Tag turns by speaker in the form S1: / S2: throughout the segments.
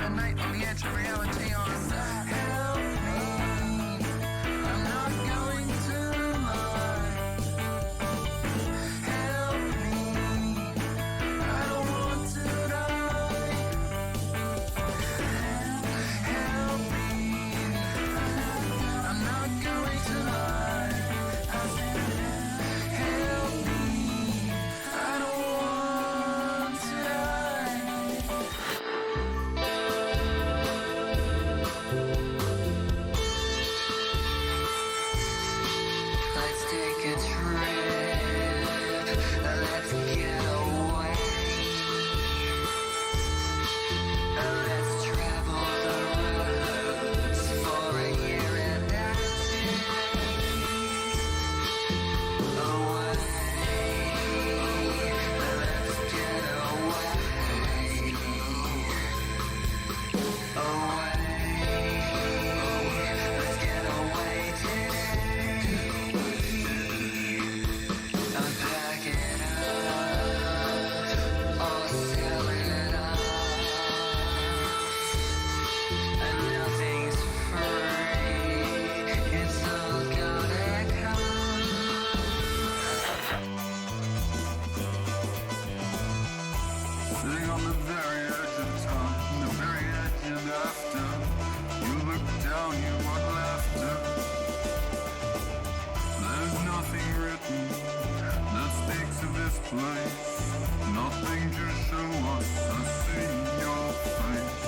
S1: a night on the edge of reality on help me, I'm not going to lie. Help me, I don't want to die. Help me, I'm not going to lie. Help me, I don't want to die. Let's take a trip, let's get away. Let's travel the roads for a year and a day. Away, let's get away. Away, let's get away today. I'm packing up, all selling off, and nothing's free, it's all gonna come. Sitting on the very edge of time, the very edge of after. You look down, you want laughter. There's nothing written that speaks of this place. Nothing to show us, I see your face.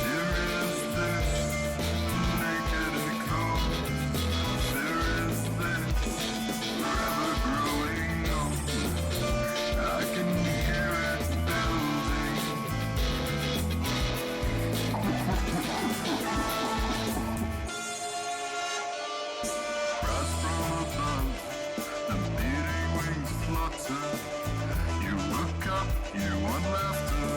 S1: There is this, naked and cold. There is this, forever growing old. I can hear it building. Rise from above, the beating wings flutter. You look up, you want laughter.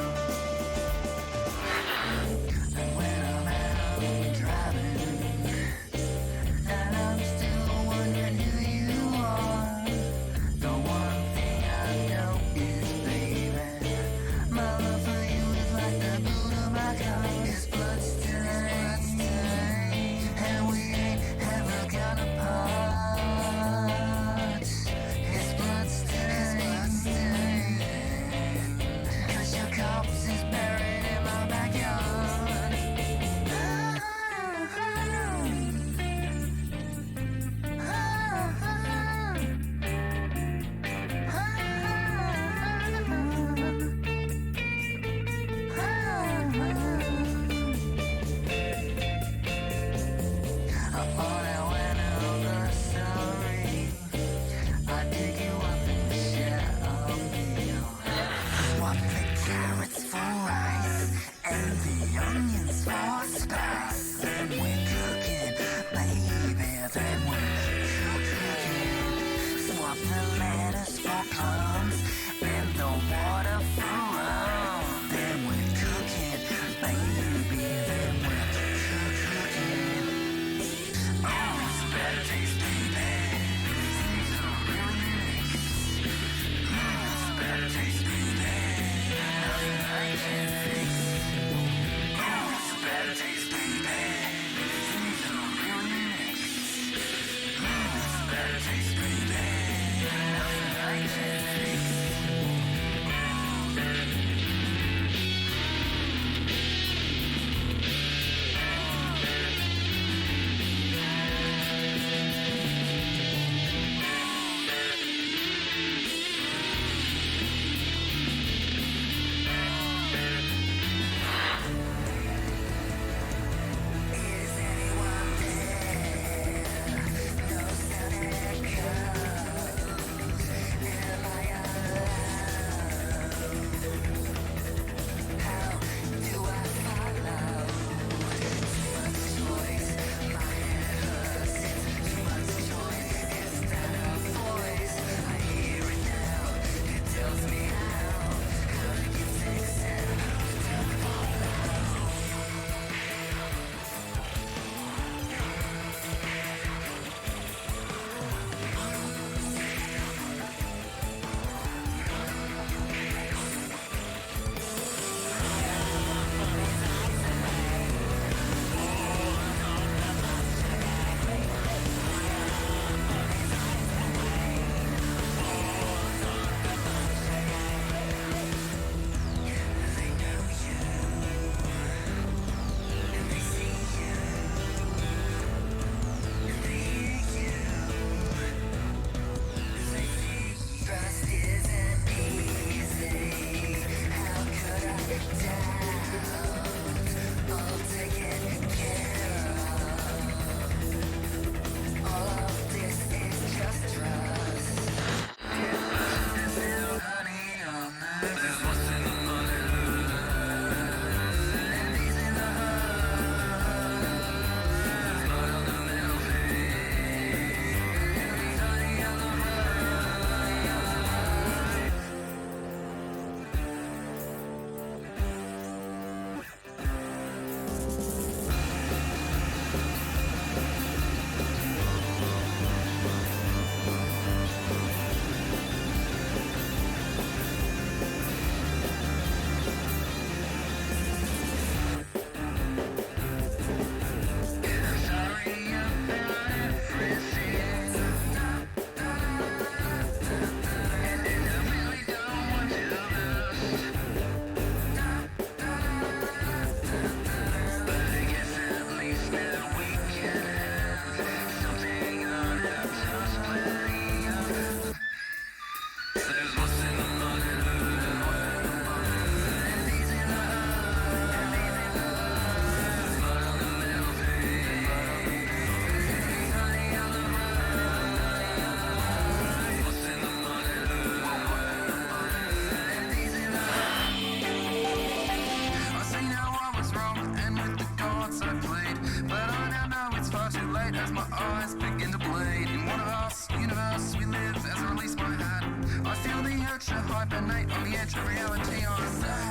S2: a night on the edge of reality on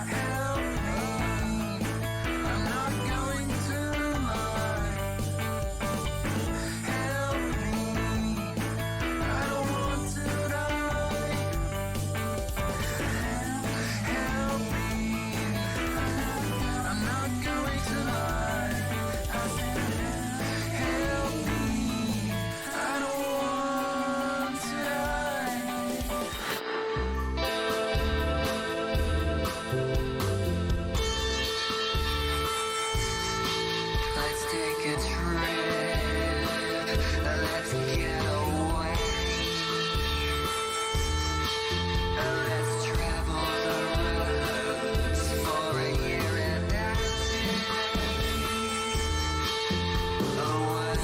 S2: help me, I'm not going to lie. Help me, I don't want to die. Help me, I'm not going to lie. Help me, I don't want to die. Let's take a trip. Let's get away. Let's travel the roads for a year and a day. Away.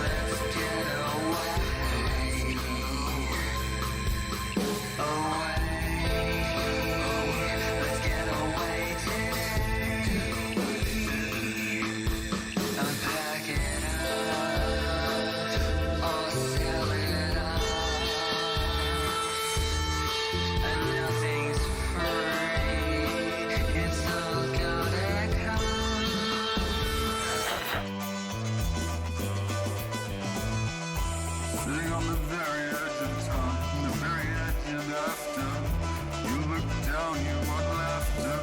S2: Let's get away. Let's get away today. I'm packing up, all selling up, and nothing's free. It's all gotta come.
S1: Sitting on the very edge of time, the very edge and after. You look down, you want laughter.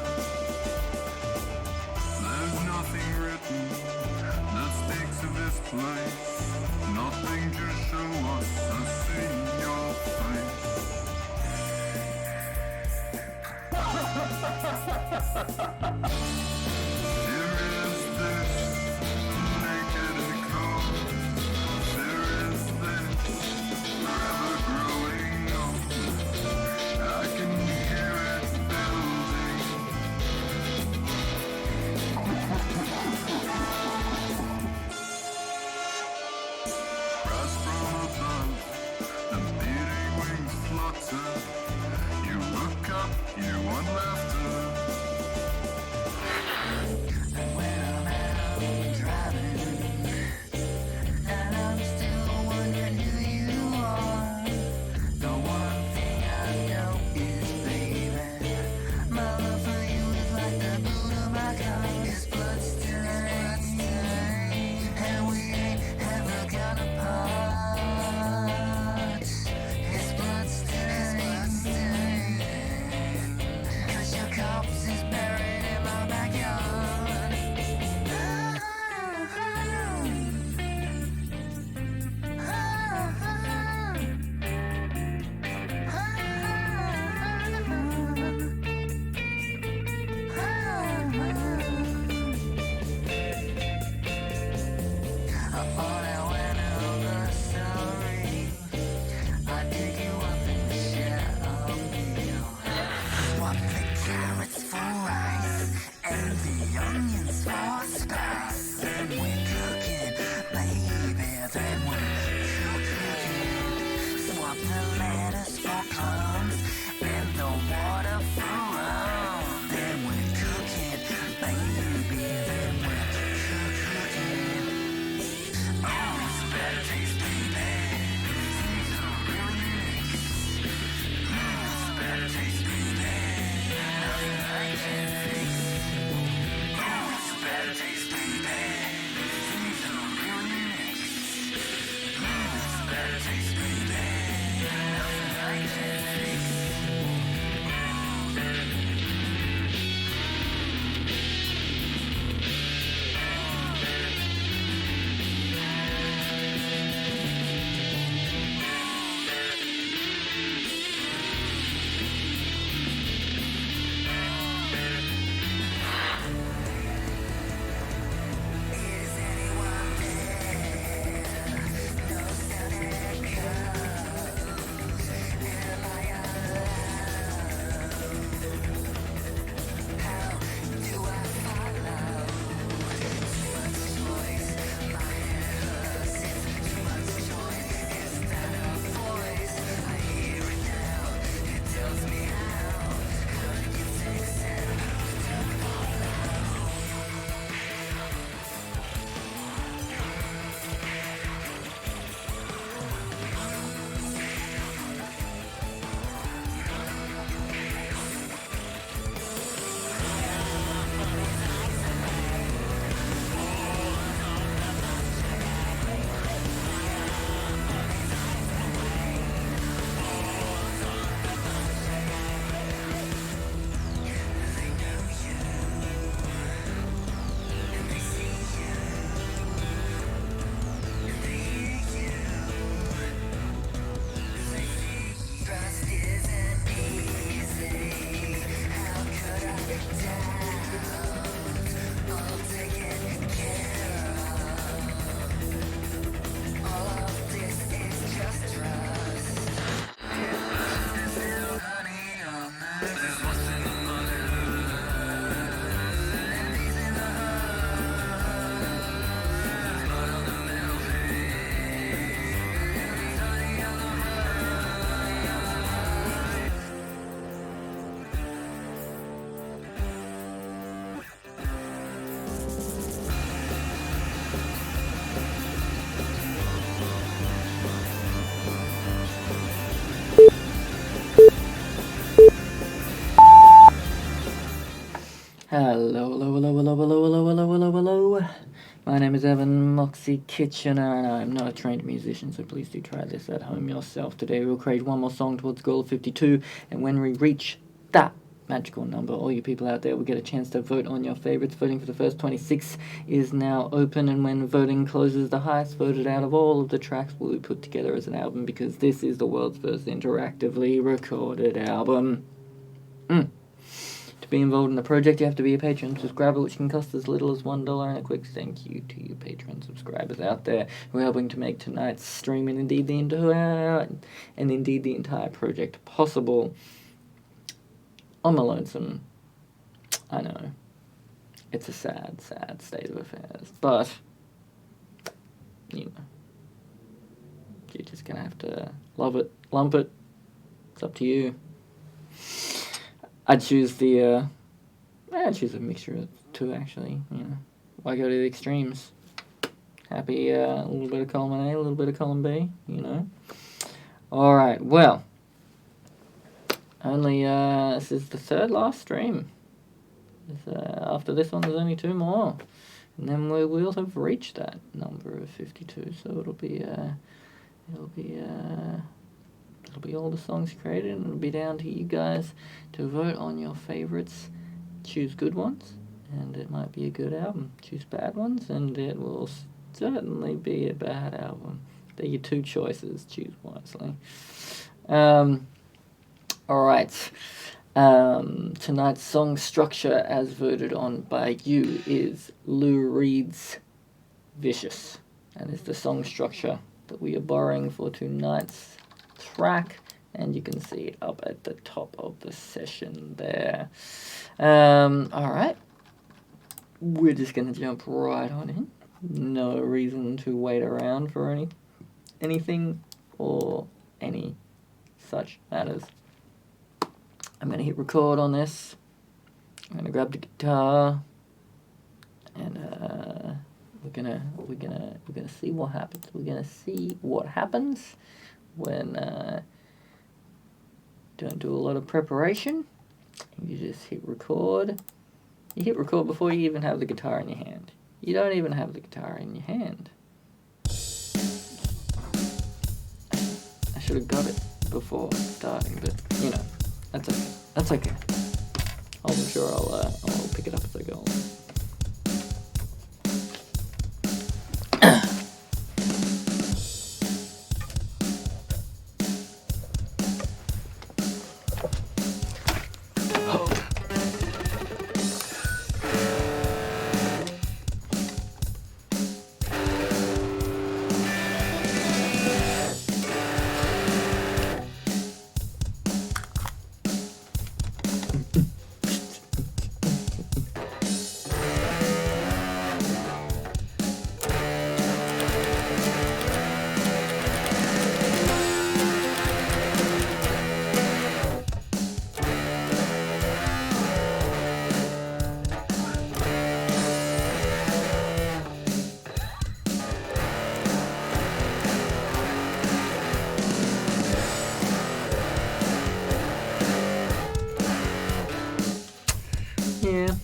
S1: There's nothing written that speaks of this place. Nothing to show us or see your face. Here is this, naked and cold. There is this, forever growing old. I can hear it building. Rise from above, the beating wings flutter. You look up, you want laughter.
S2: And when I'm out driving, and I'm still wondering who you are, the one thing I know is, baby, my love for you is like the boot of my car. It's bloodstained, and we ain't ever gonna part. It's bloodstained, 'cause your corpse is buried in my backyard. Oh, now when I'm sorry, I dig you up and share a meal. Swap the carrots for rice and the onions for spice. Then we're cooking, baby, then we're cooking. Swap the lettuce for plums and the water for rum. Then we're cooking, baby, then we're cooking. Oh, it's a better taste, baby. Things are really unique. It's a better taste, baby. Nothing I can fix. Oh, it's a better taste, baby.
S3: Hello, hello, hello, hello, hello, hello, hello, hello, hello. My name is Evan Moxie Kitchener, and I'm not a trained musician, so please do try this at home yourself. Today we'll create one more song towards the goal of 52, and when we reach that magical number, all you people out there will get a chance to vote on your favorites. Voting for the first 26 is now open, and when voting closes, the highest voted out of all of the tracks will be put together as an album, because this is the world's first interactively recorded album. To be involved in the project, you have to be a Patreon subscriber, which can cost as little as $1. And a quick thank you to you Patreon subscribers out there who are helping to make tonight's stream and indeed the entire project possible. On the lonesome, I know it's a sad, sad state of affairs, but you know, you're just gonna have to love it, lump it. It's up to you. I'd choose a mixture of two, actually. You know, why go to the extremes? Happy a little bit of column A, a little bit of column B, you know. All right, well, only this is the third last stream. After this one, there's only two more, and then we'll have reached that number of 52. So it'll be all the songs created, and it'll be down to you guys to vote on your favorites. Choose good ones, and it might be a good album. Choose bad ones, and it will certainly be a bad album. They're your two choices. Choose wisely. Alright. Tonight's song structure, as voted on by you, is Lou Reed's Vicious, and is the song structure that we are borrowing for tonight's track, and you can see it up at the top of the session there. Alright, we're just gonna jump right on in. No reason to wait around for anything or any such matters. I'm gonna hit record on this. I'm gonna grab the guitar, and we're gonna see what happens. We're gonna see what happens when don't do a lot of preparation. You just hit record. You hit record before you even have the guitar in your hand. You don't even have the guitar in your hand. I should have got it before starting, but you know, that's okay. That's okay. I'm sure I'll pick it up as I go along. Yeah.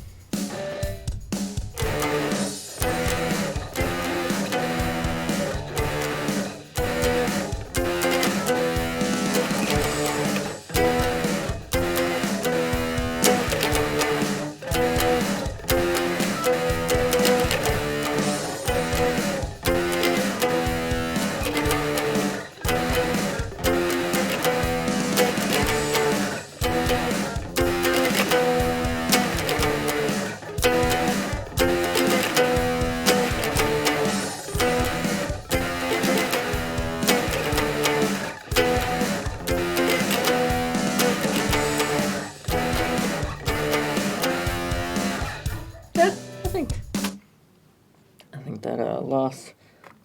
S3: Last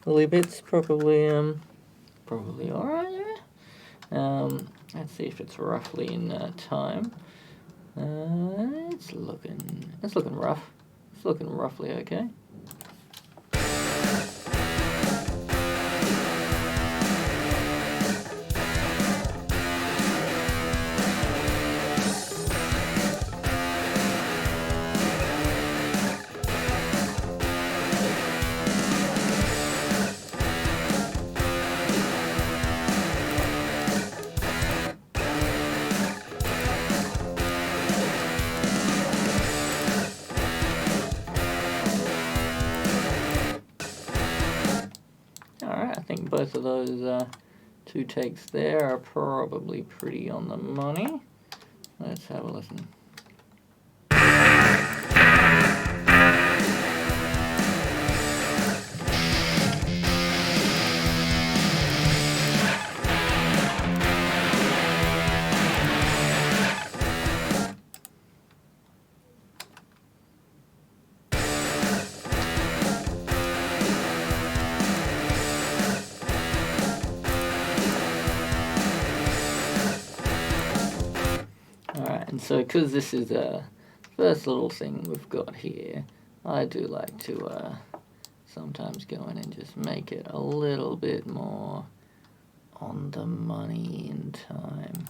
S3: little bit's probably alright, yeah. Let's see if it's roughly in time. It's looking rough. It's looking roughly okay. both of those 2 takes there are probably pretty on the money. Let's have a listen. And so, because this is a first little thing we've got here, I do like to sometimes go in and just make it a little bit more on the money in time.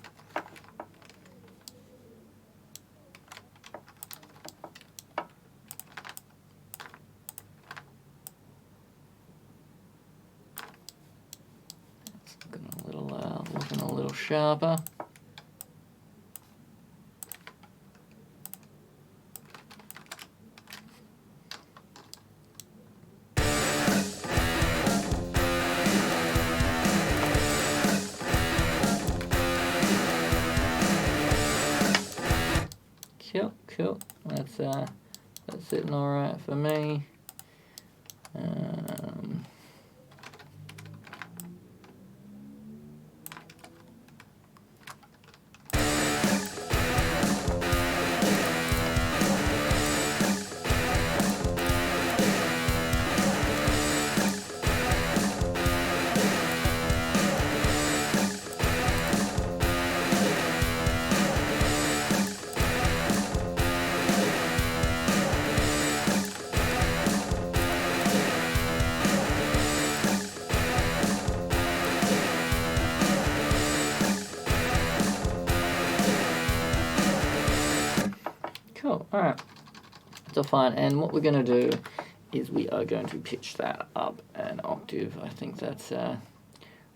S3: It's looking a little sharper. Cool. That's sitting all right for me. Cool, alright. So fine, and what we're going to do is we are going to pitch that up an octave. I think that's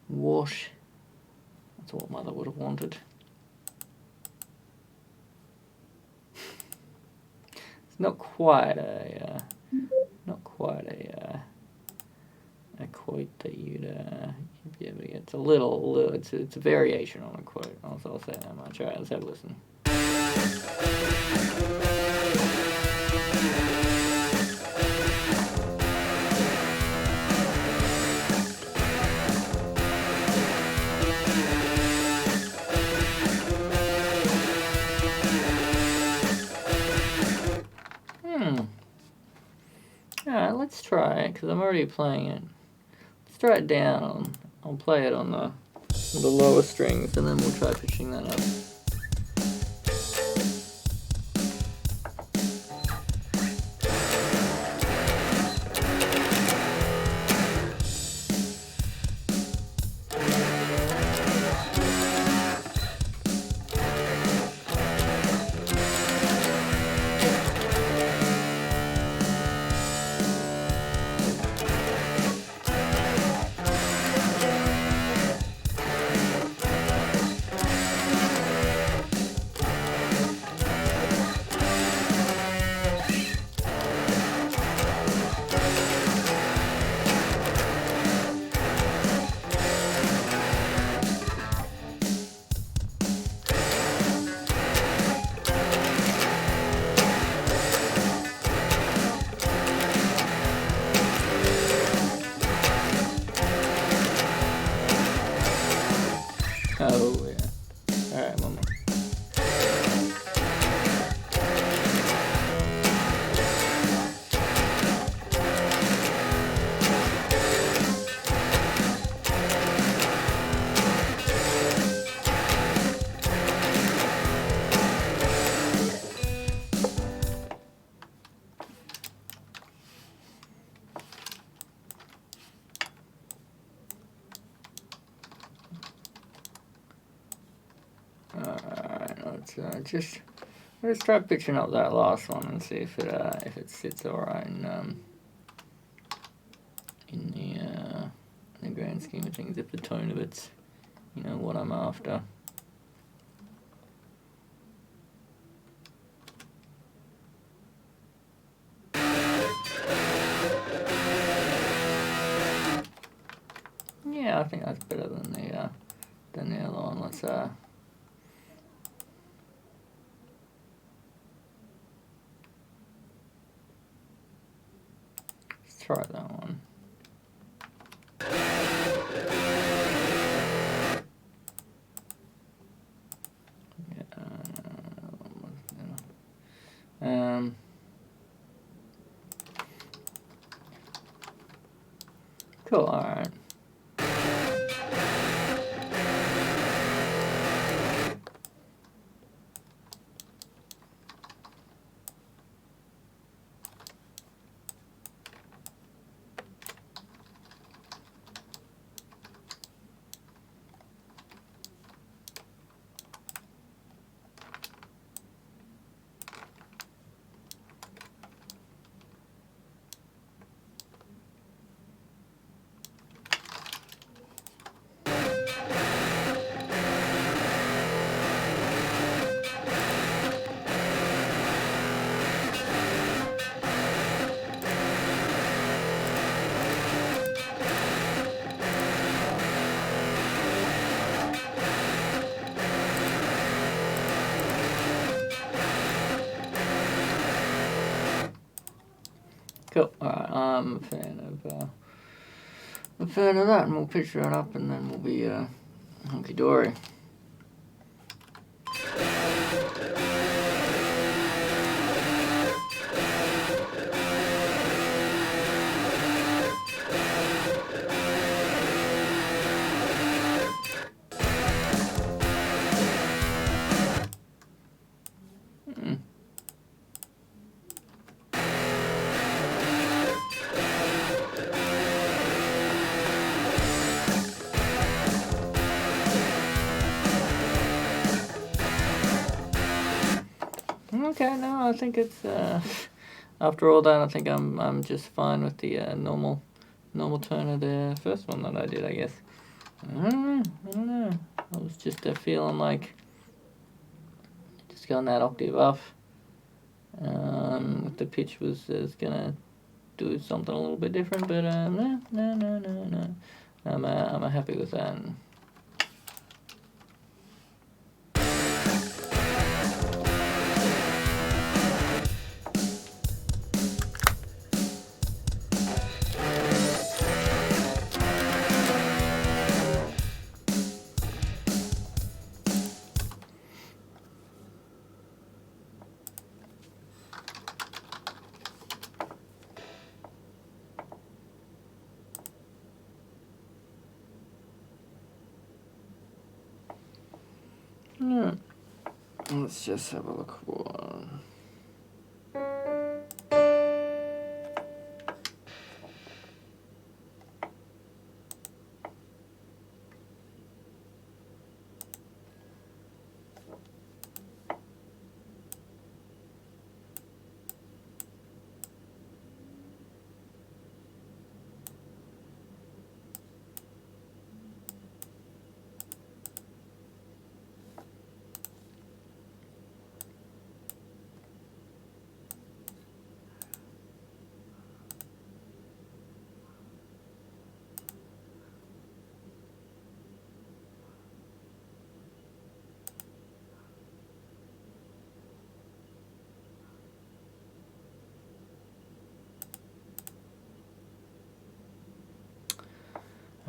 S3: wash. That's what Mother would have wanted. It's not quite a quote that you'd be able to get. It's a little it's a variation on a quote. I'll say that much. Alright, let's have a listen. Alright, let's try it, because I'm already playing it. Let's try it down. I'll play it on the lower strings, and then we'll try pitching that up. Oh, yeah. Alright, one more. Let's try pitching up that last one and see if it sits alright in the grand scheme of things, if the tone of it's what I'm after. think that's better than the other one. Let's try that one. Cool, alright. Cool. Alright, I'm a fan of that, and we'll pitch that up, and then we'll be hunky dory. Okay, no, I think it's after all that, I think I'm just fine with the normal tone of the first one that I did, I guess. I don't know. I was just feeling like just going that octave up with the pitch was gonna do something a little bit different, but no. I'm happy with that. Alright, let's just have a look.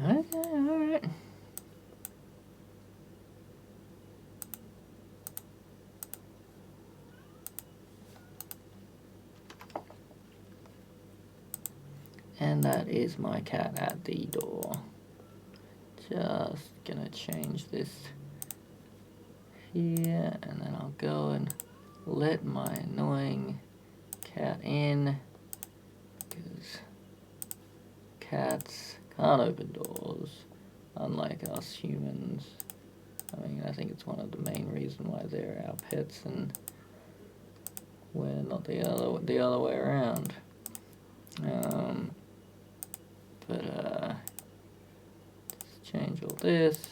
S3: Okay, alright. And that is my cat at the door. Just gonna change this here, and then I'll go and let my annoying cat in, because cats can't open doors, unlike us humans. I mean, I think it's one of the main reasons why they're our pets, and we're not the other way around. Let's change all this.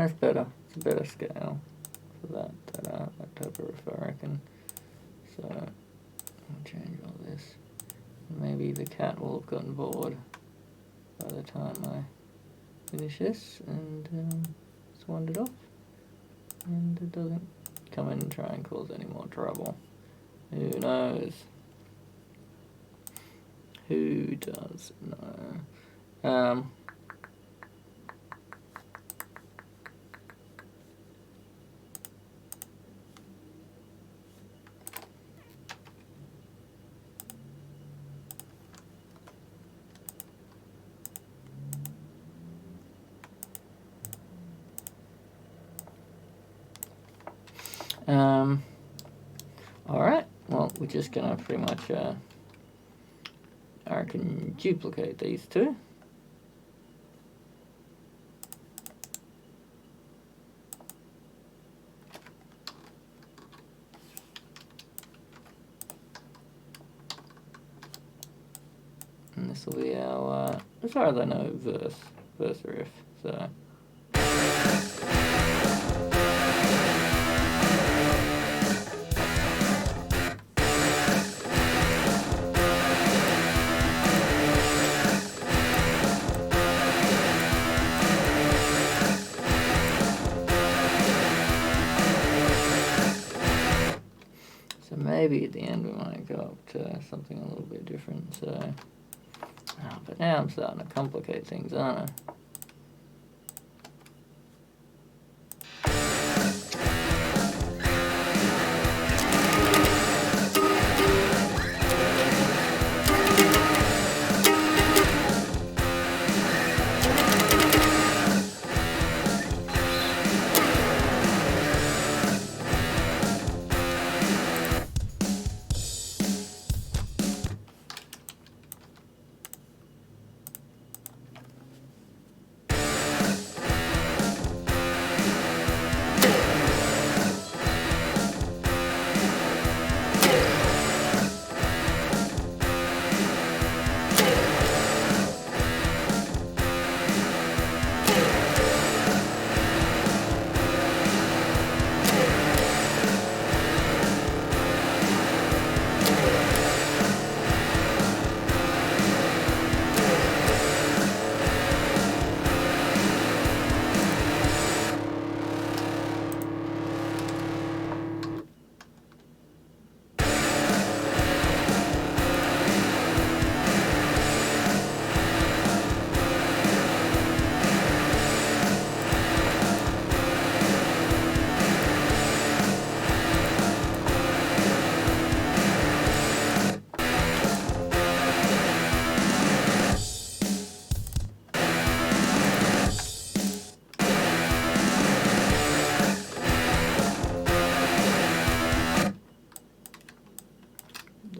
S3: That's better. It's a better scale for that type of riff, I reckon. So I'll change all this. Maybe the cat will have gotten bored by the time I finish this and it's wandered off, and it doesn't come in and try and cause any more trouble. Who knows? Who does know? Alright, well, we're just gonna pretty much, I reckon, duplicate these two. And this will be our, as far as I know, verse riff, so. Maybe at the end we might go up to something a little bit different, so... Oh, but now I'm starting to complicate things, aren't I?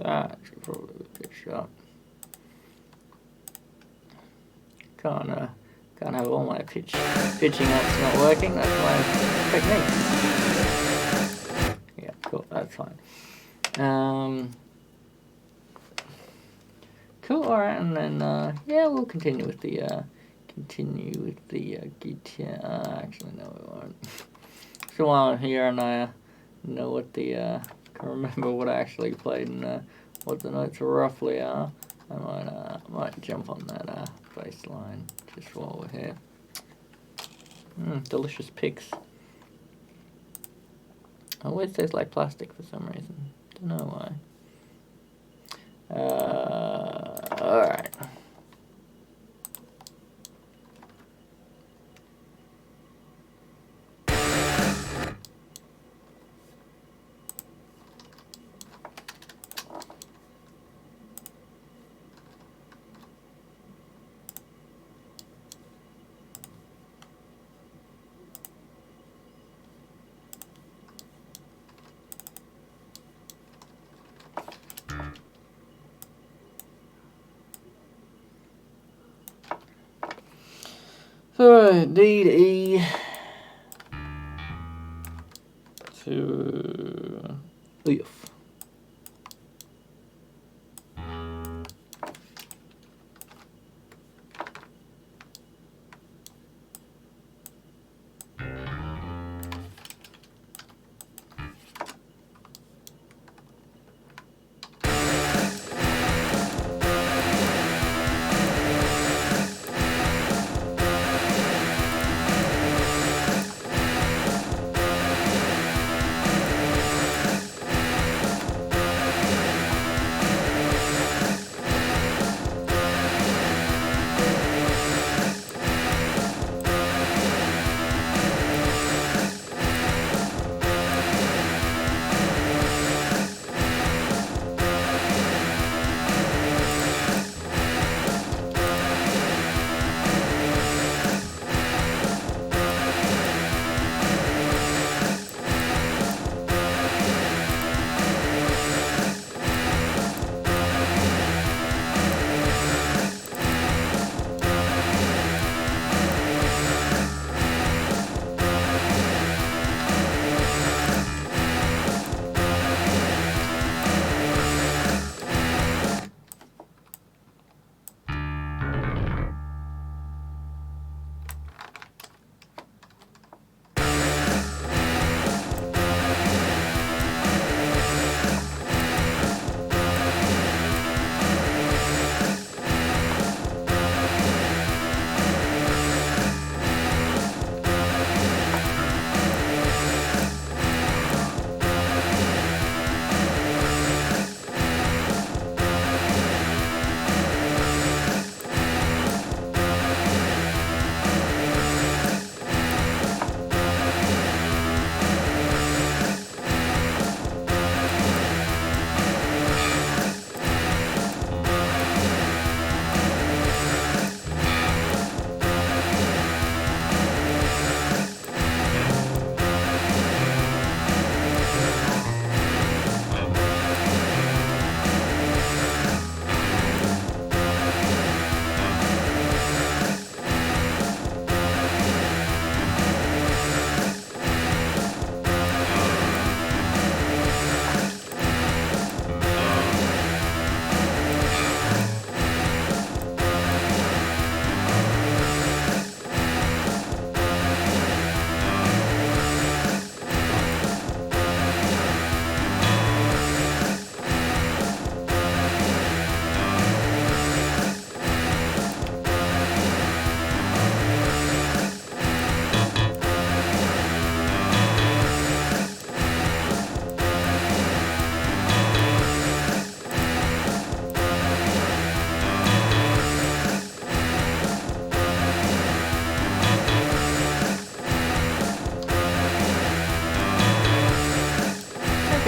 S3: That should probably be pitched up. Can't have all my pitching ups not working. That's my technique. Yeah, cool. That's fine. Cool. All right, and then yeah, we'll continue with the guitar. Actually, no, we won't. So while I'm here and I know what the can remember what I actually played and what the notes roughly are, I might jump on that bass line just while we're here. Delicious picks. It always tastes like plastic for some reason. Don't know why. Alright. So, D to E to F.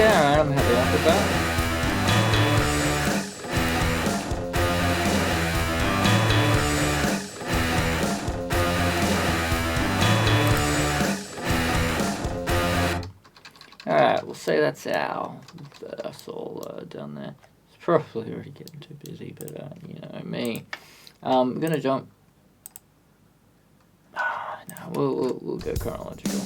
S3: Okay, alright, I'm happy enough with that. Alright, we'll say that's our verse all done there. It's probably already getting too busy, but you know me. I'm gonna jump. No, we'll go chronological.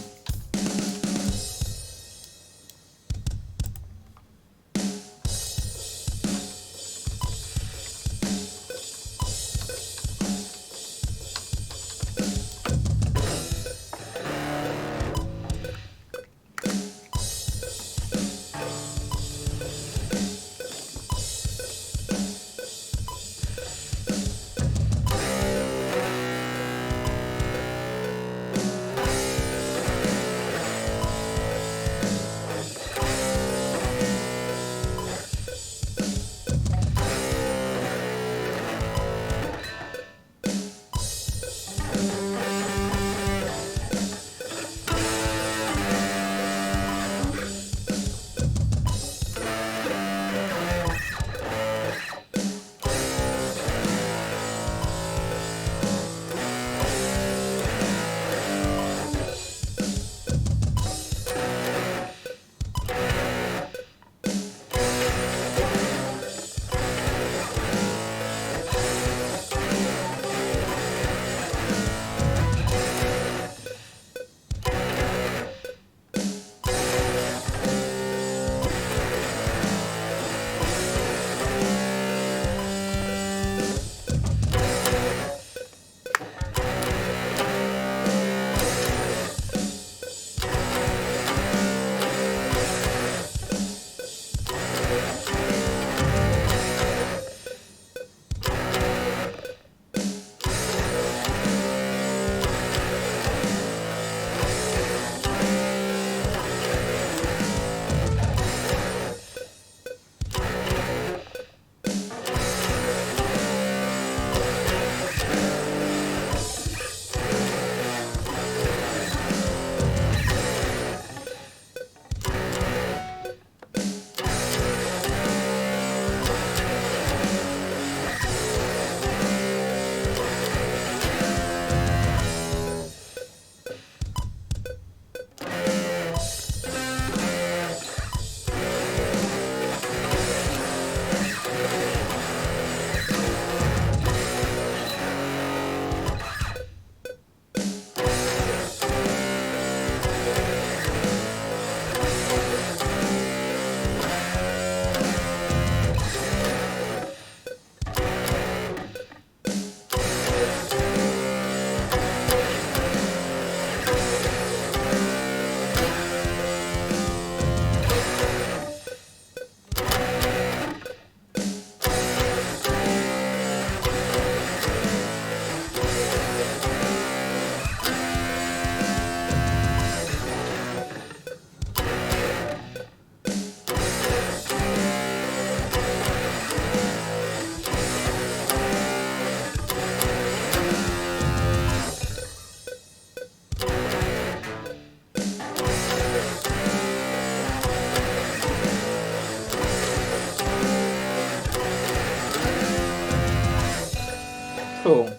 S3: Cool.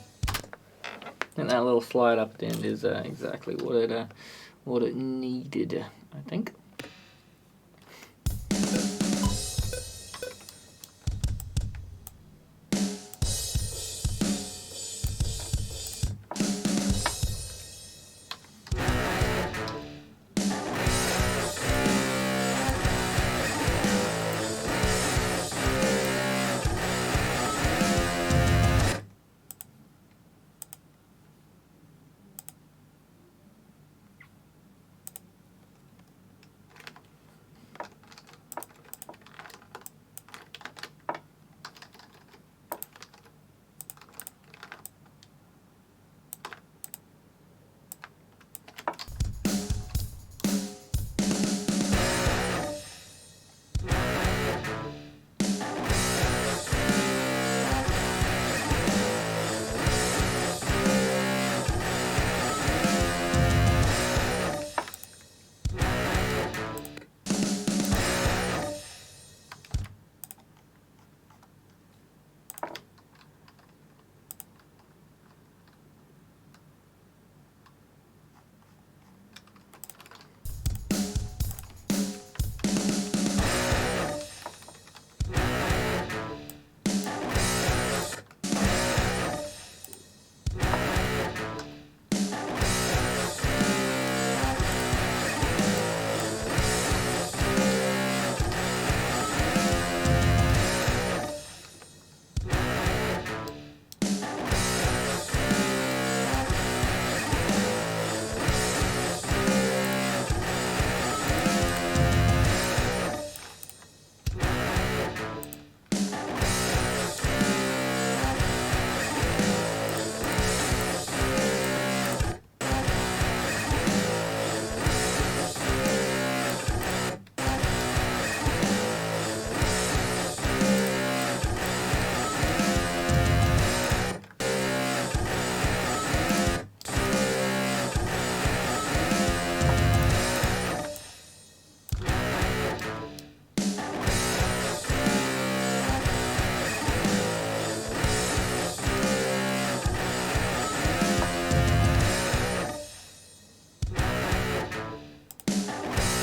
S3: And that little slide up at the end is exactly what it needed, I think.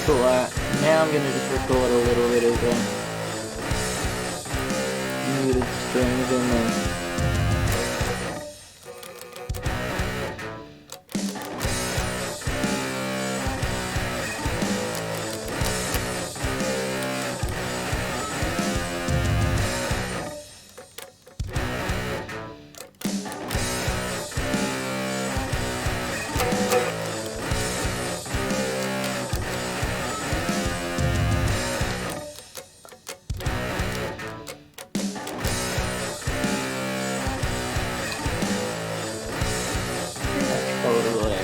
S3: Cool, now I'm gonna just record a little bit of muted strings in there. Totally.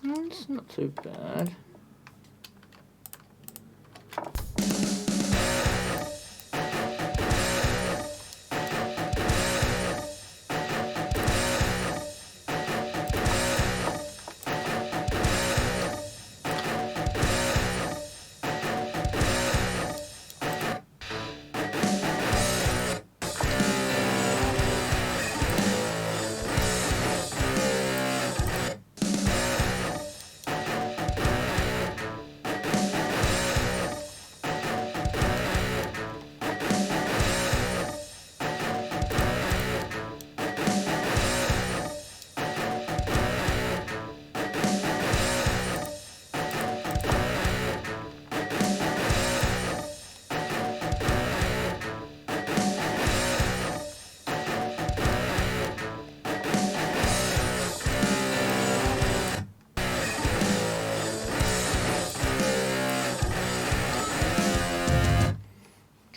S3: It's not too bad.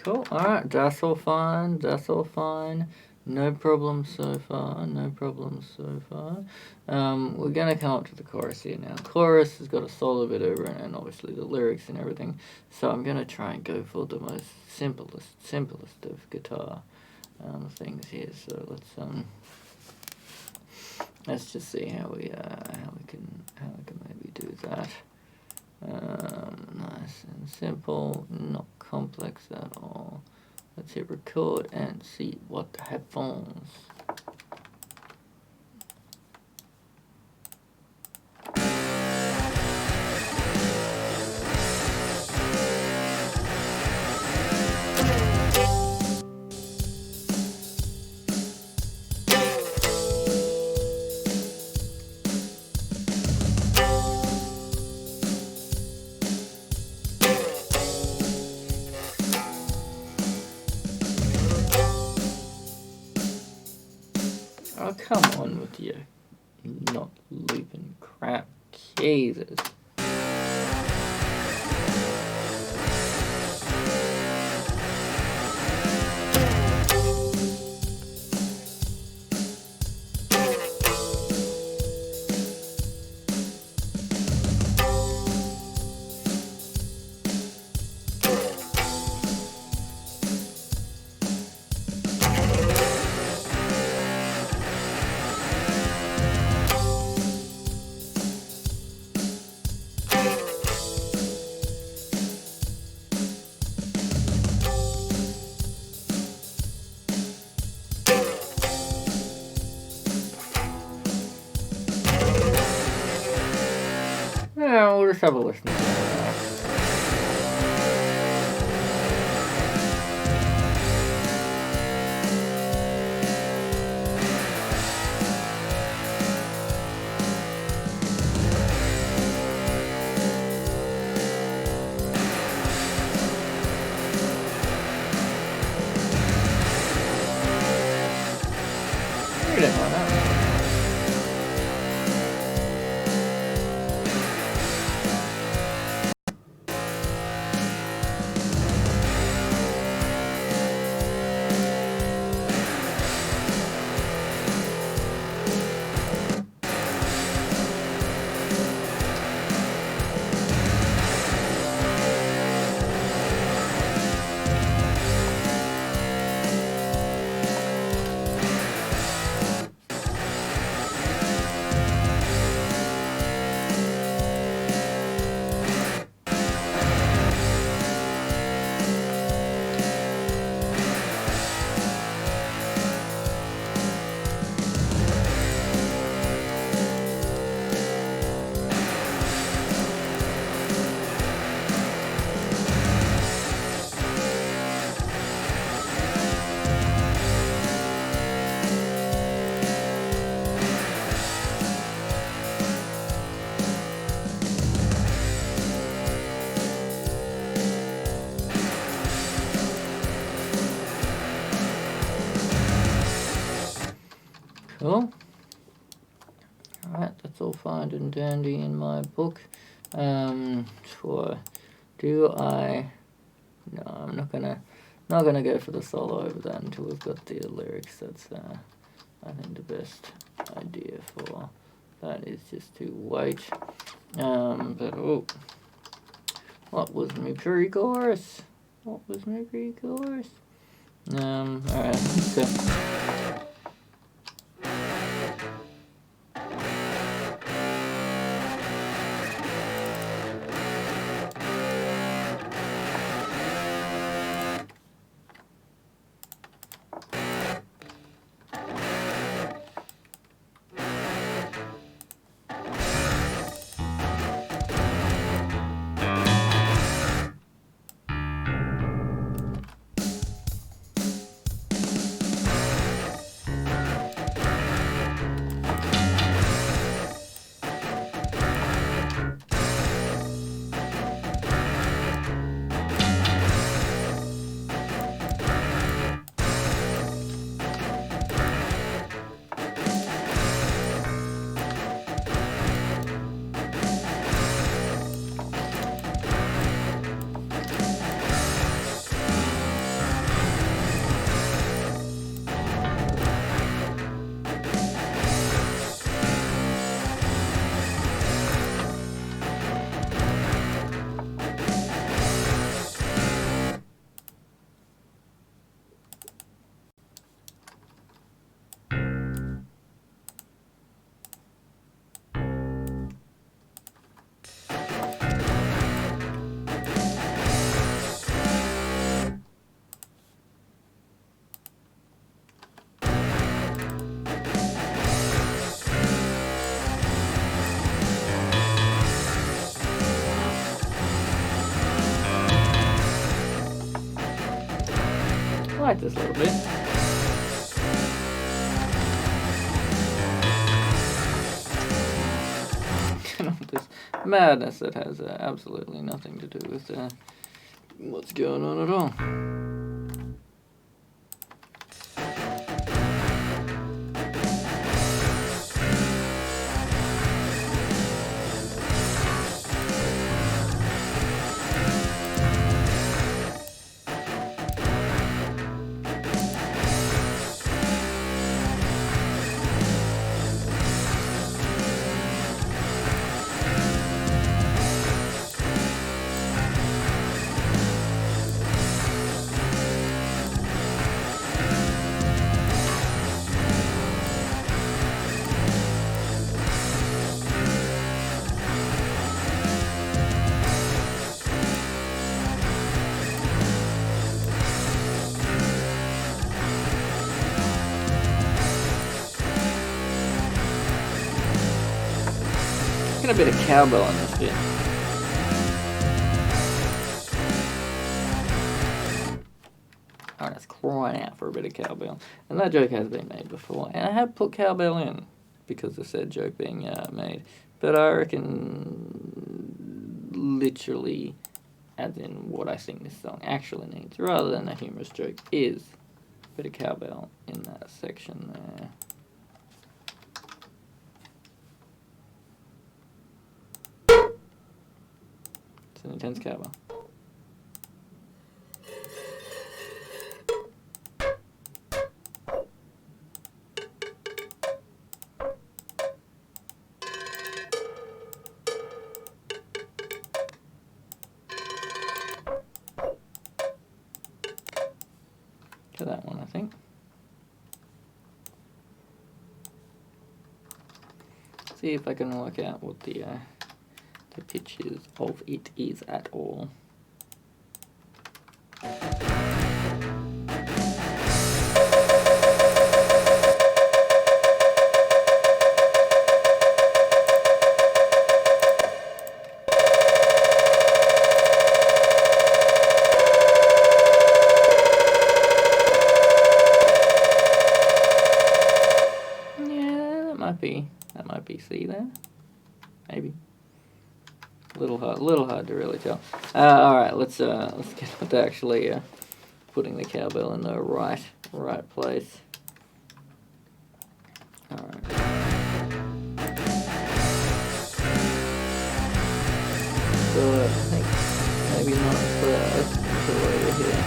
S3: Cool, alright, that's all fine, no problem so far, we're gonna come up to the chorus here now. Chorus has got a solo bit over it and obviously the lyrics and everything, so I'm gonna try and go for the most simplest of guitar things here, so let's just see how we can maybe do that. Nice and simple, not complex at all. Let's hit record and see what happens. Oh, come on with you. Not looping crap. Jesus. Yeah, we'll just have a listen to that. Well, alright, that's all fine and dandy in my book. Do I... No, I'm not gonna go for the solo over that until we've got the lyrics. That's I think the best idea for that is just to wait. But oh, what was my pre-chorus? What was my pre-chorus? Alright, so I like this a little bit. This madness that has absolutely nothing to do with what's going on at all. Get a bit of cowbell in this bit. Alright, it's crying out for a bit of cowbell. And that joke has been made before. And I have put cowbell in because of said joke being made. But I reckon literally, as in what I think this song actually needs, rather than a humorous joke, is a bit of cowbell in that section there. It's an intense cowbell. To that one, I think. See if I can work out what the pitch is of it is at all. That might be C there, maybe. Little hard to really tell. All right, let's get to actually putting the cowbell in the right place. Alright. So I think maybe not first until over here.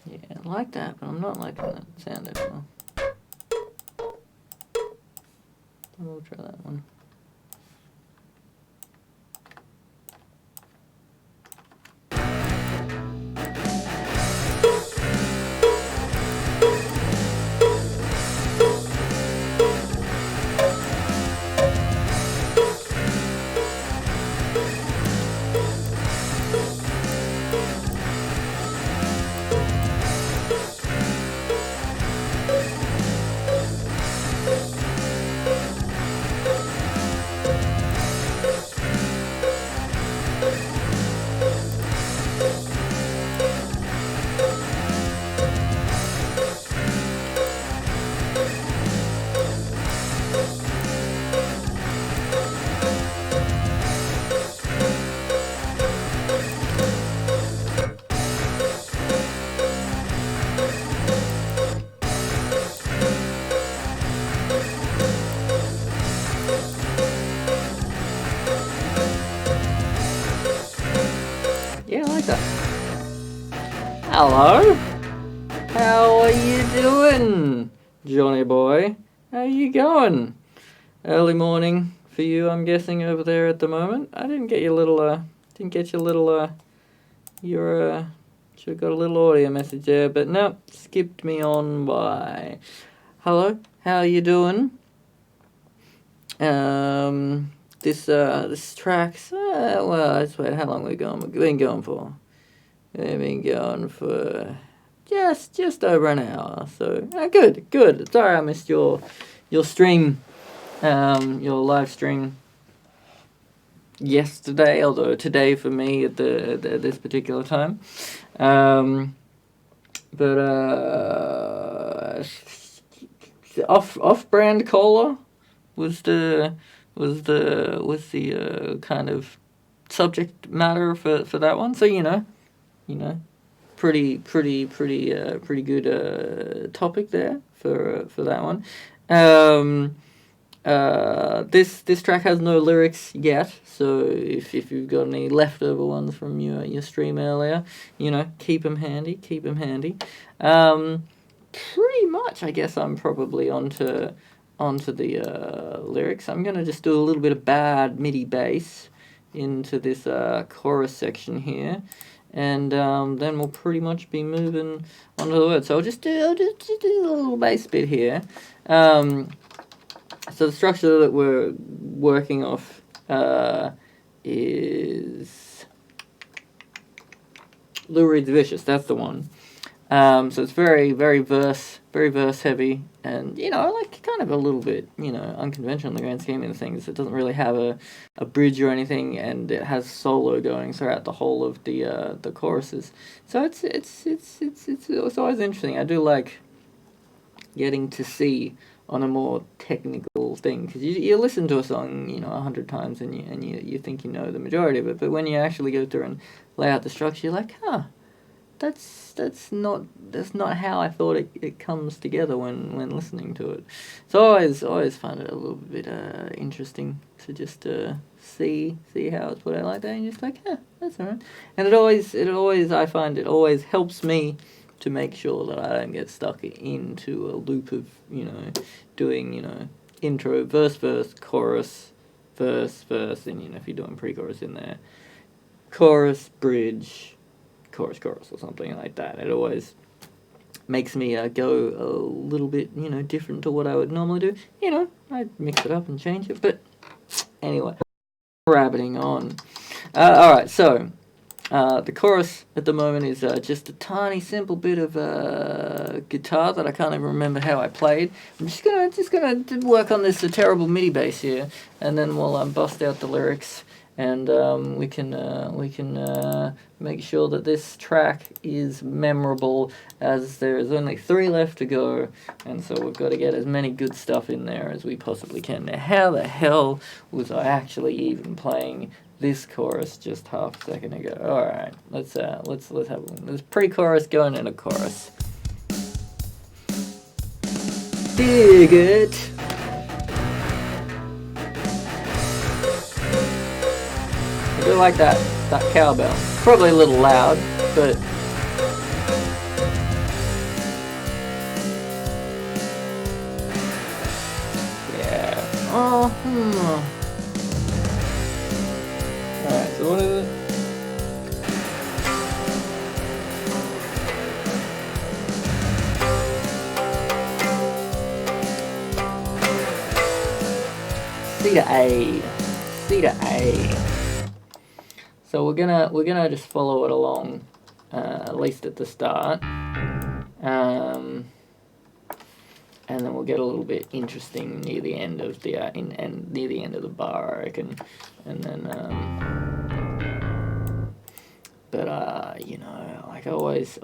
S3: Yeah, I like that, but I'm not liking that sound anymore. We'll try that one. Yeah, I like that. Hello? How are you doing, Johnny boy? How you going? Early morning for you, I'm guessing, over there at the moment. I didn't get your little, should have got a little audio message there, but no, skipped me on by. Hello, how you doing? This track's, well, I swear, how long we going? We've been going for? We've been going for just over an hour, so good. Sorry I missed your stream, your live stream yesterday, although today for me at this particular time. But off-brand cola was the kind of subject matter for that one. So you know, pretty good topic there for that one. This track has no lyrics yet, so if you've got any leftover ones from your stream earlier, keep them handy. Pretty much, I guess I'm probably onto the lyrics. I'm gonna just do a little bit of bad MIDI bass into this chorus section here, and then we'll pretty much be moving onto the words. So I'll just do a little bass bit here. So the structure that we're working off is Lou Reed's Vicious. That's the one. So it's very verse heavy, and I like kind of a little bit unconventional in the grand scheme of things. It doesn't really have a bridge or anything, and it has solo going throughout the whole of the choruses. So it's always interesting. I do like getting to see on a more technical thing, because you listen to a song 100 times and you think you know the majority of it, but when you actually go through and lay out the structure, you're like, that's not how I thought it comes together when listening to it. So I always find it a little bit interesting to just see how it's put out like that, and just like, that's alright. And it always I find it always helps me to make sure that I don't get stuck into a loop of doing intro, verse, chorus, verse, and if you're doing pre-chorus in there, chorus, bridge, chorus, or something like that. It always makes me go a little bit different to what I would normally do. I mix it up and change it, but anyway, rabbiting on. Alright, so The chorus at the moment is just a tiny, simple bit of guitar that I can't even remember how I played. I'm just gonna work on this terrible MIDI bass here, and then we'll bust out the lyrics, and we can make sure that this track is memorable, as there's only 3 left to go, and so we've got to get as many good stuff in there as we possibly can. Now, how the hell was I actually even playing this chorus just half a second ago? All right, let's have this pre-chorus going into chorus. Dig it. I do like that cowbell. Probably a little loud, but yeah. Oh, Alright, so what is it? C to A. C to A. So we're gonna just follow it along, at least at the start, and then we'll get a little bit interesting near the end of the near the end of the bar, I reckon, and then you know, like I always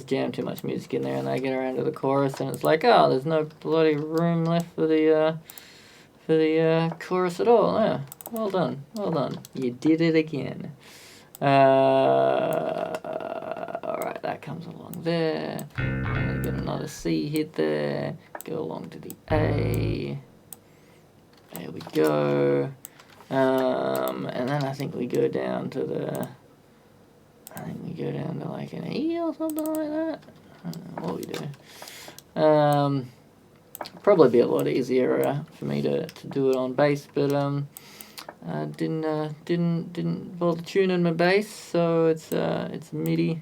S3: jam too much music in there, and I get around to the chorus, and it's like, oh, there's no bloody room left for the chorus at all. Yeah. Well done, you did it again. Alright, that comes along there, and get another C hit there, go along to the A, there we go, and then I think we go down to like an E or something like that. I don't know what we do. Probably be a lot easier for me to do it on bass, but didn't bother tuning my bass, so it's MIDI,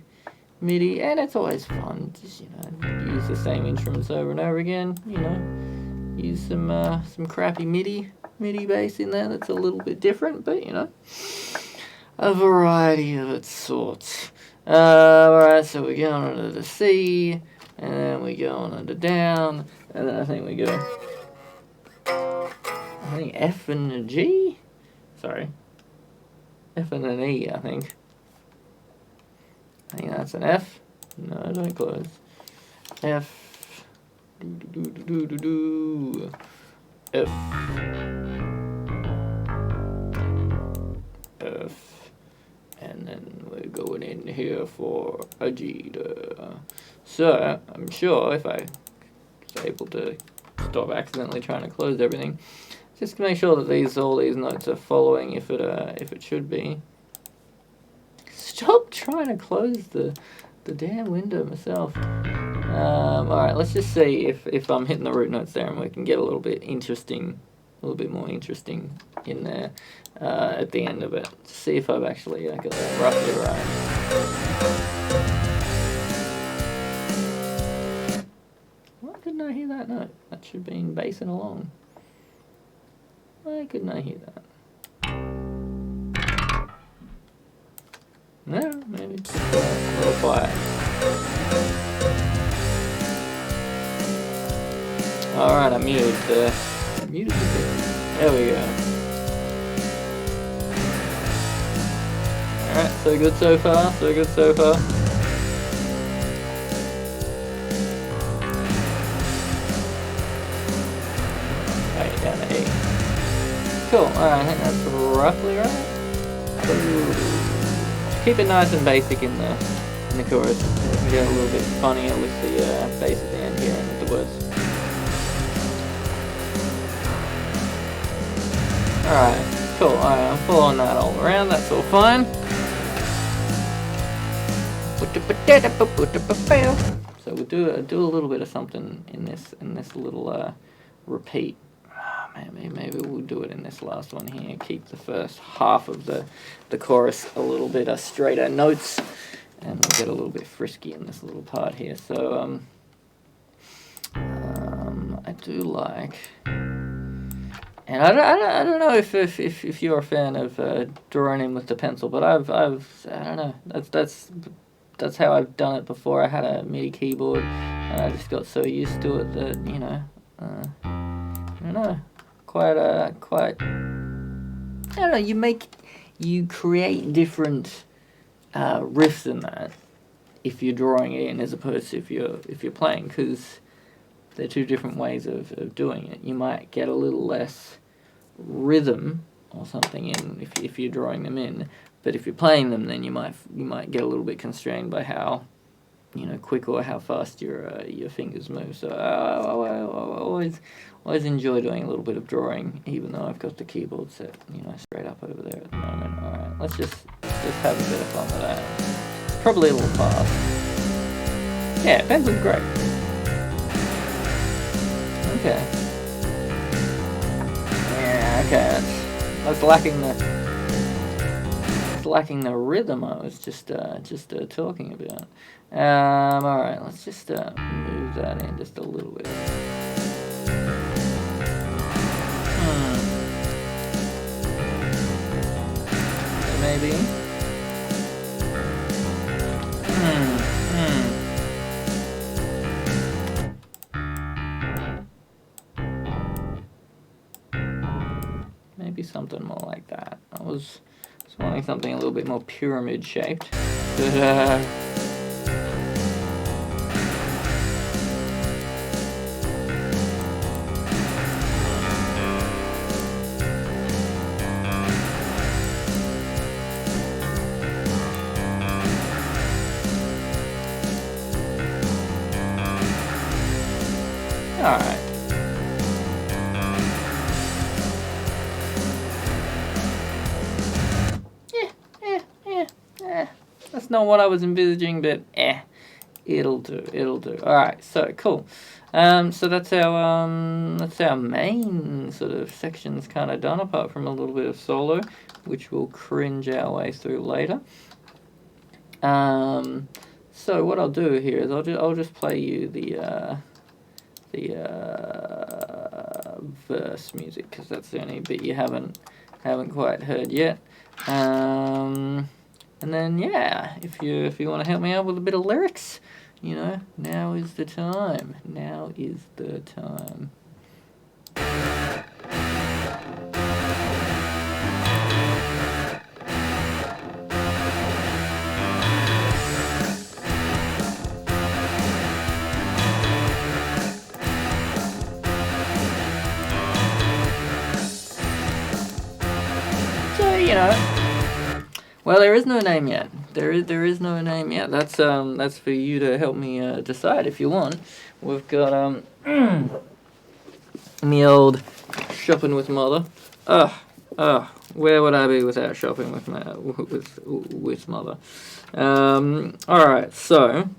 S3: and it's always fun. Just, you know, use the same instruments over and over again. You know, use some crappy MIDI bass in there that's a little bit different, but you know, a variety of its sorts. Alright, so we go on to the C, and then we go on to down, and then I think we go, F and a G? Sorry. F and an E, I think. I think that's an F. No, don't close. F. F. F. And then we're going in here for a G. So, I'm sure if I was able to stop accidentally trying to close everything, just to make sure that all these notes are following if it should be. Stop trying to close the damn window myself. Alright, let's just see if I'm hitting the root notes there, and we can get a little bit more interesting in there at the end of it. See if I've actually got that roughly right. Why couldn't I hear that note? That should be basing along. Why couldn't I hear that? No, maybe just a little quiet. Alright, I muted the bit. There we go. Alright, so good so far, Right, down to A. Cool, alright, I think that's roughly right. Keep it nice and basic in the chorus. We can get a little bit funnier with the bass at the end here and with the words. Alright, cool. Alright, I'm following that all around. That's all fine. So we'll do a little bit of something in this little repeat. Maybe we'll do it in this last one here. Keep the first half of the chorus a little bit straighter notes, and we'll get a little bit frisky in this little part here. So I do like And I don't know if you're a fan of drawing in with the pencil, but I don't know. That's how I've done it before. I had a MIDI keyboard, and I just got so used to it that I don't know, quite. I don't know. You create different riffs in that if you're drawing it in as opposed to if you're playing, because they're two different ways of doing it. You might get a little less rhythm or something in if you're drawing them in, but if you're playing them, then you might get a little bit constrained by how quick or how fast your fingers move. So I always enjoy doing a little bit of drawing, even though I've got the keyboard set straight up over there at the moment. All right, let's just have a bit of fun with that. Probably a little fast. Yeah, pencil's great. Okay. Yeah, okay. That's lacking the rhythm I was just talking about. All right, let's just move that in just a little bit. Maybe. Maybe something more like that. I was wanting something a little bit more pyramid shaped, but all right. That's not what I was envisaging, but it'll do. All right, so cool. So that's our main sort of sections kind of done, apart from a little bit of solo, which we'll cringe our way through later. So what I'll do here is I'll just play you the verse music, because that's the only bit you haven't quite heard yet. And then if you want to help me out with a bit of lyrics, now is the time. Now is the time. So, well, there is no name yet. There is no name yet. That's for you to help me decide if you want. We've got me old shopping with mother. Where would I be without shopping with mother? All right, so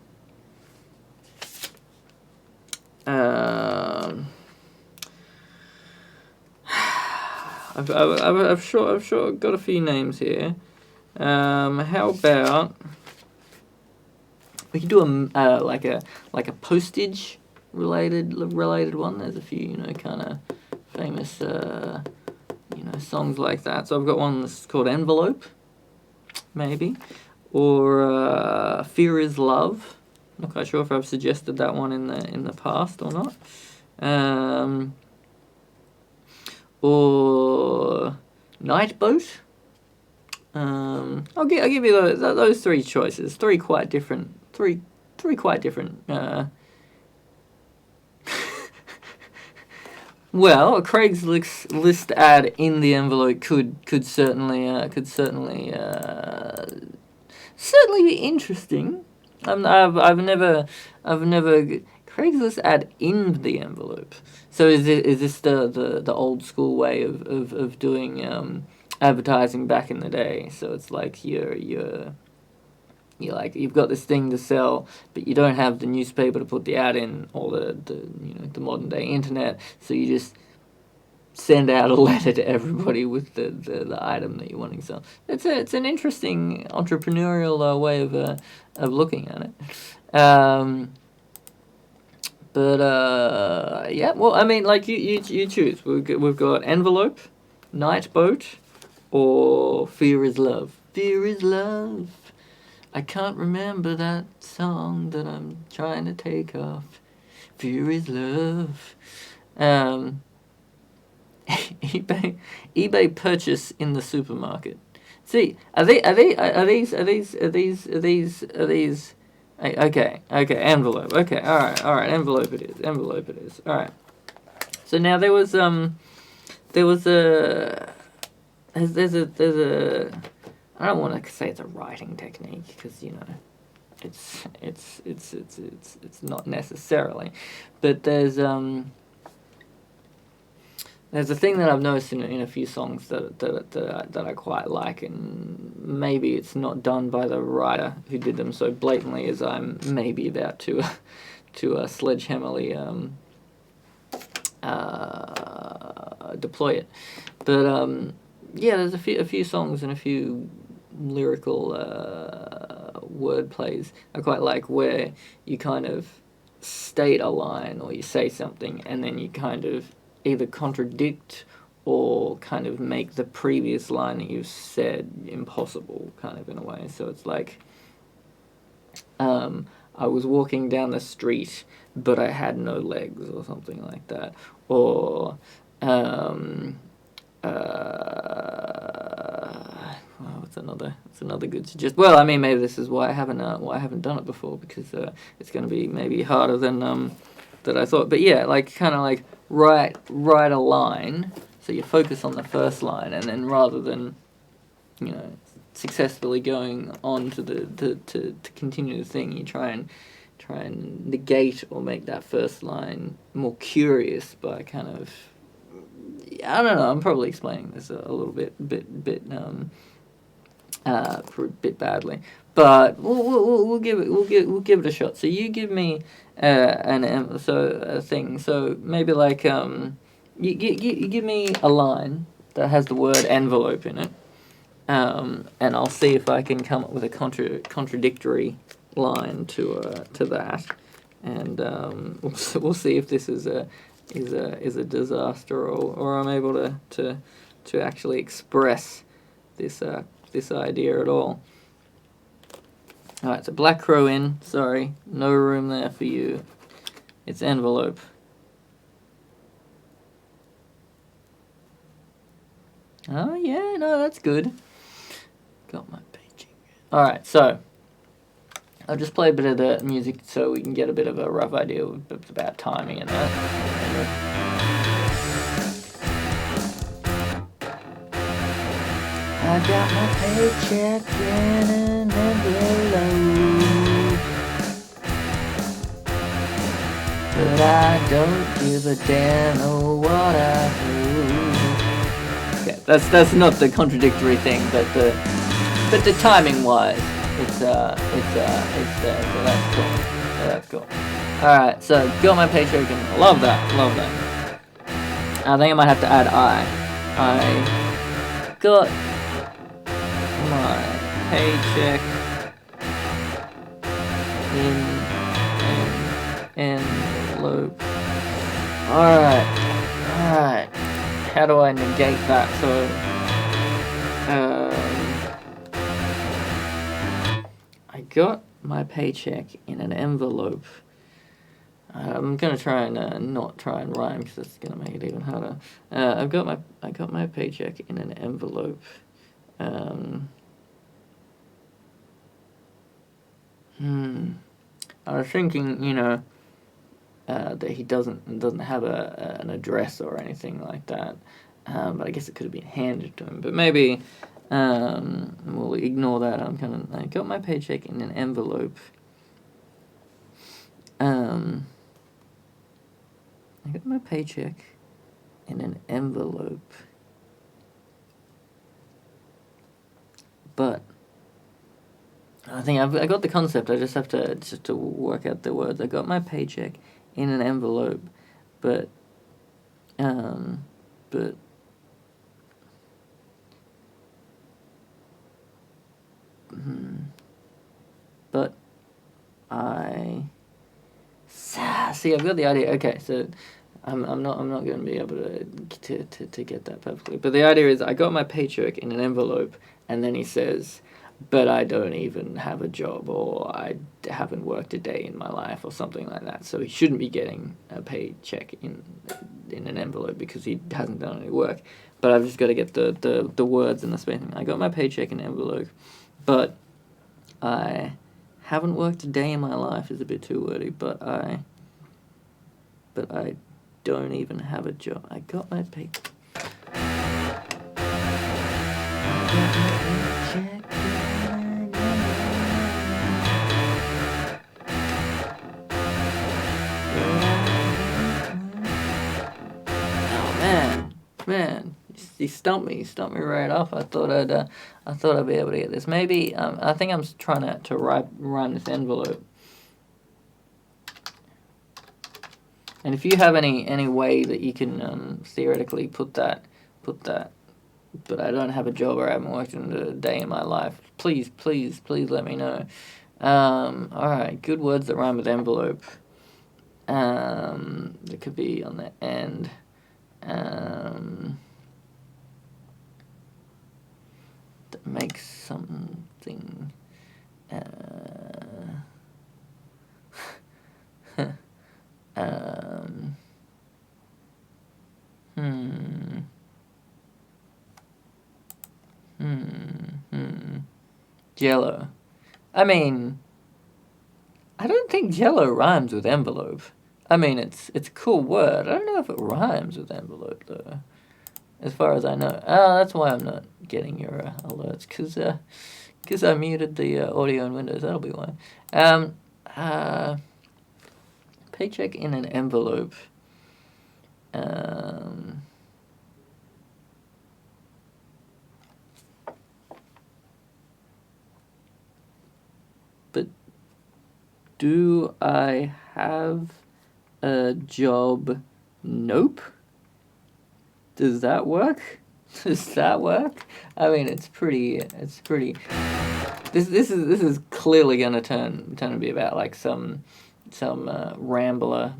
S3: I've sure got a few names here. How about we could do like a postage related one. There's a few kind of famous songs like that. So I've got one that's called Envelope, maybe, or Fear is Love. I'm not quite sure if I've suggested that one in the past or not. Or Night Boat. I'll give you those three choices. Three quite different. Well, a Craigslist ad in the envelope could certainly be interesting. I've never Craigslist ad in the envelope. So is this the old school way of doing advertising back in the day? So it's like you're like, you've got this thing to sell, but you don't have the newspaper to put the ad in, or the modern day internet. So you just send out a letter to everybody with the item that you're wanting to sell. It's an interesting entrepreneurial way of looking at it. But yeah. Well, I mean, like you choose. We've got envelope, night boat, or fear is love. Fear is love. I can't remember that song that I'm trying to take off. Fear is love. eBay purchase in the supermarket. See, are these? Okay, envelope. Okay, all right, envelope it is. Envelope it is. All right. So now there was a there's a I don't want to say it's a writing technique because it's not necessarily, but there's a thing that I've noticed in a few songs that I quite like, and maybe it's not done by the writer who did them so blatantly as I'm maybe about to sledgehammerly deploy it. But yeah, there's a few songs and a few lyrical word plays I quite like where you kind of state a line or you say something and then you kind of either contradict or kind of make the previous line that you've said impossible, kind of in a way. So it's like, I was walking down the street, but I had no legs, or something like that. Or, what's another good suggestion? Well, I mean, maybe this is why I haven't done it before, because it's going to be maybe harder than that I thought. But yeah, like kind of like write a line, so you focus on the first line, and then rather than successfully going on to to continue the thing, you try and negate or make that first line more curious by kind of, I don't know, I'm probably explaining this a little bit badly, but we'll give it a shot. So you give me a thing. So maybe like you give me a line that has the word envelope in it, and I'll see if I can come up with a contradictory line to that, and we'll see if this is a disaster, or I'm able to actually express this idea at all. Alright, so Black Crow in, sorry, no room there for you. It's envelope. Oh yeah, no, that's good. Got my paging. Alright, so I'll just play a bit of the music so we can get a bit of a rough idea about timing and that. I got my paycheck in an envelope, but I don't give a damn what I do. Okay, that's not the contradictory thing, but the timing wise, it's there, so that's cool. All right, so got my paycheck and love that. I think I might have to add I got my paycheck in an envelope. Alright. How do I negate that? So, I got my paycheck in an envelope. I'm gonna try and not try and rhyme because it's gonna make it even harder. I got my paycheck in an envelope. I was thinking, that he doesn't have an address or anything like that, but I guess it could have been handed to him. But maybe we'll ignore that. I got my paycheck in an envelope. I got my paycheck in an envelope, but I think I got the concept. I just have to work out the words. I got my paycheck in an envelope, but I see, I've got the idea. Okay, so I'm not going to be able to get that perfectly. But the idea is, I got my paycheck in an envelope, and then he says, "But I don't even have a job, or I haven't worked a day in my life," or something like that. So he shouldn't be getting a paycheck in an envelope because he hasn't done any work. But I've just got to get the words and the spacing. I got my paycheck in an envelope, but I haven't worked a day in my life is a bit too wordy. But I don't even have a job. I got my paycheck. Man, he stumped me. He stumped me right off. I thought I'd be able to get this. Maybe I think I'm trying to rhyme this envelope. And if you have any way that you can theoretically put that, but I don't have a job or I haven't worked in a day in my life, please let me know. All right, good words that rhyme with envelope. It could be on the end. That makes something. Jello. I mean, I don't think Jello rhymes with envelope. I mean, it's a cool word. I don't know if it rhymes with envelope, though, as far as I know. Oh, that's why I'm not getting your alerts, because I muted the audio in Windows. That'll be why. Paycheck in an envelope. But do I have a job? Nope. Does that work? Does that work? I mean, it's pretty. This is clearly gonna turn to be about like some rambler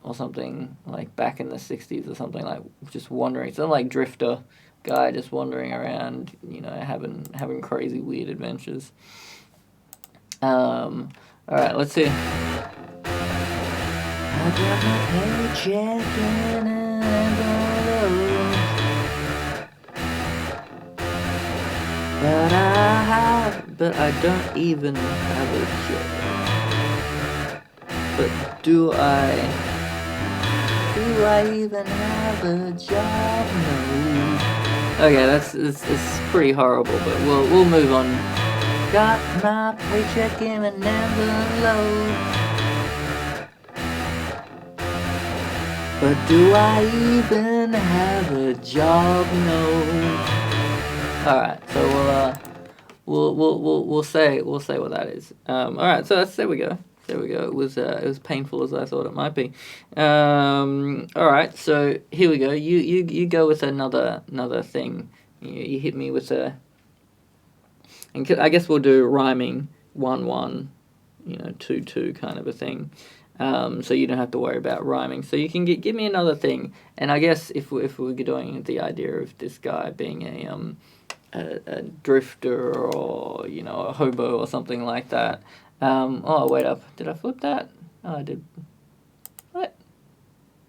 S3: or something, like back in the 60s or something, like just wandering. Some like drifter guy just wandering around, having crazy weird adventures. All right, let's see. I got my paycheck in an envelope, but I don't even have a job. But do I even have a job? No. Okay, it's pretty horrible, but we'll move on. Got my paycheck in an envelope, but do I even have a job? No. All right, so we'll say what that is. All right, so there we go. It was painful as I thought it might be. All right, so here we go. You go with another thing. You hit me with a. And I guess we'll do rhyming 1-1, 2-2 kind of a thing. So you don't have to worry about rhyming. So you can give me another thing. And I guess if we're doing the idea of this guy being a drifter or a hobo or something like that. Oh wait up, did I flip that? Oh, I did. What?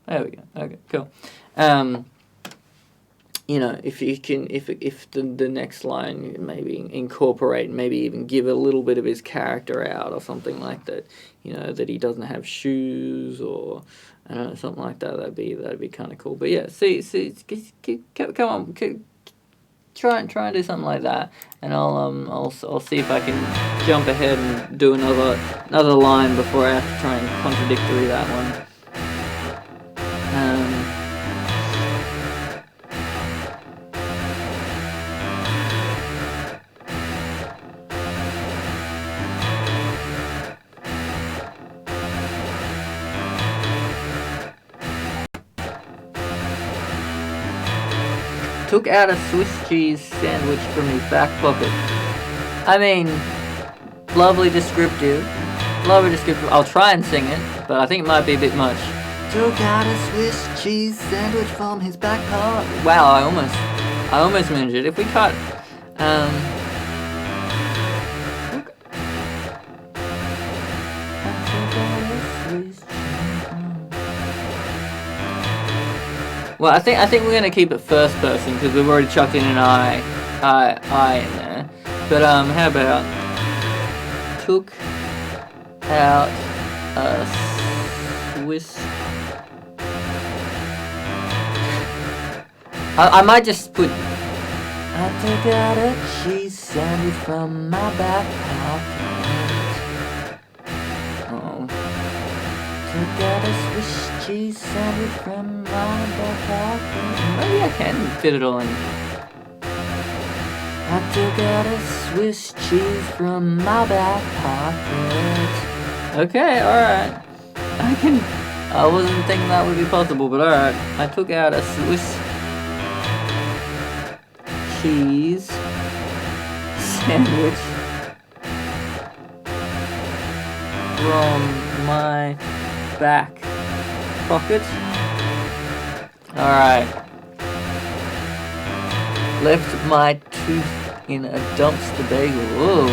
S3: There we go. Okay, cool. If you can, if the next line maybe incorporate, maybe even give a little bit of his character out or something like that, that he doesn't have shoes or I don't know, something like that. That'd be kind of cool. But yeah, see, come on, try and do something like that, and I'll see if I can jump ahead and do another line before I have to try and contradictory that one. Took out a Swiss cheese sandwich from his back pocket. I mean, lovely descriptive. slower description. I'll try and sing it, but I think it might be a bit much. Took out a Swiss cheese sandwich from his back pocket. Wow, I almost managed it. If we cut, well, I think we're gonna keep it first person because we've already chucked in an I in there. But how about took out a Swiss. I might just put. I took out a cheese sandwich from my back pocket. Oh. Took out a Swiss cheese sandwich from my back pocket. Maybe I can fit it all in. I took out a Swiss cheese from my back pocket. Okay, alright. I wasn't thinking that would be possible, but alright. I took out a Swiss cheese sandwich from my back pocket. Alright. Left my tooth in a dumpster bagel. Whoa.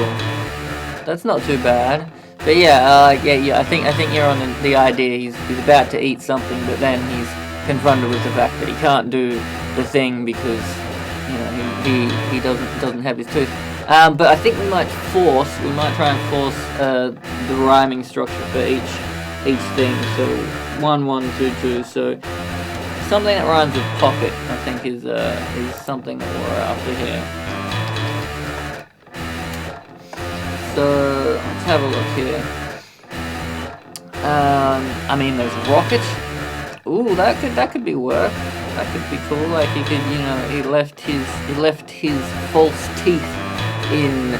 S3: That's not too bad. But yeah, I think you're on the idea. He's about to eat something, but then he's confronted with the fact that he can't do the thing because he doesn't have his tooth. But I think we might try and force the rhyming structure for each thing. So 1 1 2 2. So something that rhymes with pocket, I think, is something that we're after here. So let's have a look here. I mean, there's rocket. Ooh, that could be work. That could be cool. Like he could, he left his false teeth in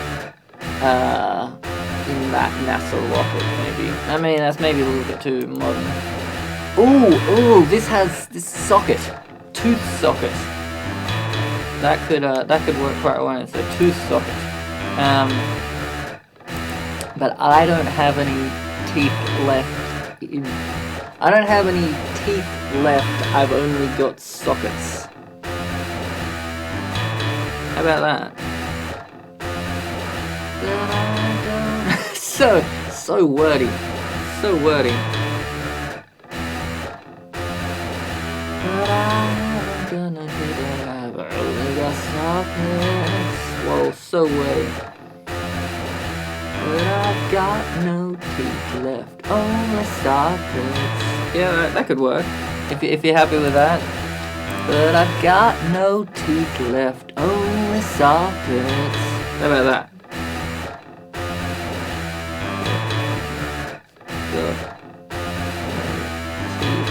S3: that NASA rocket. Maybe. I mean, that's maybe a little bit too modern. Ooh, this socket, tooth socket. That could work quite well. It's a tooth socket. But I don't have any teeth left. I don't have any teeth left. I've only got sockets. How about that? so wordy. So wordy. But I'm gonna get it. I've only got sockets. Whoa, so wordy. But I've got no teeth left, only sockets. Yeah, that could work, if you're happy with that. But I've got no teeth left, only sockets. How about that? Got no teeth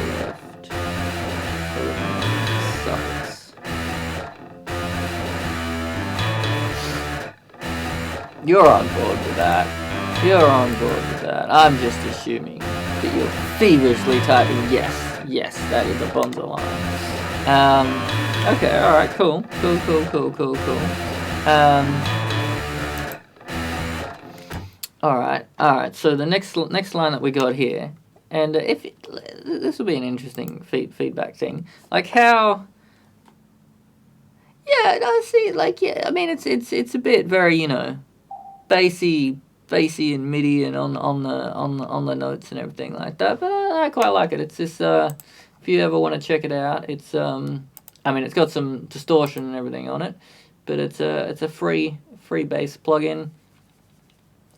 S3: left, only sockets. You're on board with that. You're on board with that. I'm just assuming that you're feverishly typing yes, that is a bonzo line. Okay, alright, cool. Alright, so the next line that we got here, and this will be an interesting feedback thing, like how. Yeah, I see. Like, yeah, I mean, it's a bit very, bassy and MIDI and on the notes and everything like that. But I quite like it. It's just if you ever want to check it out, it's I mean, it's got some distortion and everything on it, but it's a free bass plugin,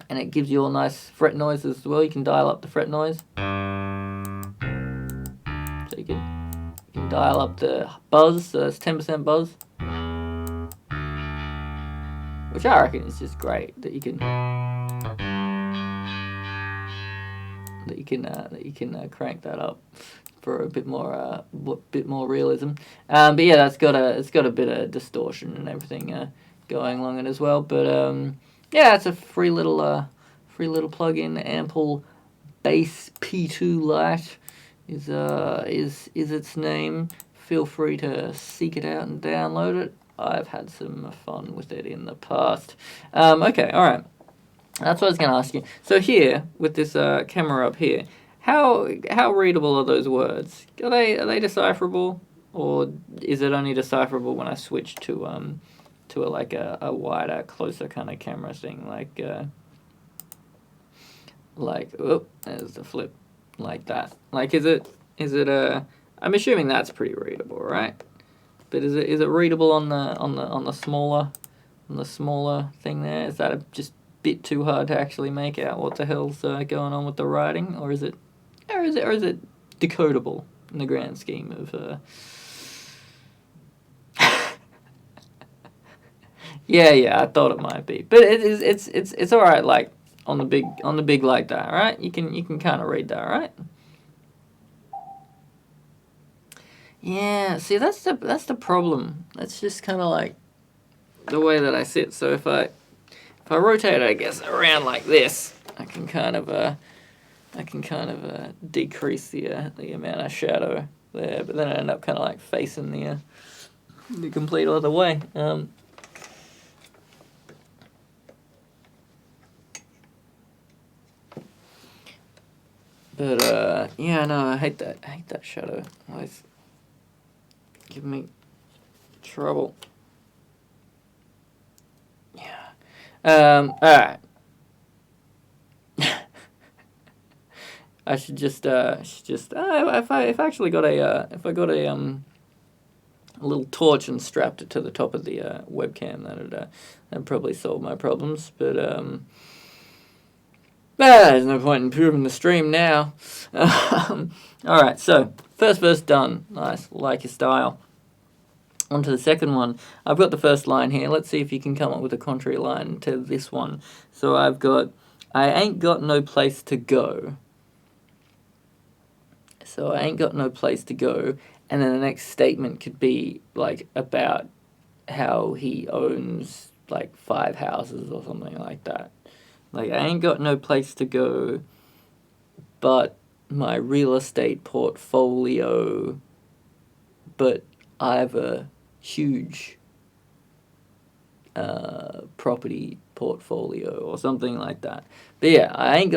S3: and it gives you all nice fret noises as well. You can dial up the fret noise, so you can dial up the buzz. So that's 10% buzz. Which I reckon is just great that you can crank that up for a bit more realism. But yeah, it's got a bit of distortion and everything going along it as well. But yeah, it's a free little plugin. Ample Bass P2 Lite is its name. Feel free to seek it out and download it. I've had some fun with it in the past. Okay, alright. That's what I was going to ask you. So here, with this camera up here, how readable are those words? Are they decipherable, or is it only decipherable when I switch to a wider, closer kind of camera thing, like oh, there's the flip, like that. Like is it I'm assuming that's pretty readable, right? But is it readable on the smaller thing there? Is that just bit too hard to actually make out what the hell's going on with the writing, or is it decodable in the grand scheme of? Yeah, I thought it might be, but it's all right. Like on the big like that, right? You can kind of read that, right? Yeah. See, that's the problem. That's just kind of like the way that I sit. So if I rotate it, I guess, around like this, I can kind of decrease the amount of shadow there, but then I end up kind of like facing the complete other way. But yeah, no, I hate that shadow. Always give me trouble. Yeah. All right. I should just if I actually got if I got a little torch and strapped it to the top of the webcam, that'd probably solve my problems. But there's no point in improving the stream now. All right, so first verse done. Nice, like your style. On to the second one. I've got the first line here. Let's see if you can come up with a contrary line to this one. So I've got, I ain't got no place to go. So I ain't got no place to go. And then the next statement could be like about how he owns like 5 houses or something like that. Like, I ain't got no place to go, but my real estate portfolio, but I have a huge property portfolio or something like that. But yeah, I ain't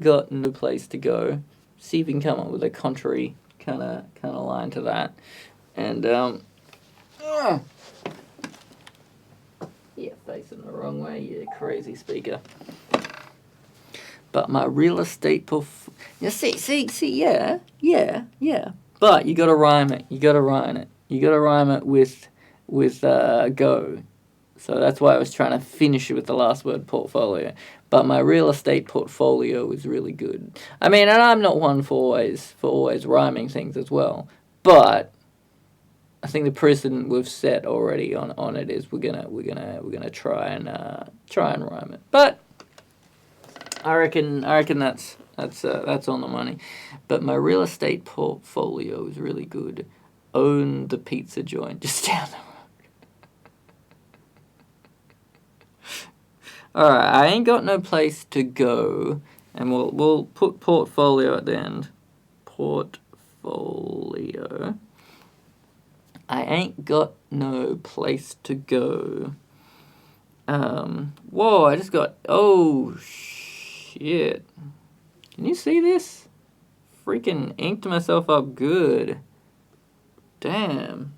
S3: got no place to go. See if you can come up with a contrary kind of line to that. And yeah, facing the wrong way, you crazy speaker. But my real estate yeah, see, yeah. But you gotta rhyme it. You gotta rhyme it with go. So that's why I was trying to finish it with the last word, portfolio. But my real estate portfolio is really good. I mean, and I'm not one for always rhyming things as well. But I think the precedent we've set already on it is we're gonna try and rhyme it. But I reckon that's on the money. But my real estate portfolio is really good. Own the pizza joint just down the road. Alright, I ain't got no place to go, and we'll put portfolio at the end. Portfolio. I ain't got no place to go. Whoa, I just got, oh shit. Can you see this? Freaking inked myself up good. Damn.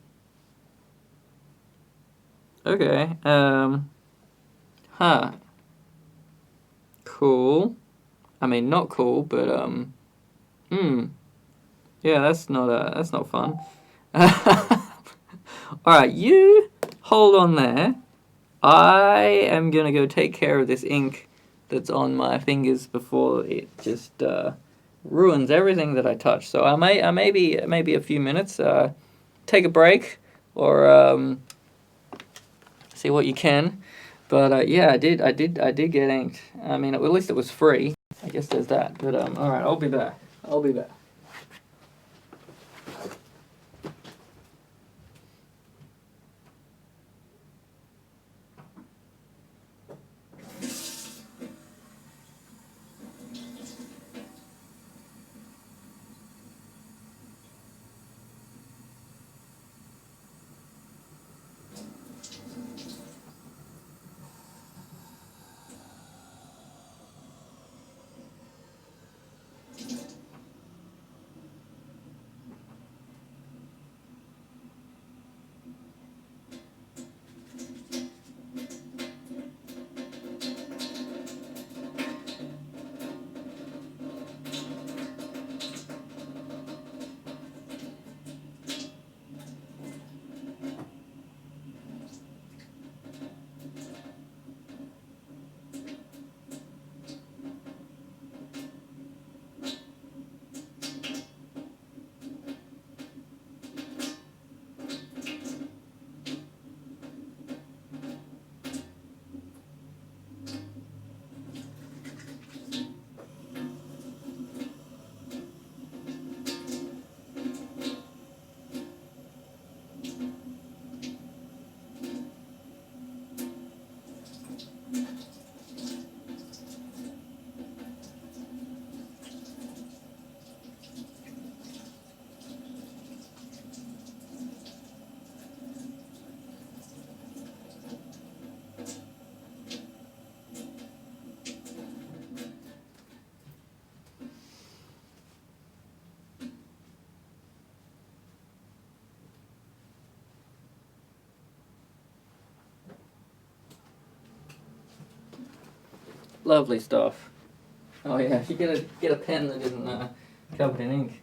S3: Okay, huh. Cool. I mean, not cool, but, yeah, that's not fun. Alright, you hold on there. I am gonna go take care of this ink that's on my fingers before it just ruins everything that I touch. So I may be a few minutes. Take a break or see what you can. But yeah, I did get inked. I mean, at least it was free. I guess there's that. But all right, I'll be back. Lovely stuff. Oh yeah, you get a pen that isn't covered in ink.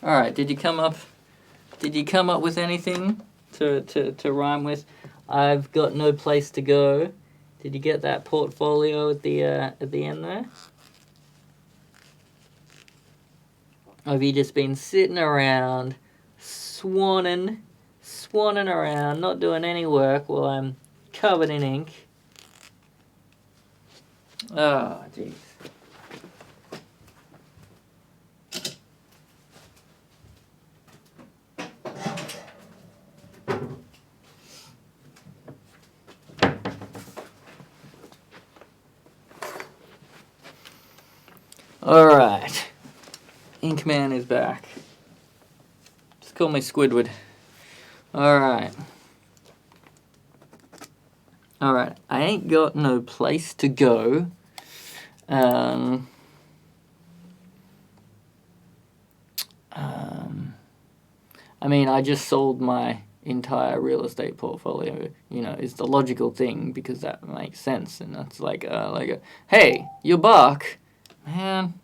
S3: All right, did you come up with anything to rhyme with? I've got no place to go. Did you get that portfolio at the end there? Or have you just been sitting around, swanning around, not doing any work while I'm covered in ink? Oh, jeez. Alright. Inkman is back. Just call me Squidward. Alright. Alright. I ain't got no place to go. I mean, I just sold my entire real estate portfolio, you know, is the logical thing because that makes sense. And that's like hey, you're Bark. Man,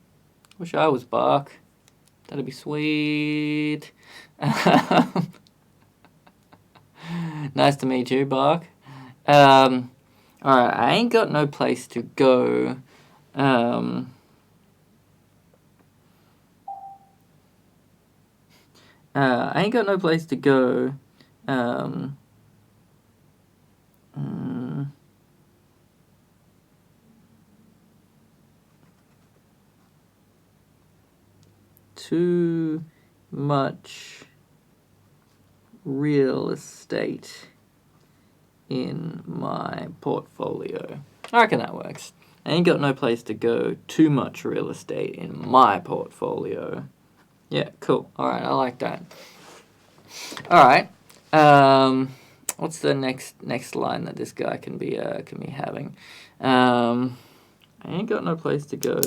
S3: wish I was Bark. That'd be sweet. Nice to meet you, Bark. Alright, I ain't got no place to go. I ain't got no place to go. Too much real estate in my portfolio. I reckon that works. I ain't got no place to go. Too much real estate in my portfolio. Yeah, cool. Alright, I like that. Alright. What's the next line that this guy can be having? I ain't got no place to go.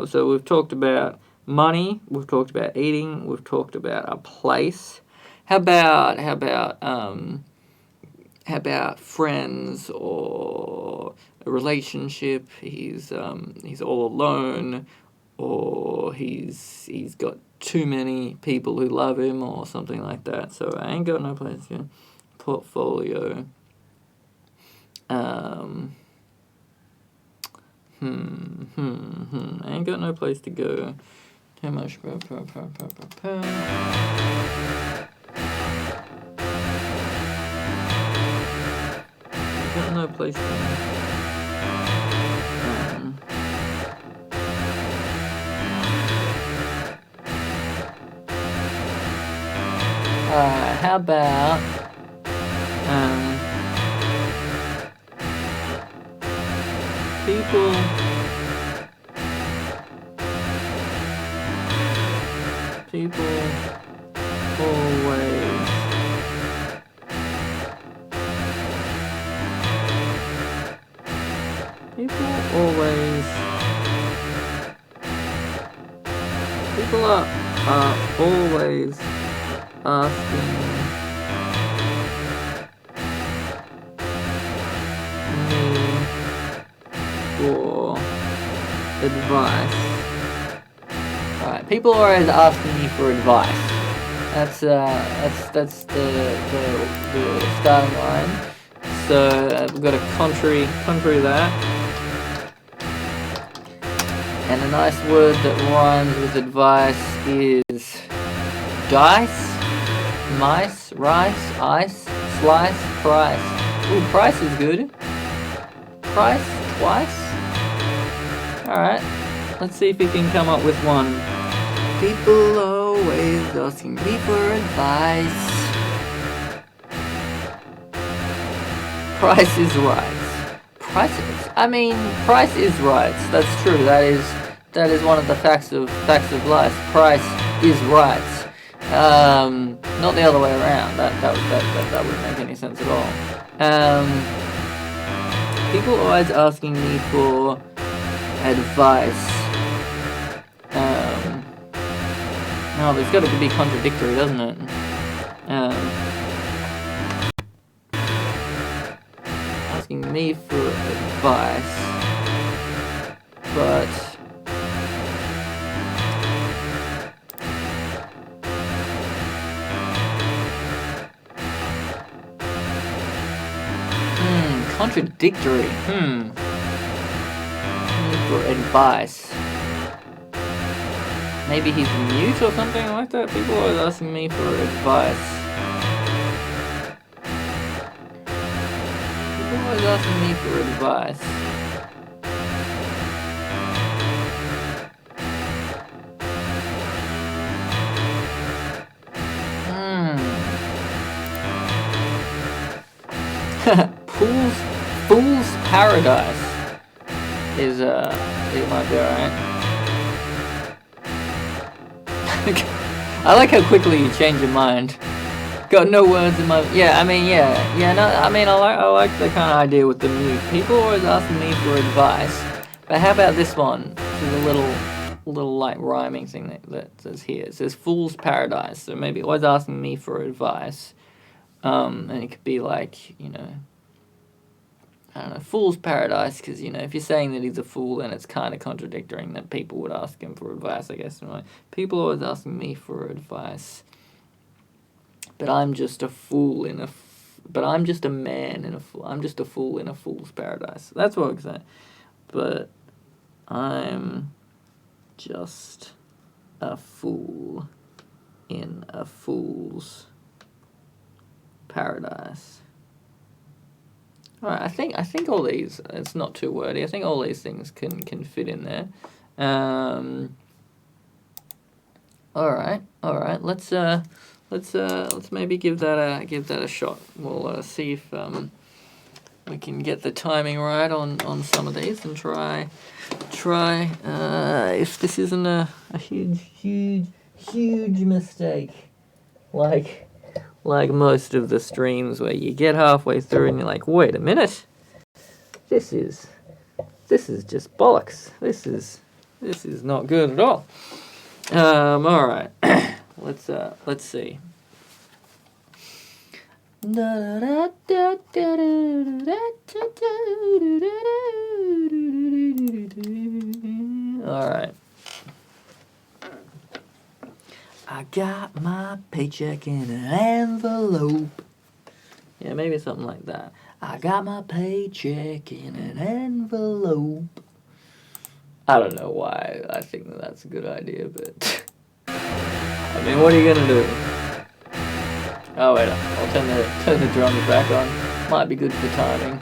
S3: So we've talked about money, we've talked about eating, we've talked about a place. How about friends or a relationship? He's all alone, or he's got too many people who love him, or something like that. So I ain't got no place to go. Portfolio. I ain't got no place to go. Too much. Got no place to go. How about people always people are always asking me for advice. Alright, people are always asking me for advice. That's the starting line. So we've got a contrary that. And a nice word that rhymes with advice is dice, mice, rice, ice, slice, price. Ooh, price is good. Price, twice. Alright, let's see if we can come up with one. People always asking me for advice. Price is right. Price is right. That's true. That is one of the facts of life. Price is right. Not the other way around. That wouldn't make any sense at all. People always asking me for advice. Oh, there's got to be contradictory, doesn't it? Asking me for advice, but contradictory. Me for advice. Maybe he's mute or something like that. People are always asking me for advice. People are always asking me for advice. Fool's Paradise is it might be alright. I like how quickly you change your mind. Got no words in my yeah. I mean no. I mean I like the kind of idea with the mute. People are always asking me for advice, but how about this one? This is a little like rhyming thing that says here. It says Fool's Paradise. So maybe always asking me for advice, and it could be like I don't know, Fool's Paradise, because, if you're saying that he's a fool, then it's kind of contradicting that people would ask him for advice, I guess. Right? People are always asking me for advice, but I'm just a fool but I'm just a man I'm just a fool in a fool's paradise. That's what I'm saying. But I'm just a fool in a fool's paradise. Alright, I think all these, it's not too wordy. I think all these things can fit in there. Alright. Let's maybe give that a shot. We'll see if we can get the timing right on some of these and try if this isn't a huge mistake. Like most of the streams where you get halfway through and you're like, wait a minute, this is just bollocks. This is not good at all. All right, let's see. All right. I got my paycheck in an envelope. Yeah, maybe something like that. I got my paycheck in an envelope. I don't know why I think that's a good idea, but I mean, what are you gonna do? Oh wait, I'll turn the drums back on. Might be good for timing.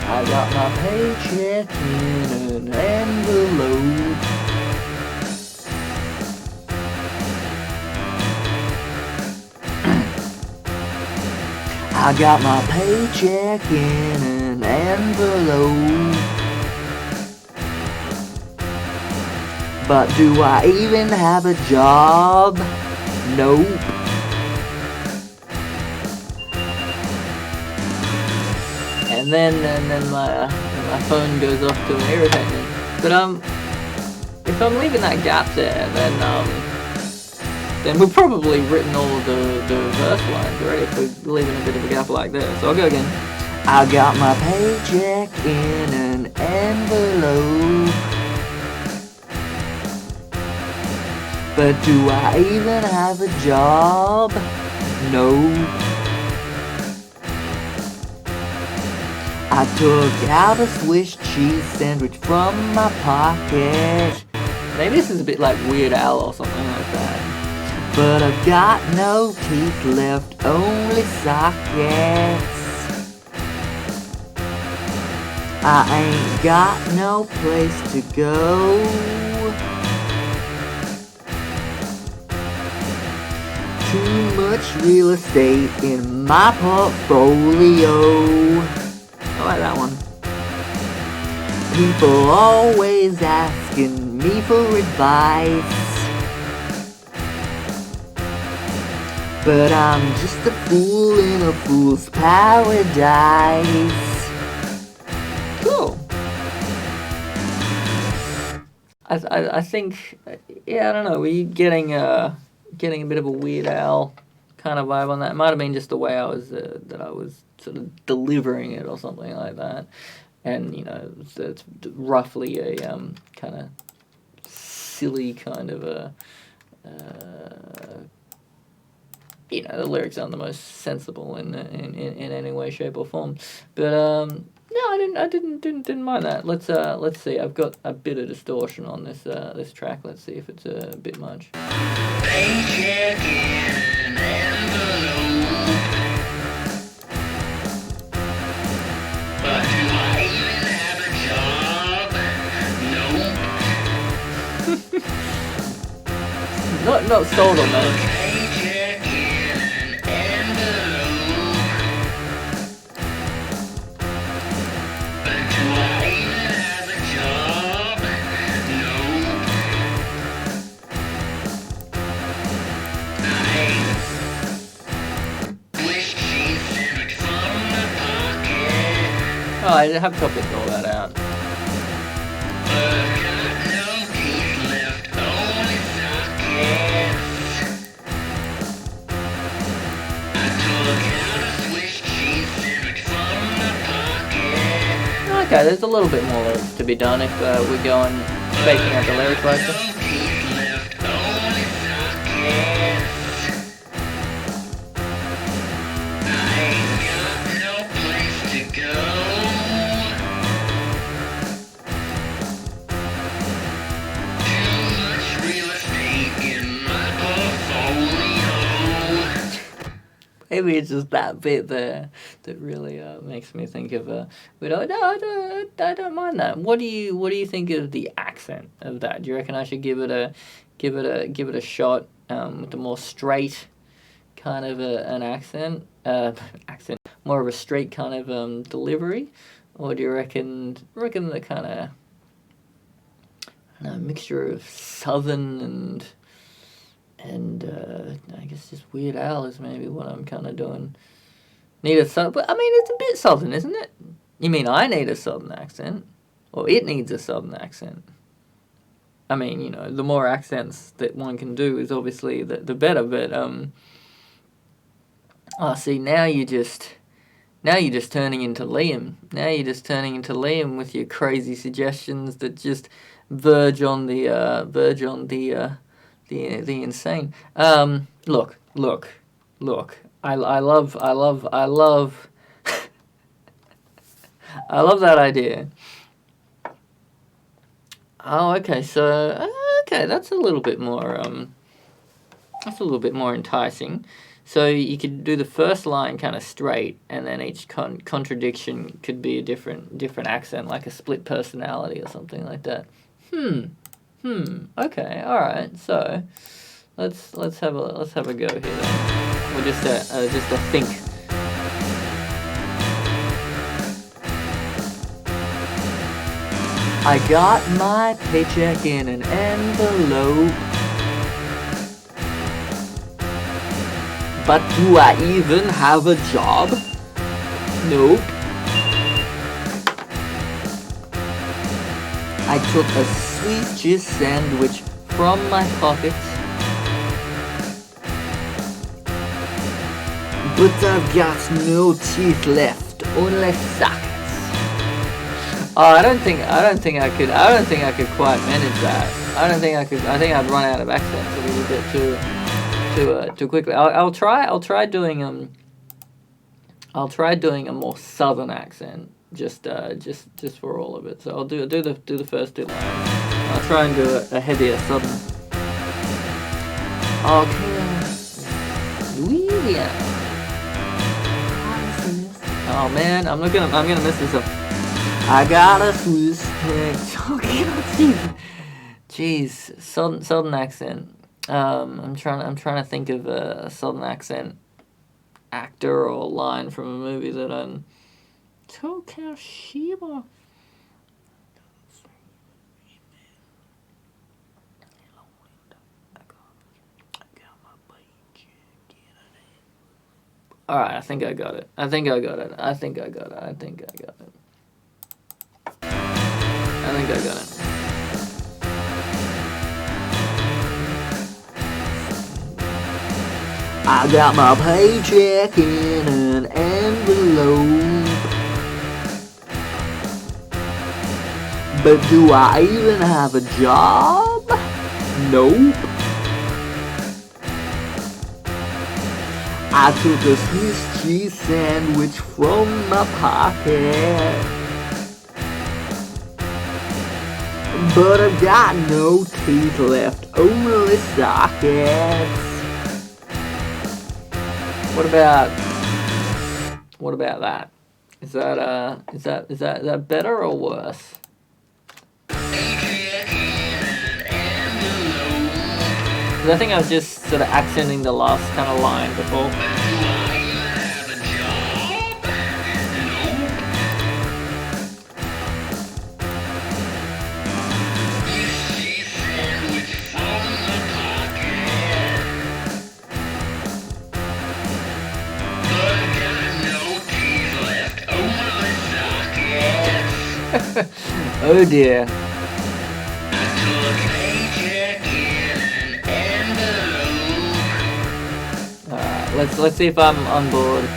S3: I got my paycheck in an envelope. I got my paycheck in an envelope. But do I even have a job? Nope. And then my phone goes off to irritate me. But if I'm leaving that gap there, then we've probably written all of the verse lines already if we're leaving a bit of a gap like this. So I'll go again. I got my paycheck in an envelope. But do I even have a job? No. I took out a Swiss cheese sandwich from my pocket. Maybe this is a bit like Weird Al or something like that. But I've got no teeth left, only sockets. I ain't got no place to go. Too much real estate in my portfolio. I like that one. People always asking me for advice. But I'm just a fool in a fool's paradise. Cool. I think, yeah, I don't know. Were you getting a bit of a Weird Al kind of vibe on that? It might have been just the way I was that I was sort of delivering it or something like that. And it's roughly a kind of silly kind of a. The lyrics aren't the most sensible in any way, shape, or form. But no, I didn't mind that. Let's see. I've got a bit of distortion on this track. Let's see if it's a bit much.
S2: Paycheck in an envelope. But do I even have a job? No.
S3: Not sold on that.
S2: Paycheck in an envelope. But do I even have a job? No. I wish she sent it from the pocket.
S3: Oh, I have copied all that out.
S2: But got no teeth left, only sockets. I took out a Swiss cheese sandwich from the pocket.
S3: Okay, there's a little bit more lyrics to be done if we go and spacing out the lyrics like this.
S2: No teeth left, only sockets. I ain't got no place to go. Too much real estate in my portfolio.
S3: Maybe it's just that bit there that really makes me think of but I don't mind that. What do you think of the accent of that? Do you reckon I should give it a shot with the more straight kind of an accent, more of a straight kind of delivery, or do you reckon the kind of, I don't know, mixture of southern and I guess just Weird Al is maybe what I'm kind of doing. Need a southern, but I mean it's a bit southern, isn't it? You mean I need a southern accent, or it needs a southern accent? I mean, the more accents that one can do is obviously the better. But see, now you're just turning into Liam. Now you're just turning into Liam with your crazy suggestions that just verge on the insane. Look. I love I love that idea. Oh, okay. So that's a little bit more enticing. So you could do the first line kind of straight, and then each contradiction could be a different accent, like a split personality or something like that. Okay, all right. So let's have a go here then. Or just a think. I got my paycheck in an envelope. But do I even have a job? Nope. I took a sweet cheese sandwich from my pocket. But I've got no teeth left, only sockets. Oh, I don't think I could quite manage that. I think I'd run out of accents a little bit too quickly. I'll try doing a more southern accent just for all of it. So I'll do the first two lines. I'll try and do a heavier southern. Okay. Louisiana. Oh man, I'm gonna mess this up. I got a Swiss cheese. Oh, jeez, southern accent. I'm trying to think of a southern accent actor or line from a movie that I'm. Tokashiba. All right, I think I got it. I think I got it. I got my paycheck in an envelope. But do I even have a job? Nope. I took a Swiss cheese sandwich from my pocket. But I've got no teeth left, only sockets. What about that? Is that better or worse? Because I think I was just sort of accenting the last kind of line before. Oh dear. Alright, let's see if I'm on board.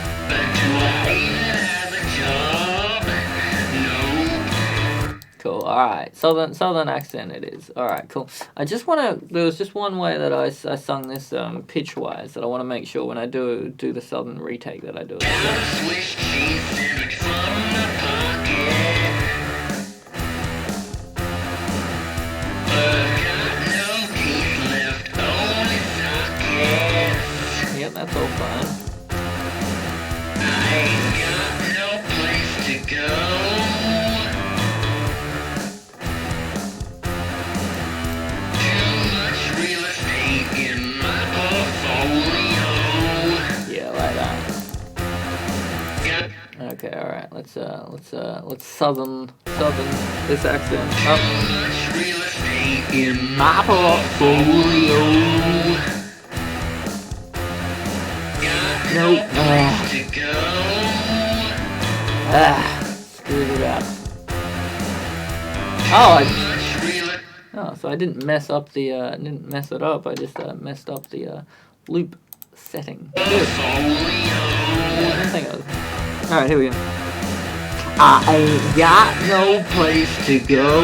S3: Cool, alright. Southern accent it is. Alright, cool. I just wanna there was just one way that I sung this pitch wise that I wanna make sure when I do the southern retake that I do it. That's all fine. I ain't got no place to go. Too much real estate in my portfolio. Yeah, like that. Yep. Okay, alright. Let's southern this accent. Too much real estate in my portfolio. Nope. Screwed it up. So I didn't mess up the didn't mess it up. I just messed up the loop setting. Good. Yeah, I didn't think I was. All right, here we go. I ain't got no place to go.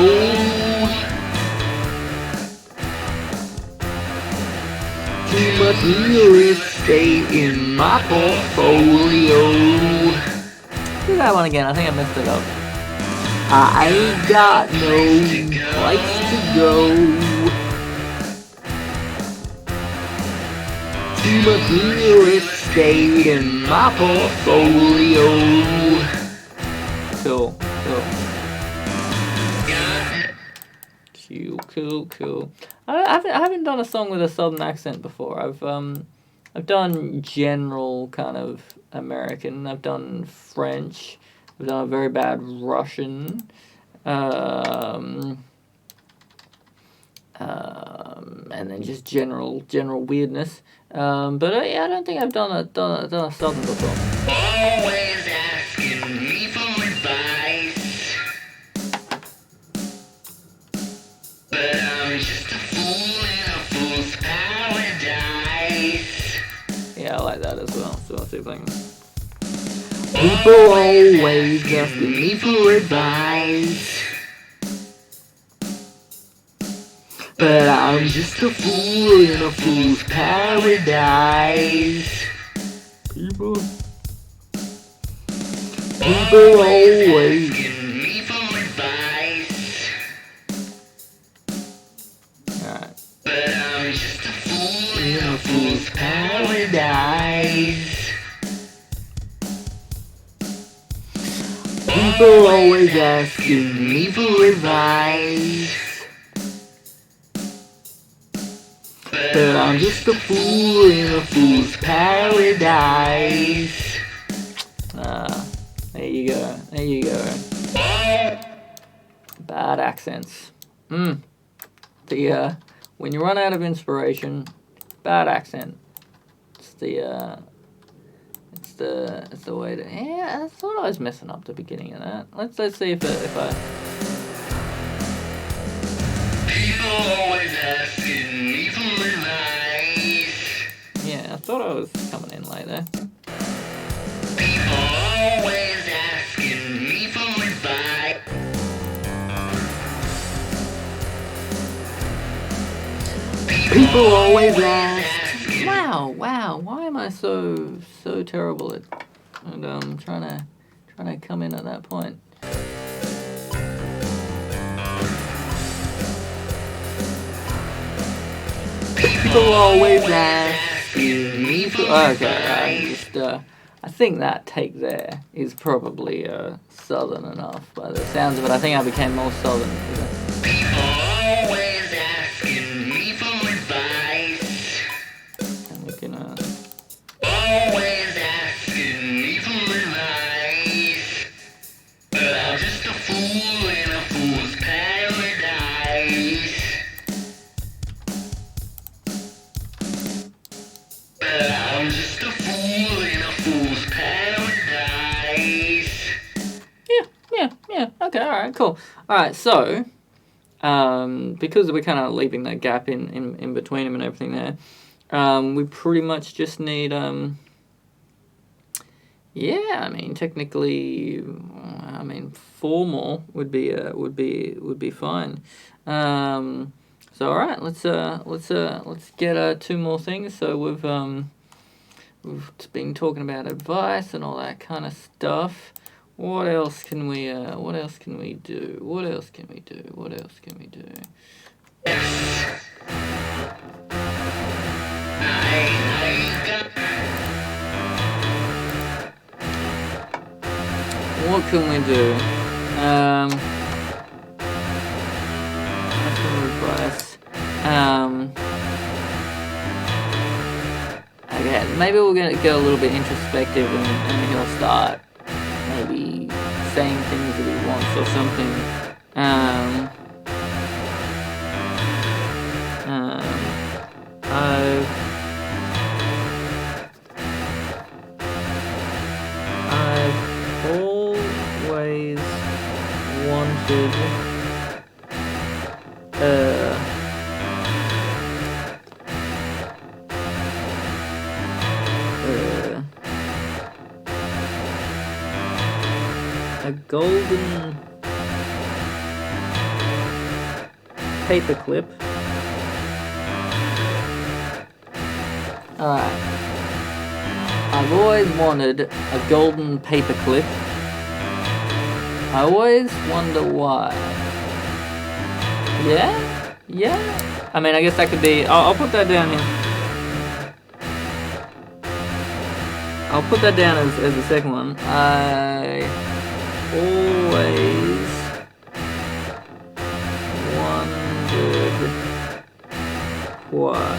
S3: Too much real estate in my portfolio. Do that one again. I think I messed it up. I ain't got no place to go. Too much real estate in my portfolio. Cool. Cool. I haven't done a song with a southern accent before. I've done general kind of American. I've done French. I've done a very bad Russian. And then just general weirdness. But yeah, I don't think I've done a southern before. Always asking me for advice. But I'm just a fool in a fool's paradise. Yeah, I like that as well. So I'll see if I can. People always asking me for advice. But I'm just a fool in a fool's paradise. People always asking me for advice. Alright. But I'm just a fool in a fool's paradise. People always asking me for advice. But I'm just a fool in a fool's paradise. There you go. Bad accents. When you run out of inspiration, bad accent. It's the way to. Yeah, I thought I was messing up the beginning of that. Let's see if I. People always asking me for advice. Yeah, thought I was coming in late there.
S2: Always asking me for advice.
S3: People always ask. Wow, why am I so terrible at trying to come in at that point? People always ask me for. Okay, I think that take there is probably southern enough by the sounds of it. I think I became more southern.
S2: Always asking me for advice.
S3: And we can
S2: Always asking me for advice. But I'm just a fool in a fool's paradise. But I'm just a fool in a fool's paradise.
S3: yeah. Okay, all right, cool. All right, so because we're kind of leaving that gap in between them and everything there, we pretty much just need yeah. I mean, technically, four more would be fine. So all right, let's get two more things. So we've been talking about advice and all that kind of stuff. What else can we do? What else can we do? What can we do? Advice. Okay, maybe we're gonna go a little bit introspective and he'll start maybe saying things that he wants or something. I've always wanted a golden paperclip. Alright. I've always wanted a golden paperclip. I always wonder why. Yeah? I mean, I guess that could be... I'll put that down here. I'll put that down as the second one. I always wondered why.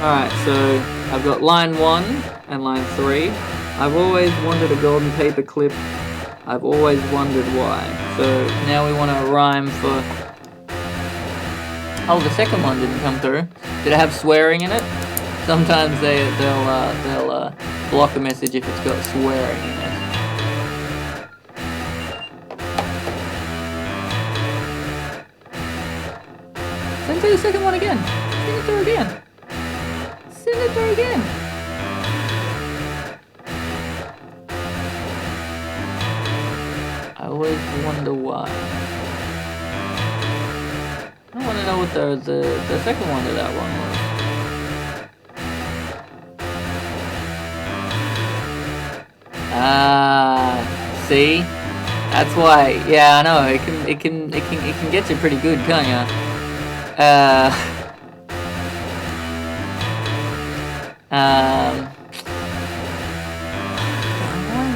S3: Alright, so I've got line 1 and line 3. I've always wanted a golden paper clip. I've always wondered why. So now we want to rhyme for... Oh, the second one didn't come through. Did it have swearing in it? Sometimes they'll block a message if it's got swearing in it. Send through the second one again. Send it through again. Send it through again. I always wonder why. I want to know what the second one to that one was. Ah, see? That's why. Yeah, I know. It can get you pretty good, can't ya? I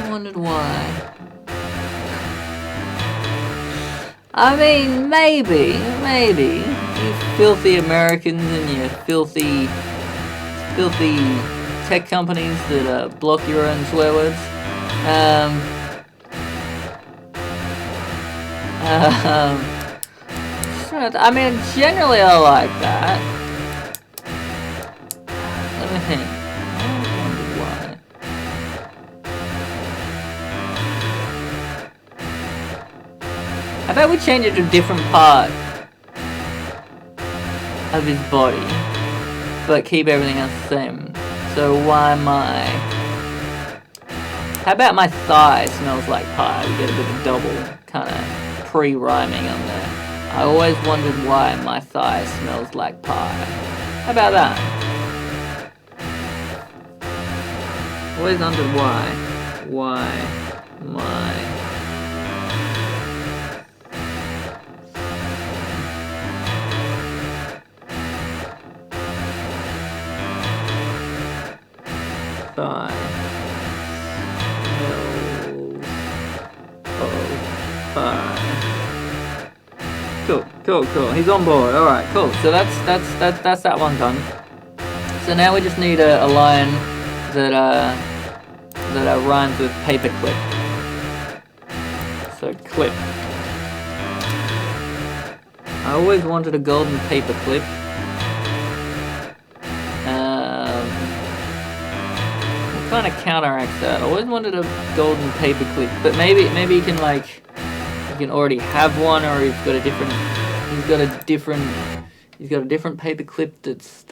S3: wondered why. I mean, maybe, you filthy Americans and your filthy tech companies that block your own swear words. I mean, generally I like that. Let me think. I wonder why. How about we change it to a different part of his body, but keep everything else the same? So why my... How about my thigh smells like pie? We get a bit of double kind of pre-rhyming on there. I always wondered why my thigh smells like pie. How about that? Always wondered why. Why my... thigh smells of pie. Cool. He's on board. All right, cool. So that's that one done. So now we just need a line that rhymes with paperclip. So clip. I always wanted a golden paperclip. What kind of counteracts that? I always wanted a golden paperclip, but maybe you can you can already have one, or he's got a different paperclip that's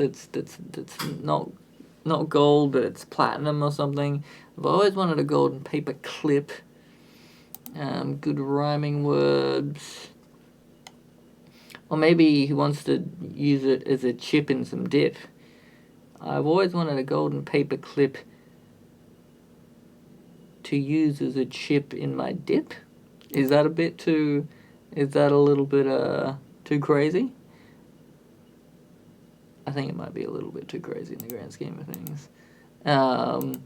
S3: not gold, but it's platinum or something. I've always wanted a golden paperclip. Good rhyming words. Or maybe he wants to use it as a chip in some dip. I've always wanted a golden paperclip to use as a chip in my dip. Is that a little bit too crazy? I think it might be a little bit too crazy in the grand scheme of things. I've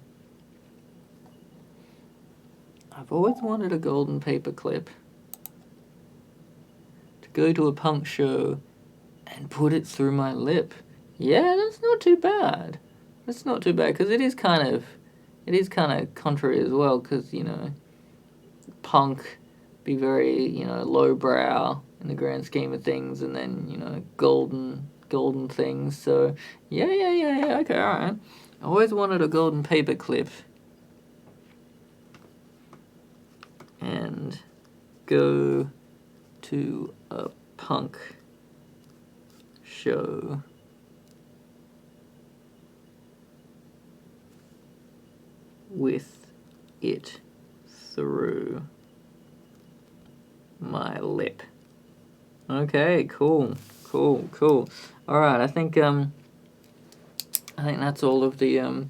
S3: always wanted a golden paperclip to go to a punk show and put it through my lip. Yeah, that's not too bad. That's not too bad, because it is kind of contrary as well, because, you know, punk be very, you know, lowbrow in the grand scheme of things, and then, you know, golden things. So yeah, okay, all right. I always wanted a golden paperclip and go to a punk show with it through my lip. Okay, cool. All right, I think that's all of the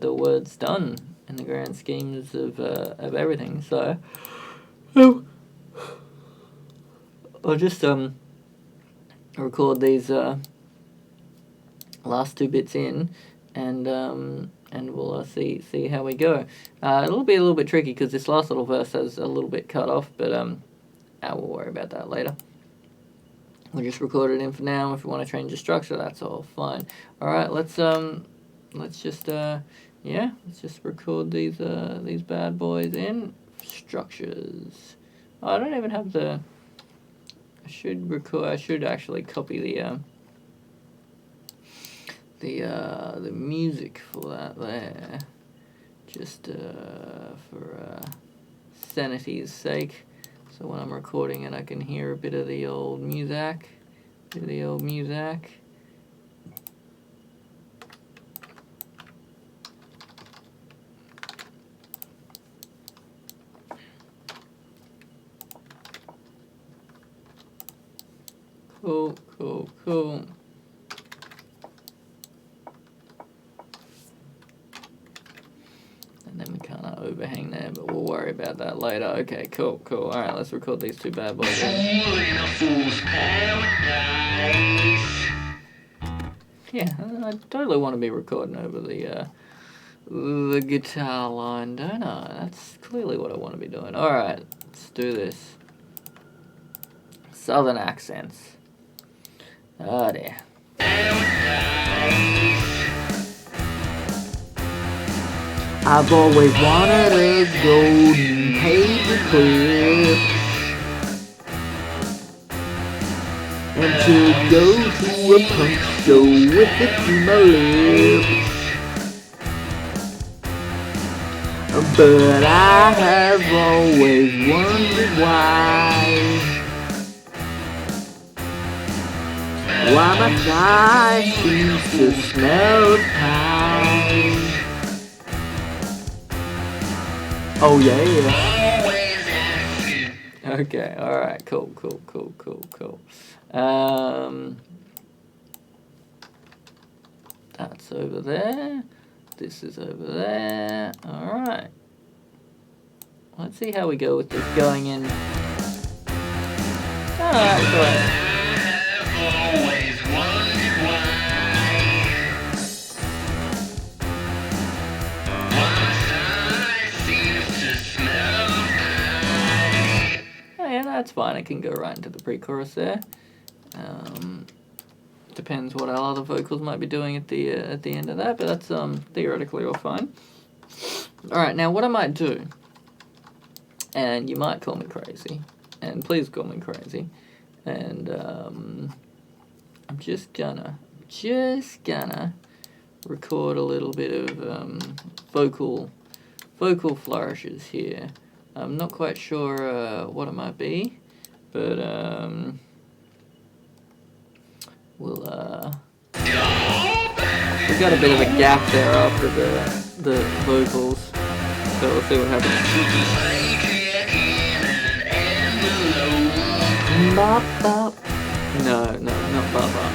S3: words done in the grand schemes of everything. So I'll just record these last two bits in, and we'll see how we go. It'll be a little bit tricky because this last little verse has a little bit cut off, but we'll worry about that later. We'll just record it in for now. If you want to change the structure, that's all fine. All right, let's just record these bad boys in. Structures. Oh, I don't even have the. I should actually copy the music for that there, just for sanity's sake. So when I'm recording it, I can hear a bit of the old music. Cool. And then we kind of overhang there, but we'll worry about that later. Okay, cool. All right, let's record these two bad boys. Yeah, I totally want to be recording over the guitar line, don't I? That's clearly what I want to be doing. All right, let's do this. Southern accents. Oh dear. I've always wanted a golden paperclip and to go to a punk show with it through my lips. But I have always wondered why Why my fly seems to smell of pie. Oh yeah. Okay, alright, cool. That's over there. This is over there. Alright. Let's see how we go with this going in. Alright, great. Oh yeah, that's fine. I can go right into the pre-chorus there. Depends what our other vocals might be doing at the end of that, but that's theoretically all fine. All right, now what I might do, and you might call me crazy, and please call me crazy, and I'm just gonna record a little bit of vocal flourishes here. I'm not quite sure what it might be, but we've got a bit of a gap there after the vocals, so we'll see what happens. Bop bop. No, not bop bop.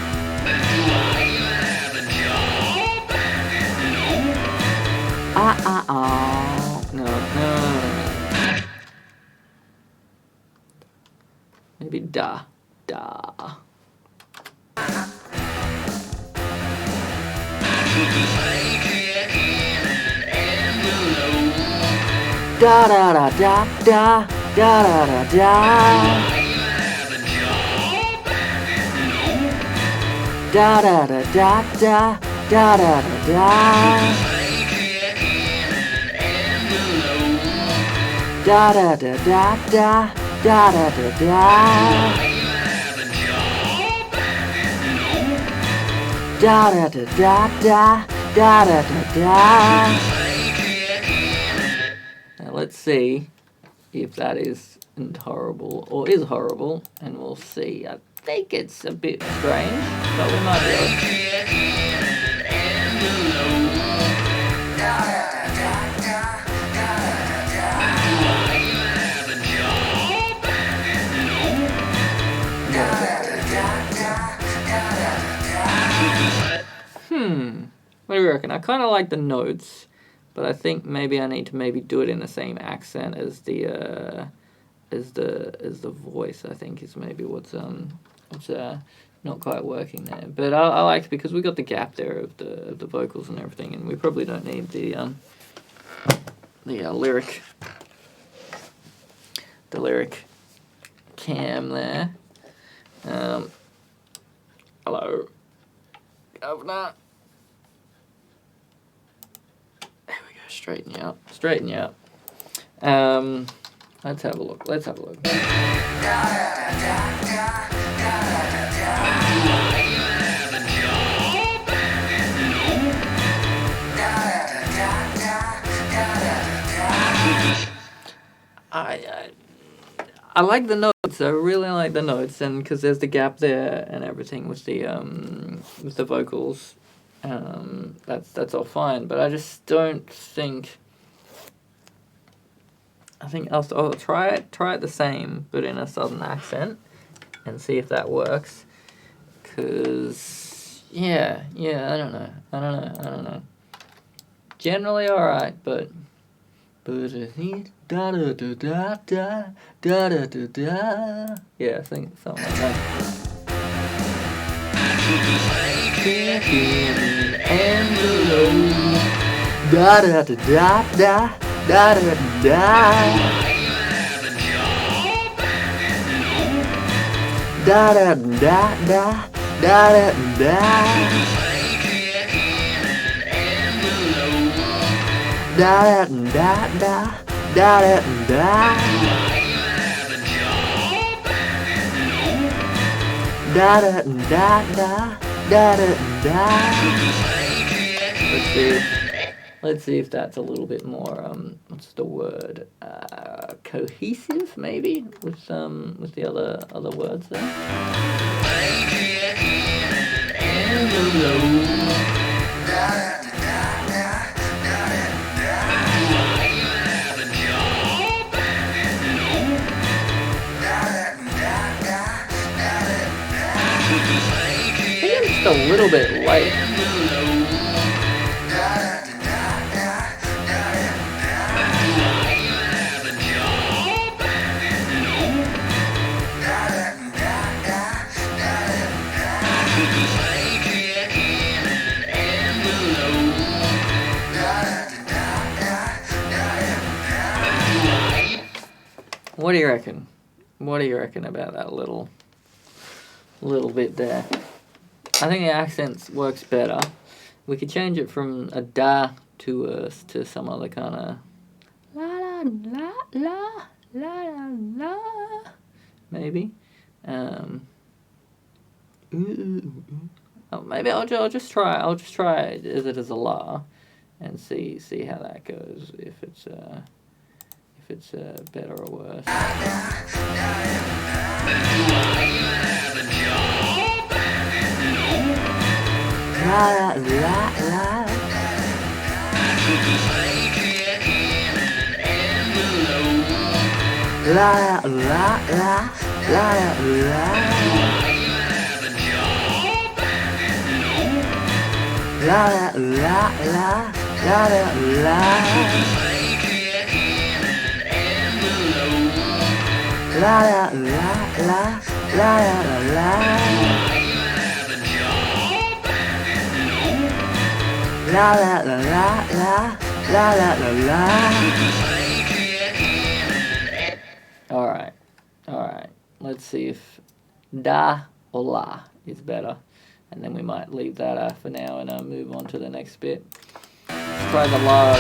S3: No. Maybe da. Da da da da da da da da da. Da da da da da da da da. Da da da da da da da da da. Da da da da da da da da. Now let's see if that isn't horrible or is horrible, and we'll see. I think it's a bit strange, but we might be able to. What do you reckon? I kind of like the notes, but I think maybe I need to do it in the same accent as the voice. I think is maybe what's not quite working there. But I like it because we got the gap there of the vocals and everything, and we probably don't need the lyric cam there. Hello, governor. There we go. Straighten you up. Let's have a look. I like the notes. I really like the notes, and because there's the gap there and everything with the vocals, that's all fine. But I just don't think. I think I'll try it the same, but in a southern accent, and see if that works. Cause yeah, I don't know. Generally all right, but da da da da da da da da da. Yeah, I think something like that. Da da da da da da da da. Da da da da da da da. Da da da da da da da. Da da da da da da da. Let's see. Let's see if that's a little bit more what's the word? Cohesive maybe with the other words there. I think I'm just a little bit late. What do you reckon? What do you reckon about that little bit there? I think the accents works better. We could change it from a da to some other kind of la la la la la la la maybe. Oh, maybe I'll just try it as a la and see how that goes. If it's better or worse. La la la la. La la la la la la. La la la la la la. La la la la la la la. La la la la la la la la la. Alright. Let's see if da or la is better. And then we might leave that for now and move on to the next bit. Let's try the la's.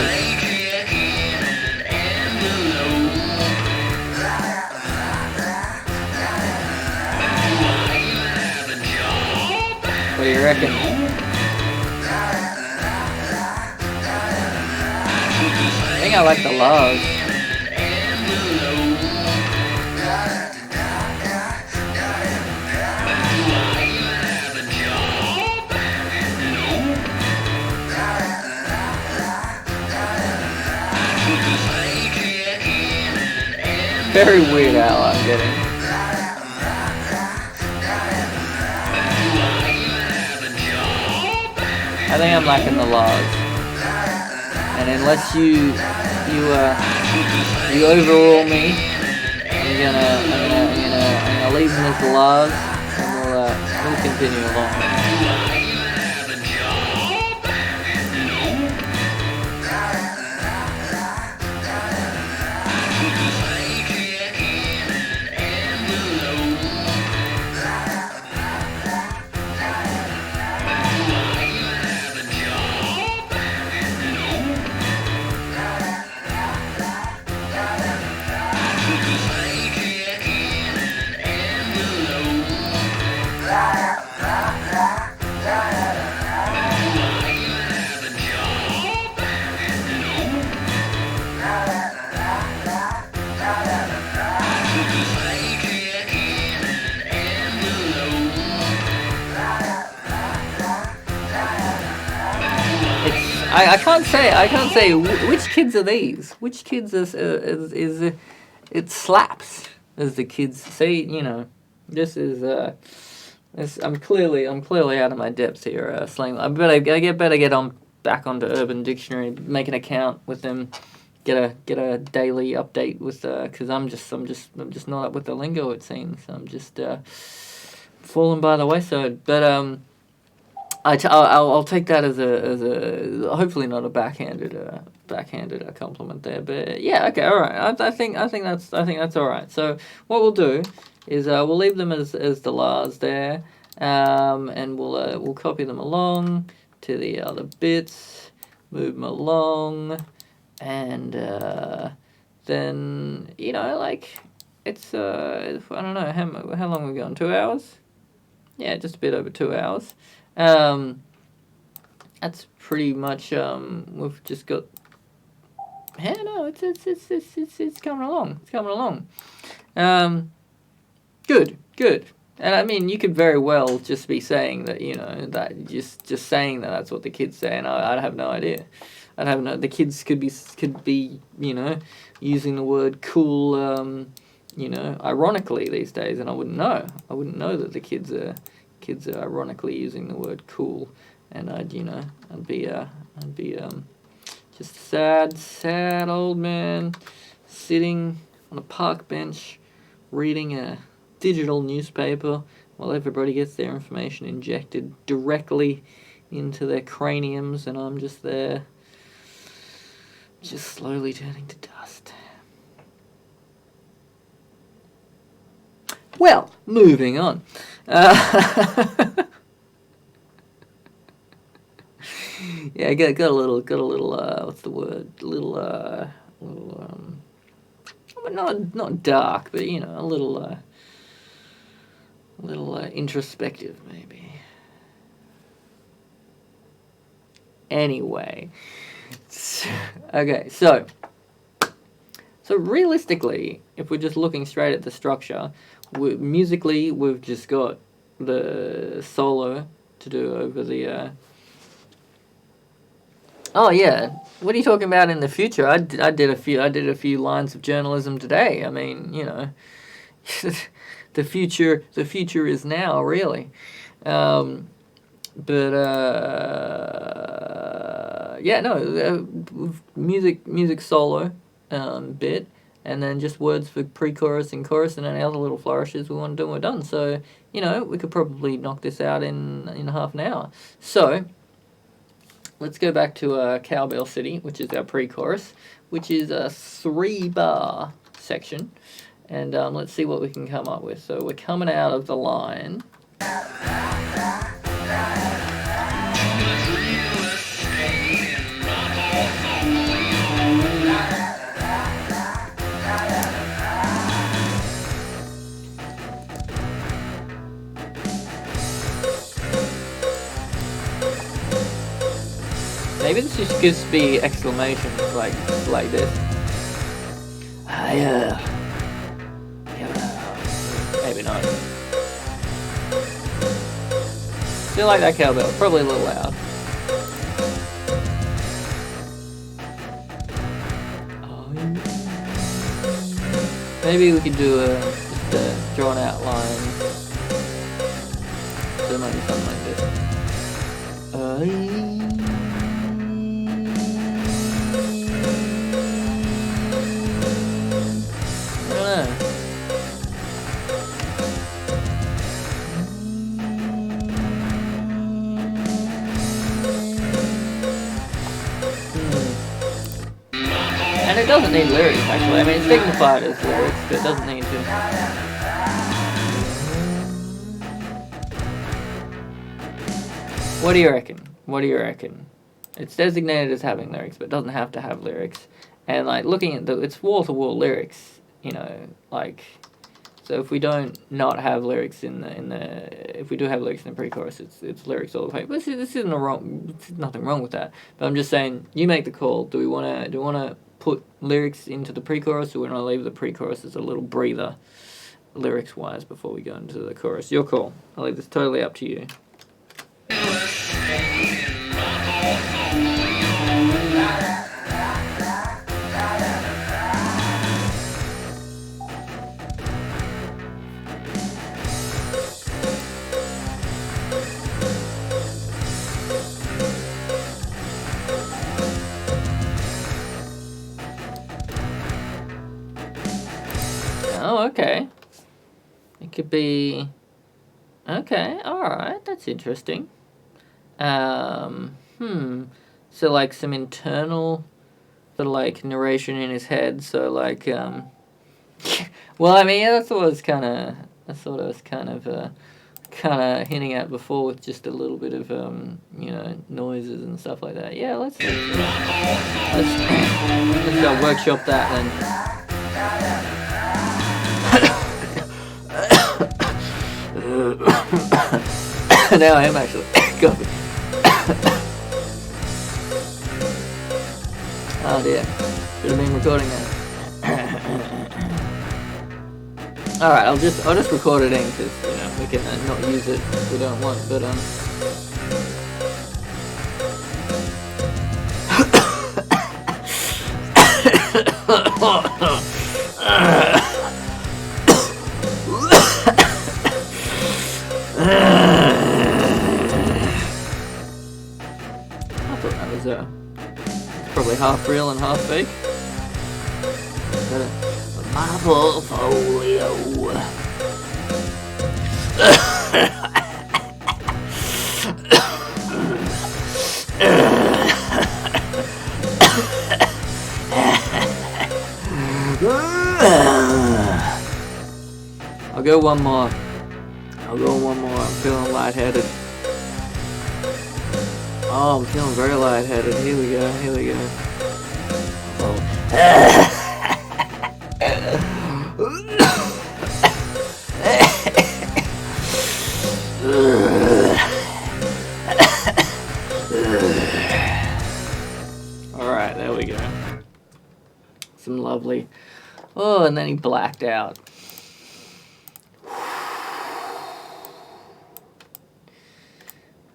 S3: What do you reckon? I think I like the la's. Very weird owl I'm getting. I think I'm liking the laws. And unless you overrule me, I'm gonna leave them as the laws, and we'll continue along. I can't say which kids are these. Which kids is it slaps, as the kids say. This is I'm clearly out of my depth here. Slang. I better get back onto Urban Dictionary, make an account with them, get a daily update with because I'm just not up with the lingo, it seems. I'm just falling by the wayside. But I'll take that as a hopefully not a backhanded compliment there, but yeah, okay, all right. I think that's all right. So what we'll do is we'll leave them as the la's there, and we'll copy them along to the other bits, move them along, and then it's I don't know how long we're going. 2 hours? Yeah, just a bit over 2 hours. that's pretty much we've just got. Yeah, no, it's coming along. It's coming along. Good. And I mean, you could very well just be saying that, you know, that just saying that that's what the kids say, and I have no idea. I'd have no. The kids could be, you know, using the word cool, you know, ironically these days, and I wouldn't know. I wouldn't know that the kids are ironically using the word cool, and I'd be just a sad old man sitting on a park bench reading a digital newspaper while everybody gets their information injected directly into their craniums, and I'm just there, just slowly turning to dust. Well, moving on. Yeah, got a little. What's the word? A little. Not dark, but you know, a little introspective, maybe. Anyway, okay, so realistically, if we're just looking straight at the structure, musically we've just got the solo to do over the. Oh yeah, what are you talking about in the future? I did a few lines of journalism today. I mean, you know, the future is now, really. Yeah, no, music solo bit, and then just words for pre-chorus and chorus, and any other little flourishes we want to do, and we're done. So, you know, we could probably knock this out in half an hour. So, let's go back to Cowbell City, which is our pre-chorus, which is a 3-bar section, and let's see what we can come up with. So we're coming out of the line. Maybe this just gives me exclamations like this. Yeah. Maybe not. Still like that cowbell. Probably a little loud. Maybe we could do just a drawn out line. So it might be something like this. And it doesn't need lyrics, actually. I mean, it's dignified as lyrics, but it doesn't need to. What do you reckon? It's designated as having lyrics, but it doesn't have to have lyrics. And, like, looking at it's wall-to-wall lyrics, you know, like... So if we don't not have lyrics if we do have lyrics in the pre-chorus, it's lyrics all the way. But this isn't nothing wrong with that. But I'm just saying, you make the call. Do we want to put lyrics into the pre-chorus, or we want to leave the pre-chorus as a little breather, lyrics-wise, before we go into the chorus? Your call. I'll leave this totally up to you. Oh, okay. It could be... Okay, alright, that's interesting. So, like, some internal sort of, like, narration in his head, so, like, well, I mean, yeah, that's what I was kind of hinting at before, with just a little bit of, you know, noises and stuff like that. Yeah, let's workshop that then. Now I am actually coughing. Oh dear. Should have been recording that. Alright, I'll just record it in because we can not use it if we don't want, but I thought that was probably half real and half fake. My portfolio. I'll go one more. I'm feeling lightheaded. Oh, I'm feeling very lightheaded. Here we go. Alright, there we go. Some lovely. Oh, and then he blacked out.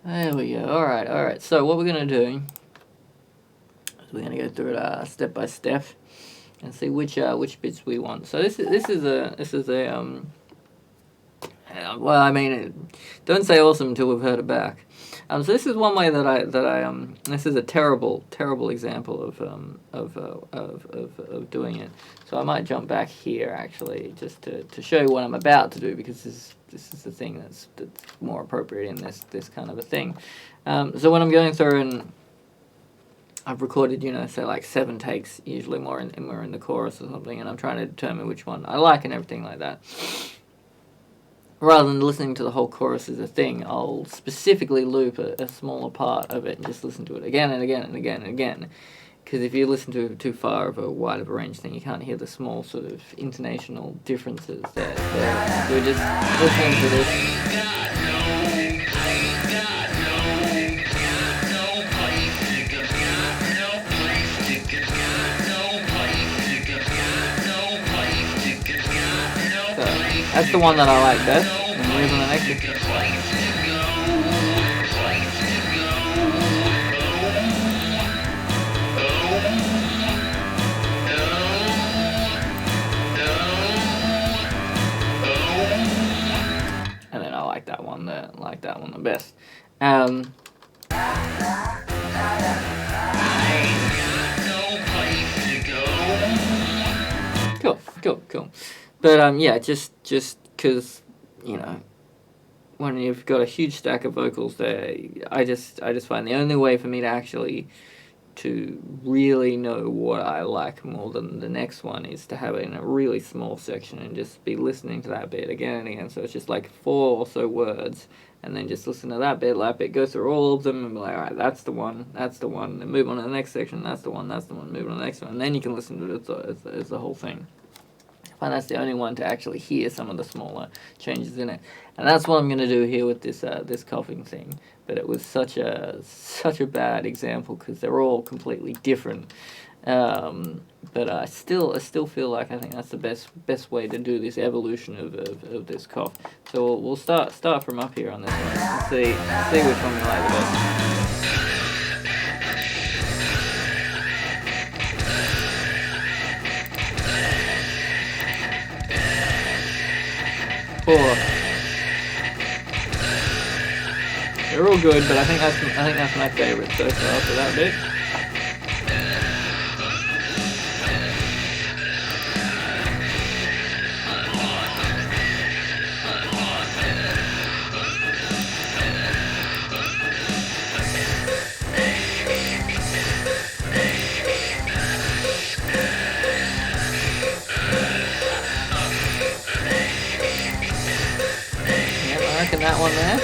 S3: There we go. Alright. So what we're gonna do is we're gonna go through it step by step and see which bits we want. So this is a well, I mean, don't say awesome until we've heard it back. So this is one way that I this is a terrible example of doing it. So I might jump back here actually just to show you what I'm about to do, because this is the thing that's more appropriate in this kind of a thing. So when I'm going through and I've recorded, say like 7 takes, usually more in the chorus or something, and I'm trying to determine which one I like and everything like that. Rather than listening to the whole chorus as a thing, I'll specifically loop a smaller part of it and just listen to it again and again and again and again. Because if you listen to too far of a wide of a range thing, you can't hear the small sort of intonational differences there. So we're just listening to this. That's the one that I like best, and move on the next one. And then I like that one the best. Cool. But yeah, just because when you've got a huge stack of vocals there, I just find the only way for me to actually to really know what I like more than the next one is to have it in a really small section and just be listening to that bit again and again. So it's just like 4 or so words, and then just listen to that bit, go through all of them and be like, alright, that's the one, then move on to the next section, that's the one, move on to the next one, and then you can listen to it as the whole thing. I find that's the only one to actually hear some of the smaller changes in it, and that's what I'm going to do here with this coughing thing. But it was such a bad example because they're all completely different. But I still feel like I think that's the best way to do this evolution of this cough. So we'll start from up here on this one and see which one we like the best. They're all good, but I think that's my favorite so far for that bit. Yep, I reckon that one there.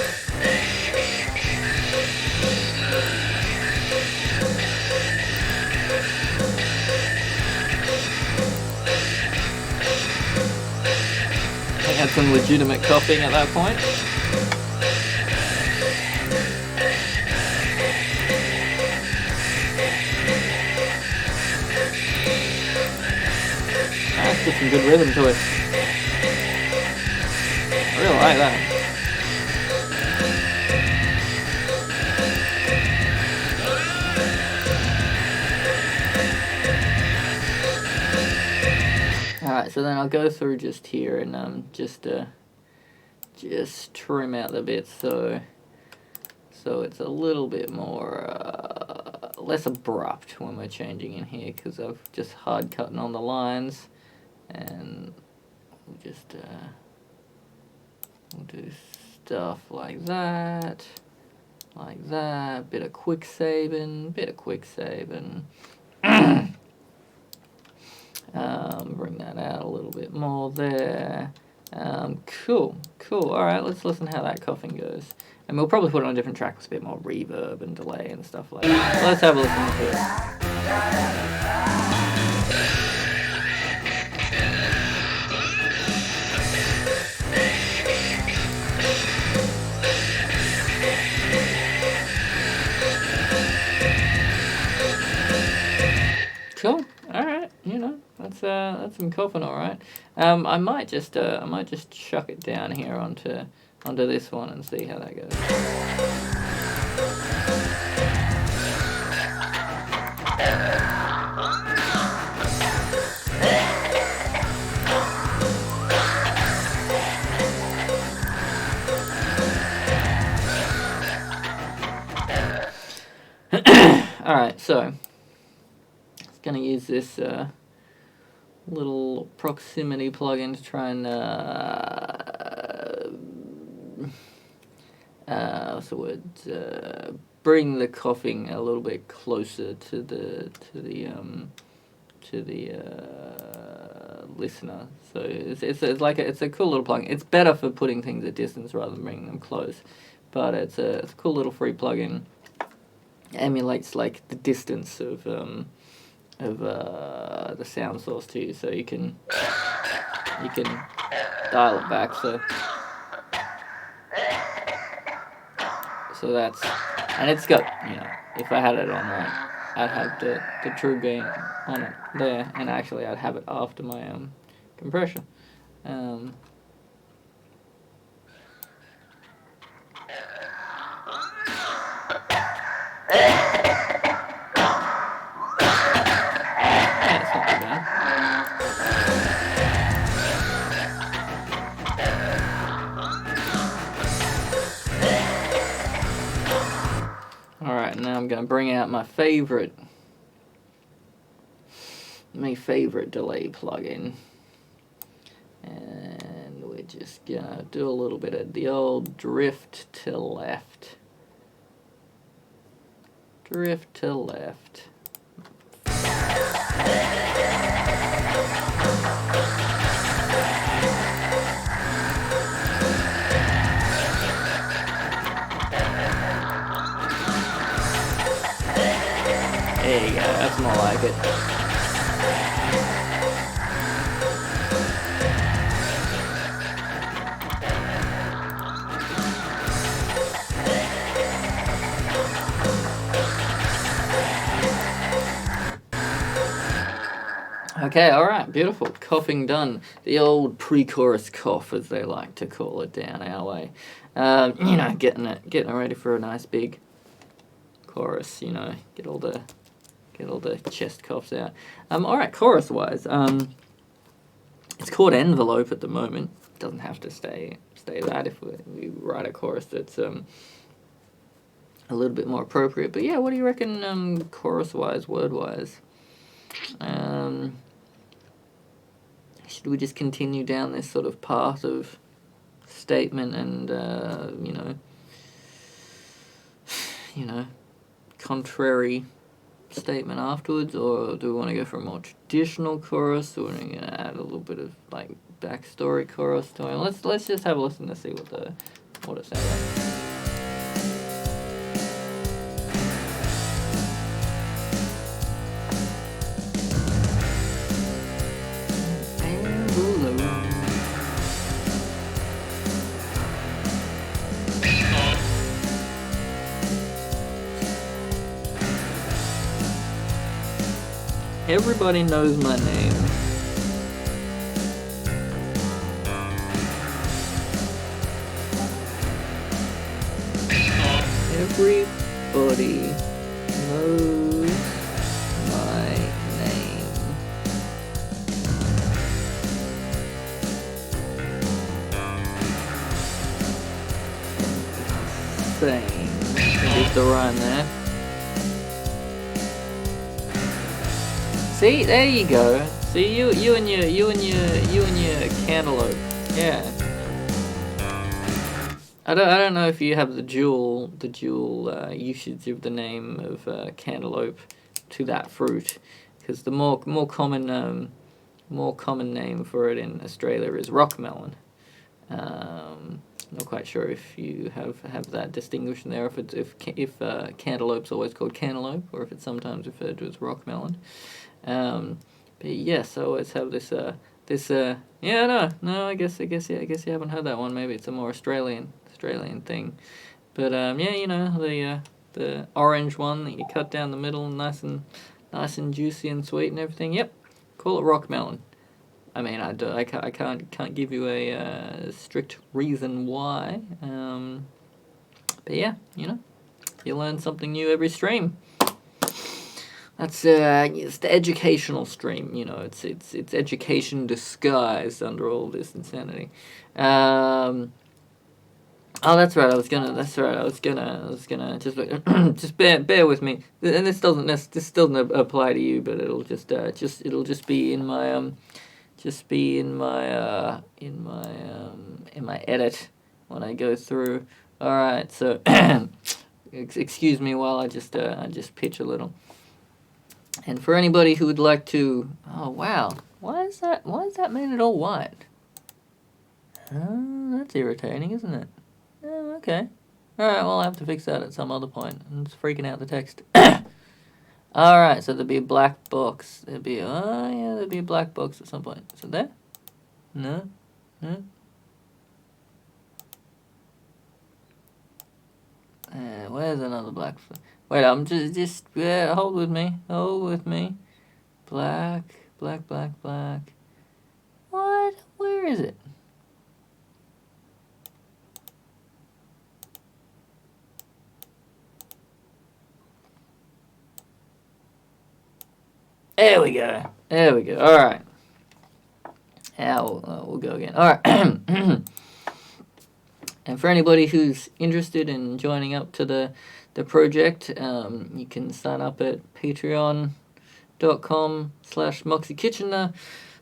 S3: Had some legitimate coughing at that point. Get some good rhythm to it. I really like that. Alright, so then I'll go through just here and just trim out the bits so it's a little bit more less abrupt when we're changing in here, because I've just hard cutting on the lines, and we'll just we'll do stuff like that, bit of quick saving. Bring that out a little bit more there. Cool. Alright, let's listen how that coughing goes. And we'll probably put it on a different track with a bit more reverb and delay and stuff like that. So let's have a listen to it. Cool. Alright, you know, that's some coughing, alright. I might just chuck it down here onto this one and see how that goes. Alright, so going to use this little proximity plugin to try and what's the word? Bring the coughing a little bit closer to the listener. So it's a cool little plugin. It's better for putting things at distance rather than bringing them close, but it's a cool little free plugin. Emulates like the distance of the sound source to you, so you can dial it back. So that's, and it's got, you know, if I had it on like, I'd have the true gain on it there, and actually I'd have it after my compression. Alright, now I'm going to bring out my favorite delay plugin, and we're just going to do a little bit of the old drift to left. Drift to left. There you go, that's more like it. Okay, alright, beautiful. Coughing done. The old pre-chorus cough, as they like to call it down our way. You know, getting it ready for a nice big chorus, you know, get all the chest coughs out. Alright, chorus-wise, it's called envelope at the moment. It doesn't have to stay that if we write a chorus that's a little bit more appropriate. But yeah, what do you reckon chorus-wise, word-wise? Should we just continue down this sort of path of statement and, you know, contrary statement afterwards, or do we want to go for a more traditional chorus, or are we going to add a little bit of like backstory chorus to it? Let's just have a listen to see what it sounds like. Everybody knows my name. everybody knows my name. Same. There's the rhyme there. See, there you go. See, you and your cantaloupe. Yeah. I don't know if you have the dual usage of the name of cantaloupe to that fruit, because the more common name for it in Australia is rockmelon. Not quite sure if you have that distinguishing there, if cantaloupe's always called cantaloupe, or if it's sometimes referred to as rockmelon. But yes, I always have this yeah, no, I guess you haven't heard that one. Maybe it's a more Australian thing. But yeah, you know, the orange one that you cut down the middle, nice and juicy and sweet and everything. Yep, call it rockmelon. I mean, I can't give you a strict reason why. But yeah, you know, you learn something new every stream. That's it's the educational stream, you know. It's education disguised under all this insanity. Oh, that's right. I was gonna just just bear with me. And this doesn't apply to you, but it'll just be in my in my edit when I go through. All right, so excuse me while I just pitch a little. And for anybody who would like to, oh wow, why is that made it all white? Oh, that's irritating, isn't it? Oh, okay. All right, well, I'll have to fix that at some other point. It's freaking out the text. All right, so there'll be a black box. There'll be a black box at some point. Is it there? No. Where's another black? Wait, I'm just hold with me. Black. What? Where is it? There we go. All right. Now we'll go again. All right. And for anybody who's interested in joining up to the project, you can sign up at patreon.com/moxiekitchener.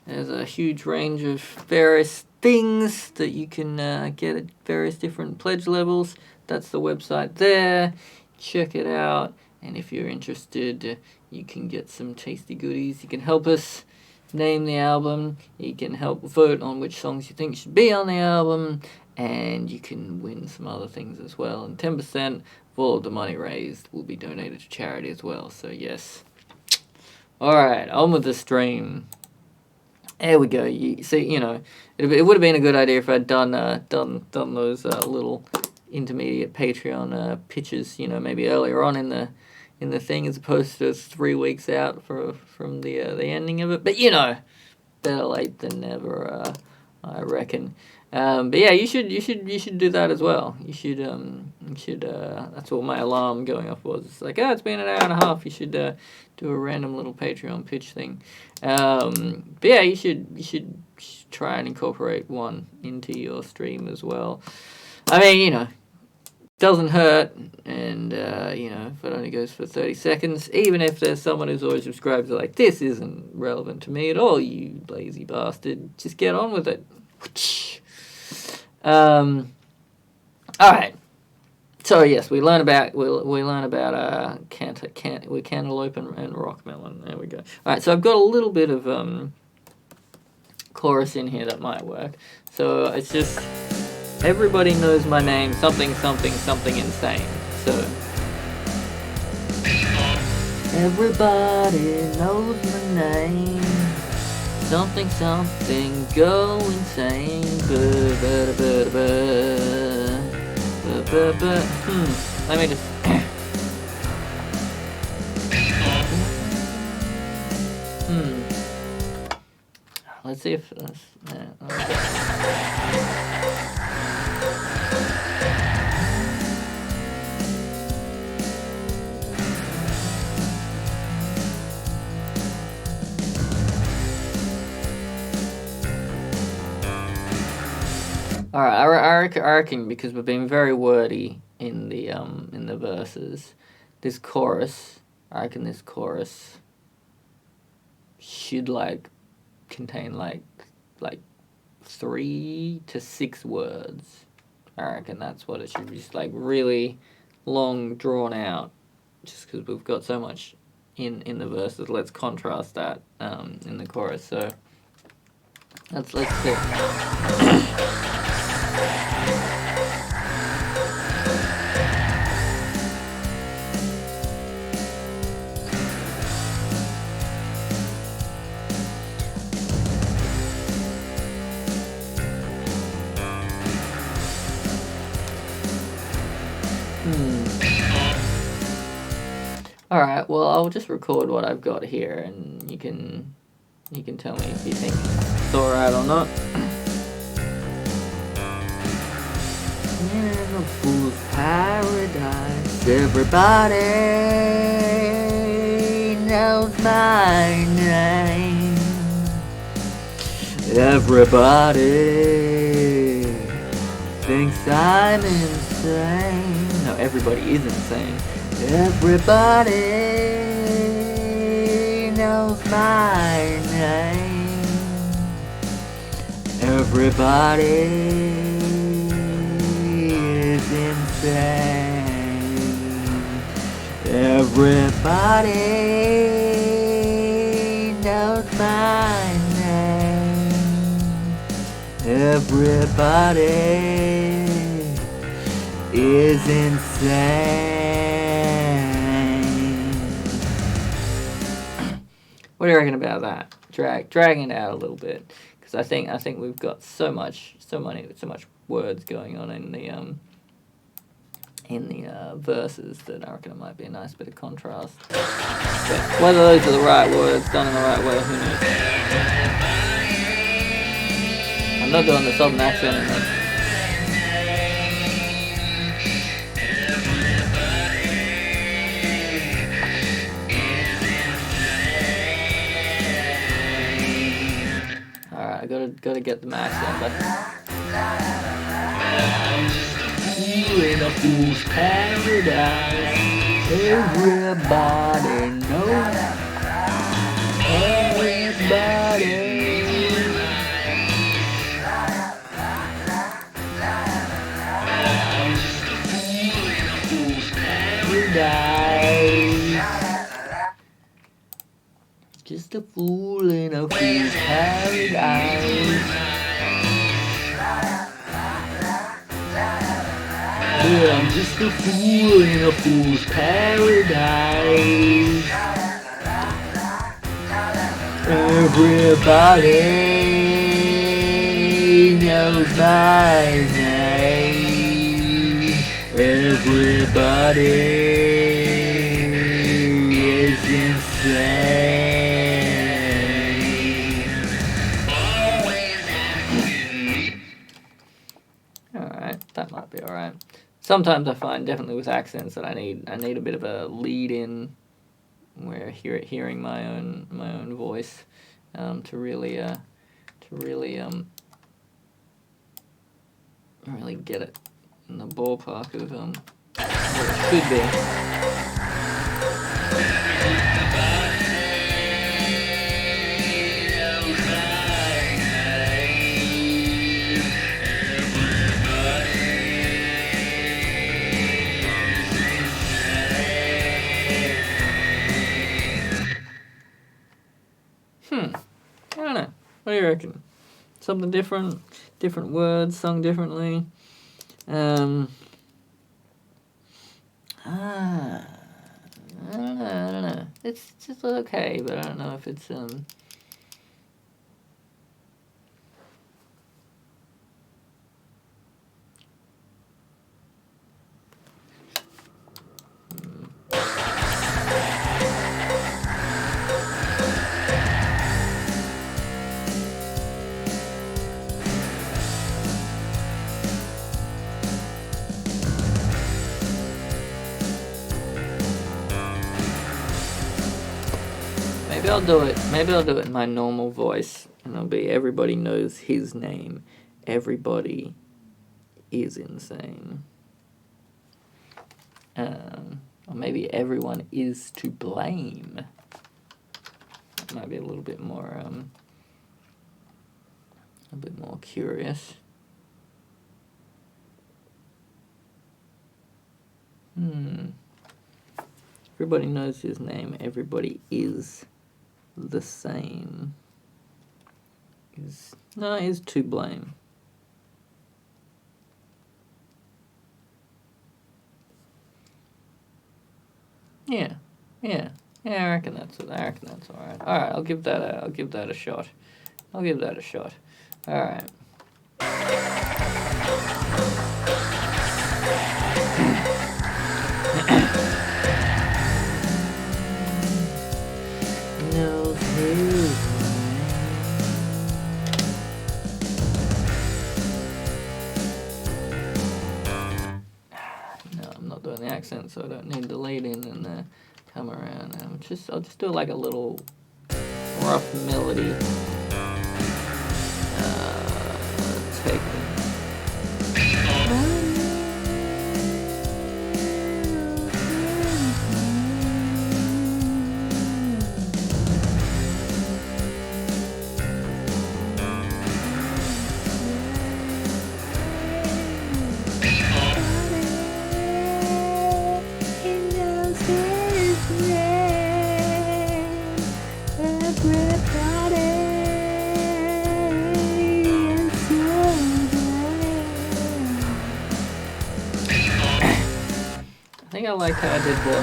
S3: There's a huge range of various things that you can get at various different pledge levels. That's the website there. Check it out. And if you're interested, you can get some tasty goodies. You can help us name the album. You can help vote on which songs you think should be on the album. And you can win some other things as well. And 10% of all of the money raised will be donated to charity as well. So yes. Alright, on with the stream. There we go. You see, you know, it would have been a good idea if I'd done those little intermediate Patreon pitches, you know, maybe earlier on in the thing, as opposed to 3 weeks out from the ending of it. But you know, better late than never, I reckon. But yeah, you should do that as well. You should that's what my alarm going off was. It's like, it's been an hour and a half. You should do a random little Patreon pitch thing. But yeah, you should try and incorporate one into your stream as well. I mean, you know, doesn't hurt, and you know, if it only goes for 30 seconds, even if there's someone who's always subscribed, like, this isn't relevant to me at all, you lazy bastard, just get on with it. Alright, so yes, we learn about cantaloupe and rockmelon. There we go. Alright, so I've got a little bit of chorus in here that might work. So it's just, everybody knows my name, something insane. So everybody knows my name, something go insane. Let me just let's see if All right, I reckon because we're being very wordy in the verses, this chorus, I reckon this chorus should like contain like 3 to 6 words. I reckon that's what it should be, just like really long, drawn out. Just because we've got so much in the verses, let's contrast that in the chorus. So let's see. Alright, well I'll just record what I've got here and you can tell me if you think it's alright or not. In a fool's paradise, everybody knows my name. Everybody thinks I'm insane. No, everybody is insane. Everybody knows my name. Everybody is insane. Everybody knows my name. Everybody is insane. What do you reckon about that? Dragging it out a little bit, because I think we've got so much words going on in the verses that I reckon it might be a nice bit of contrast. But whether those are the right words done in the right way, who knows? I'm not doing the southern accent in this. I gotta get the max in, but in a fool's paradise, everybody knows. Everybody. Paradise. Just a fool in a fool's paradise. Yeah, I'm just a fool in a fool's paradise. Everybody knows my name. Everybody is insane. That might be alright. Sometimes I find definitely with accents that I need a bit of a lead in where hearing my own voice to really get it in the ballpark of what it should be. I don't know. What do you reckon? Something different? Different words sung differently? I don't know. It's just okay, but I don't know if it's Maybe I'll do it in my normal voice, and it'll be everybody knows his name. Everybody is insane. Or maybe everyone is to blame. That might be a little bit more curious. Everybody knows his name. Everybody is the same. Is to blame. Yeah, I reckon that's all right. All right, I'll give that a shot. All right. No, I'm not doing the accent, so I don't need the lead in and come around. I'll just do like a little rough melody. Take. I think I like how I did the.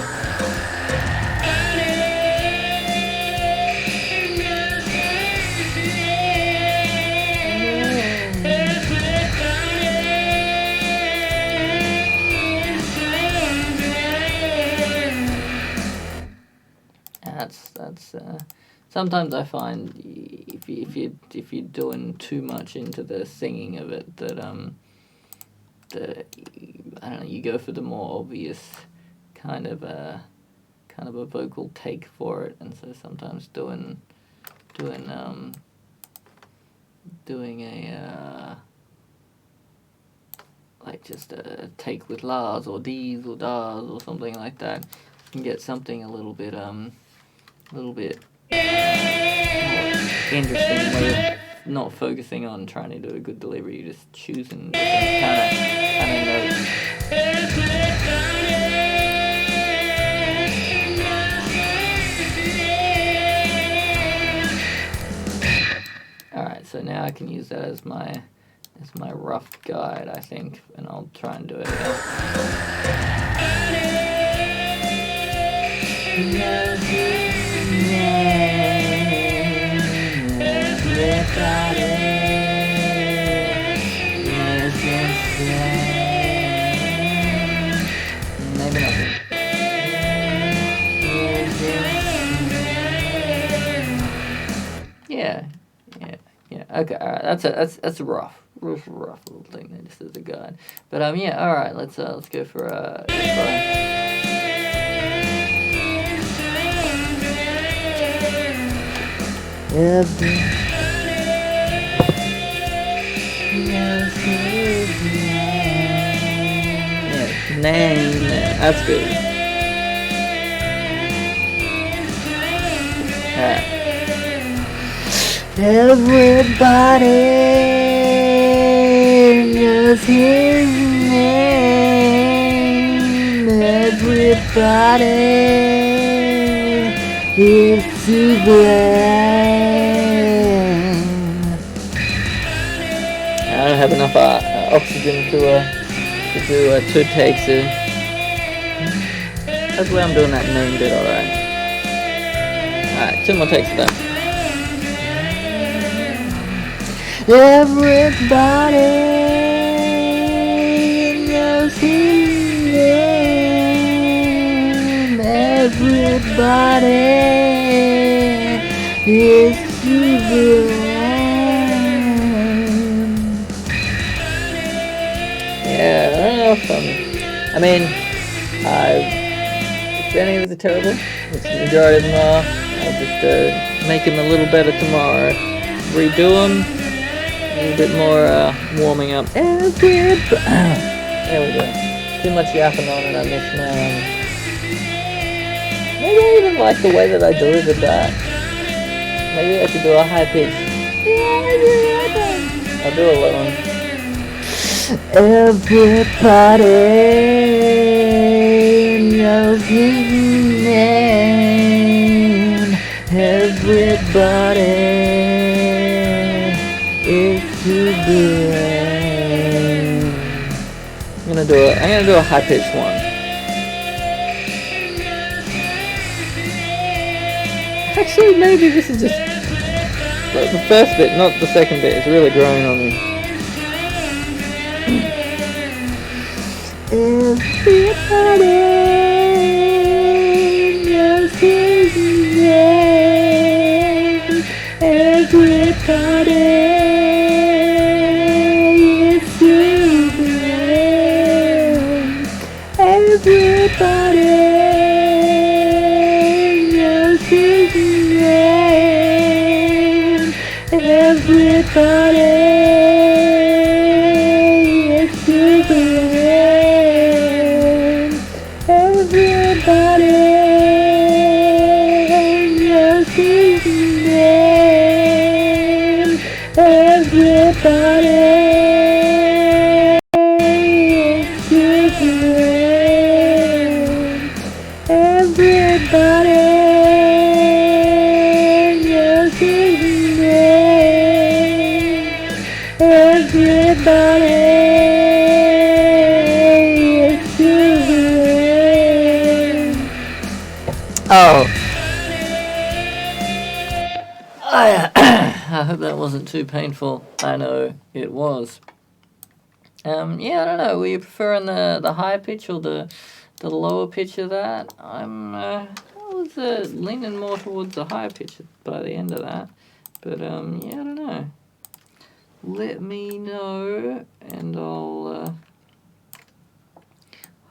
S3: That's. Sometimes I find if you're doing too much into the singing of it, that I don't know, you go for the more obvious kind of a vocal take for it, and so sometimes doing a like just a take with las or dees or das or something like that, you can get something a little bit interesting way of not focusing on trying to do a good delivery. You're just choosing kind of notes. Alright, so now I can use that as my rough guide, I think, and I'll try and do it again. Maybe not. Yeah. Okay, alright. That's a rough little thing there, just as a guide. But yeah, alright. Let's go for name. That's good. Alright. Everybody knows his name. Everybody is to blame. I don't have enough oxygen to do 2 takes. Hopefully I'm doing that name bit alright. Alright, 2 more takes of that. Everybody knows his name. Everybody is to blame. Yeah, I don't know if if any of it are terrible, which the majority of them are, I'll just make them a little better tomorrow. Redo them. little bit more warming up. There we go. Too much yapping on and I missed my maybe I even like the way that I delivered that. Maybe I should do a high pitch. I'll do a low one. Everybody knows his name. Everybody is to blame. I'm gonna do a high pitched one. Actually, maybe this is just the first bit, not the second bit. It's really growing on me. Everybody knows his name. Everybody is to blame. Everybody knows his name. Everybody is to blame. Everybody knows his name. Everybody is to blame. Everybody knows his name. Everybody is to blame. Oh. I hope that wasn't too painful. I know it was. Yeah, I don't know. Were you preferring the high pitch or the lower pitch of that? I was leaning more towards the high pitch by the end of that. But yeah, I don't know. Let me know, and I'll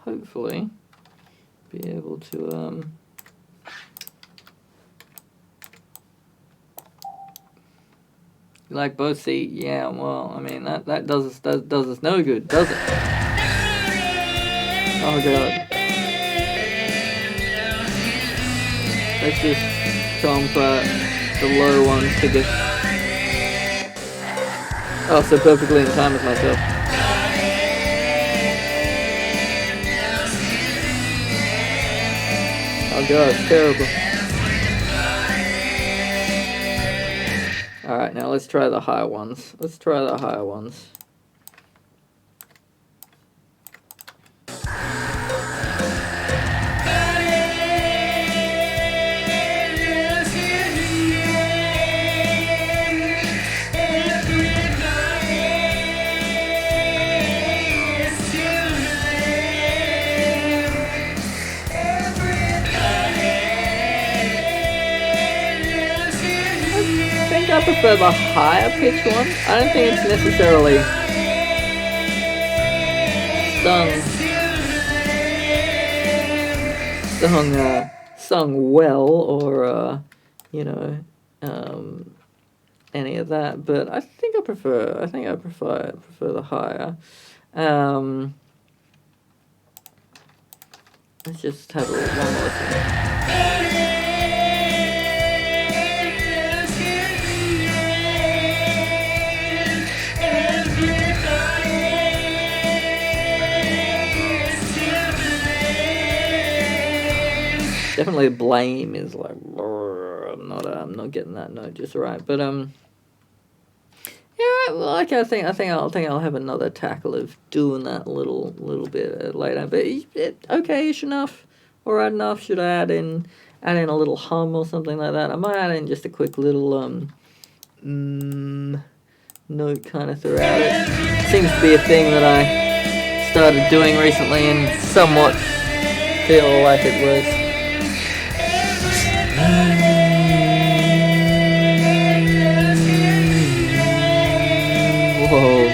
S3: hopefully be able to You like both seat? Yeah, well, I mean, that does us no good, does it? Oh, God. Let's just comp the low ones to get... Oh, so perfectly in time with myself. Oh, God, it's terrible. Alright, now let's try the high ones. Let's try the high ones. I prefer the higher pitch one. I don't think it's necessarily sung well or you know, any of that. But I think I prefer the higher. Let's just have one more thing. Definitely blame is like I'm not getting that note just right, but yeah, well, like I think I'll have another tackle of doing that a little bit later, but okay-ish enough, alright enough. Should I add in a little hum or something like that? I might add in just a quick little note kind of throughout it. Seems to be a thing that I started doing recently and somewhat feel like it was. Whoa.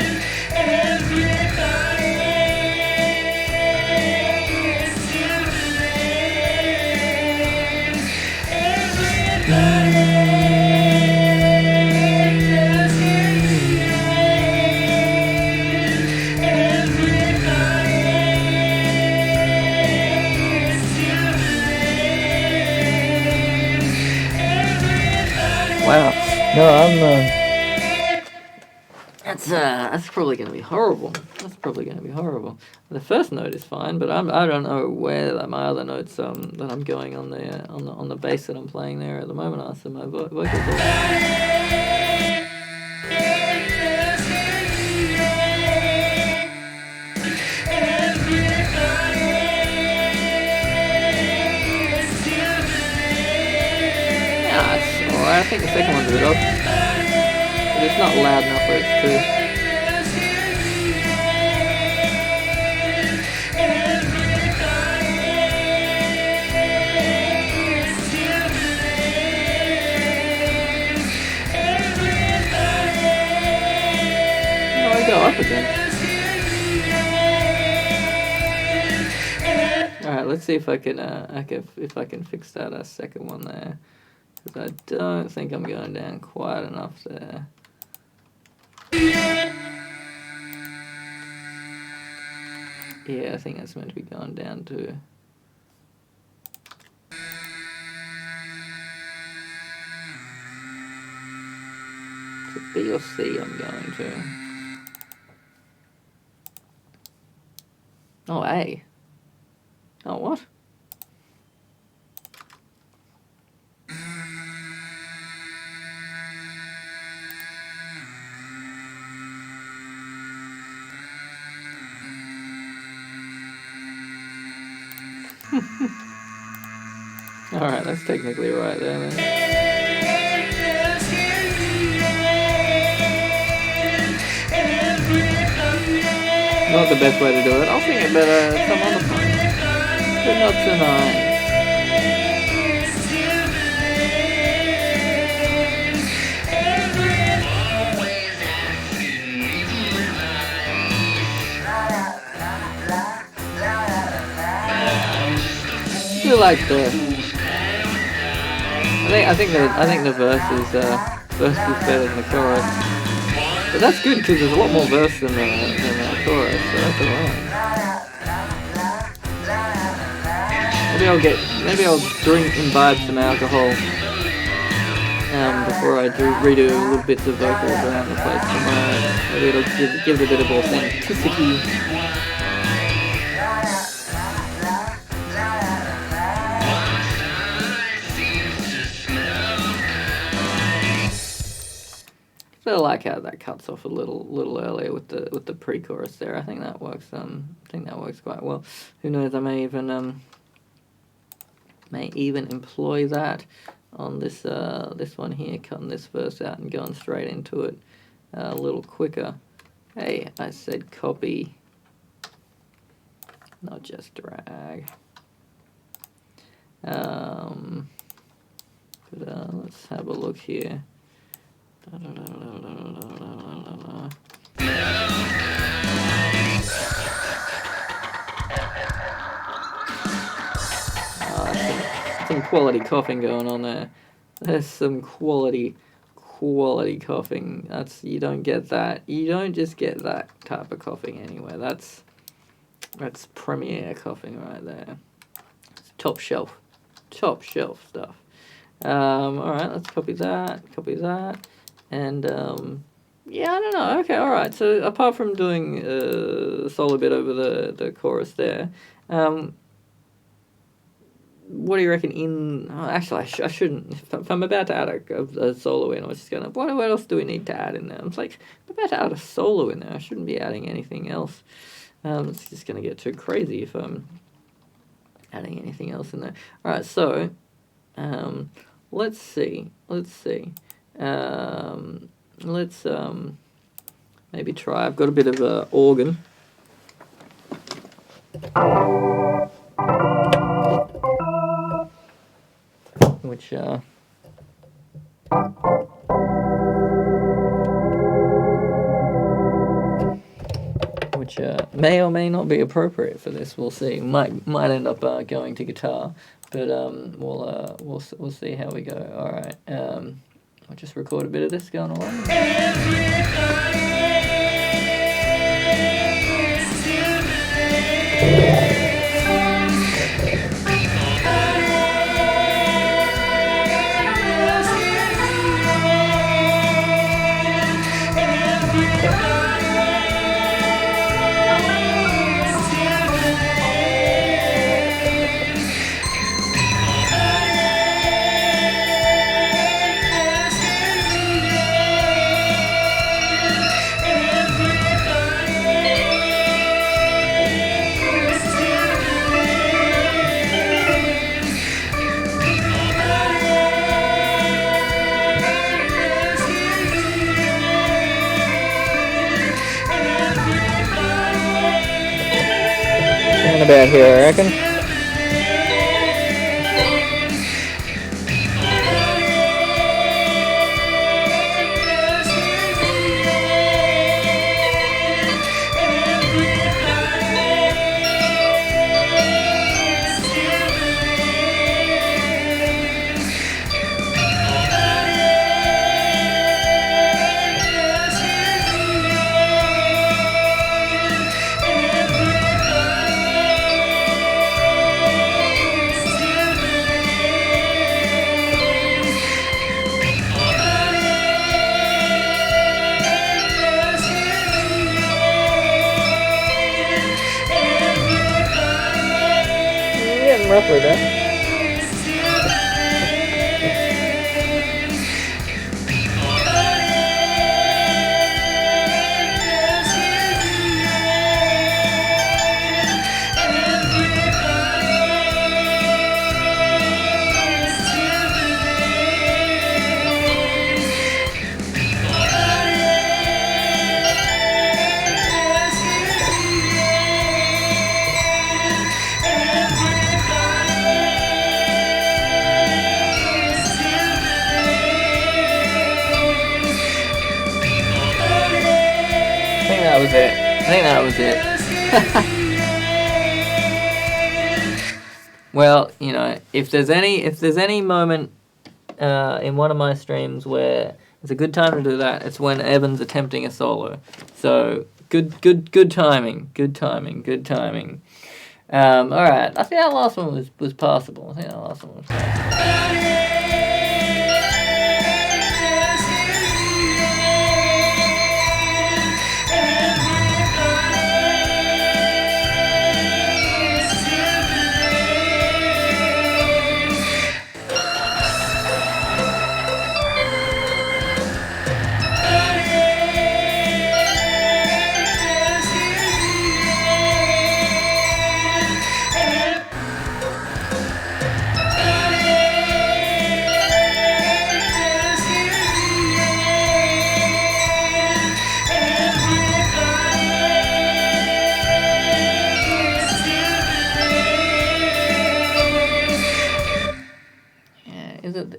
S3: That's probably going to be horrible. That's probably going to be horrible. The first note is fine, but I don't know where my other notes that I'm going on the bass that I'm playing there at the moment are. So my vocals are. I think the second one's a bit off. But it's not loud enough where it's too. Oh, I go up again. Alright, let's see if I can if I can fix that second one there. Because I don't think I'm going down quite enough there. Yeah, I think that's meant to be going down to... To B or C I'm going to. Oh, A. Oh, what? Alright, that's technically right there, man. Not the best way to do it. I'll sing it better some other time. But not tonight. I like the. I think the verse is better than the chorus, but that's good because there's a lot more verse than the chorus, so that's alright. Maybe I'll drink, imbibe some alcohol before I redo little bits of vocals around the place tomorrow. Maybe it'll give it a bit of authenticity. I like how that cuts off a little earlier with the pre-chorus there. I think that works. Quite well. Who knows? I may even employ that on this one here, cutting this verse out and going straight into it a little quicker. Hey, I said copy, not just drag. Let's have a look here. Some quality coughing going on there. There's some quality coughing. You don't get that. You don't just get that type of coughing anywhere. That's premier coughing right there. It's top shelf stuff. Alright, let's copy that, and yeah, I don't know. Okay, alright, so apart from doing a solo bit over the chorus there, what do you reckon actually I shouldn't, if I'm about to add a solo in, I was just going, what else do we need to add in there? I'm like, I'm about to add a solo in there, I shouldn't be adding anything else. It's just going to get too crazy if I'm adding anything else in there. Alright, so let's see. Let's maybe try. I've got a bit of organ. Which may or may not be appropriate for this. We'll see. Might end up going to guitar, but we'll see how we go. All right. I'll just record a bit of this going along. Round about here, I reckon. Getting rougher there. That was it. I think that was it. Well, you know, if there's any moment in one of my streams where it's a good time to do that, it's when Evan's attempting a solo. So good timing. All right. I think that last one was passable.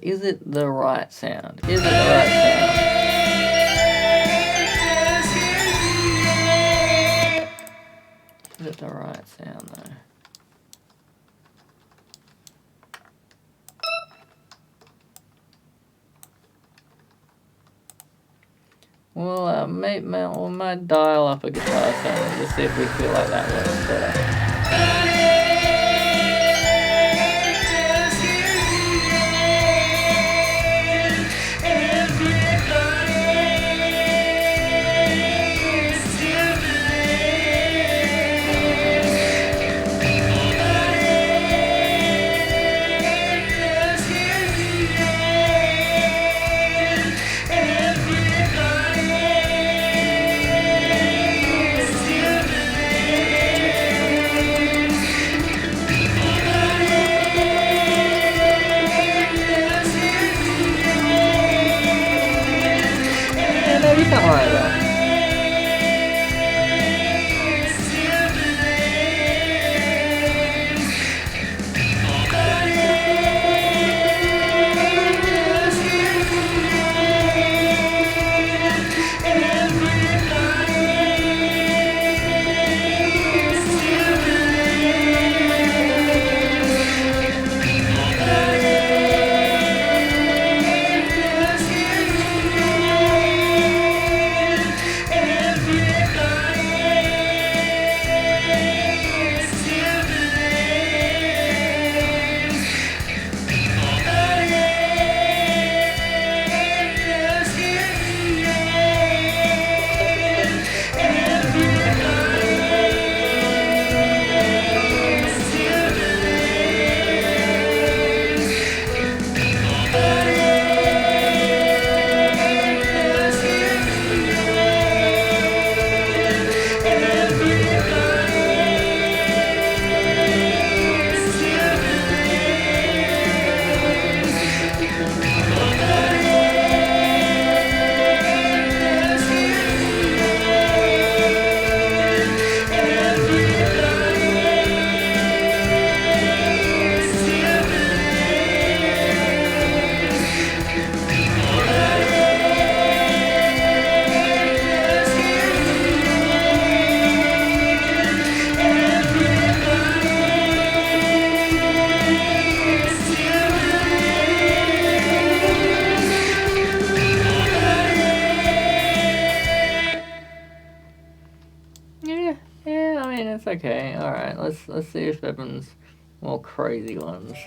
S3: Is it the right sound? Is it the right sound? Is it the right sound though? Well, we might dial up a guitar sound and just see if we feel like that works better. mean, it's okay. All right, let's see if Evan's more crazy ones.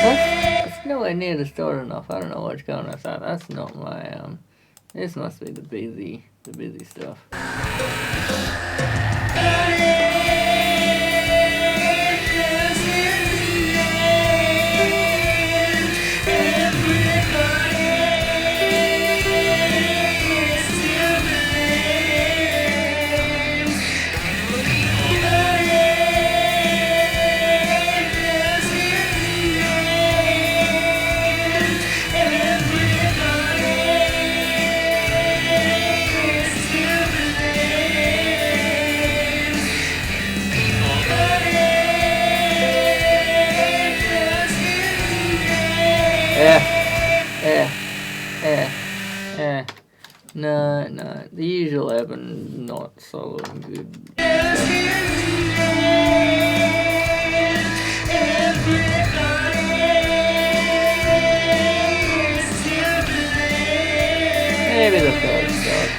S3: That's nowhere near distorted enough. I don't know what's going on with that. That's not my This must be the busy stuff. No, the usual Evan, not so good. Maybe the first start.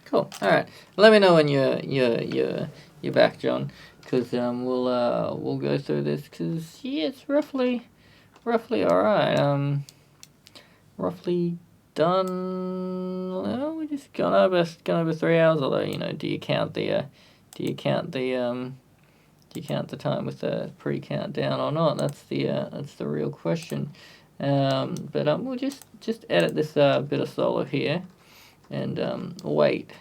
S3: Cool. All right. Let me know when you're back, John, because we'll go through this because it's roughly all right. Roughly done. Well, we just gone over 3 hours. Although do you count the Do you count the time with the pre-countdown or not? That's the real question. But we'll just edit this bit of solo here, and wait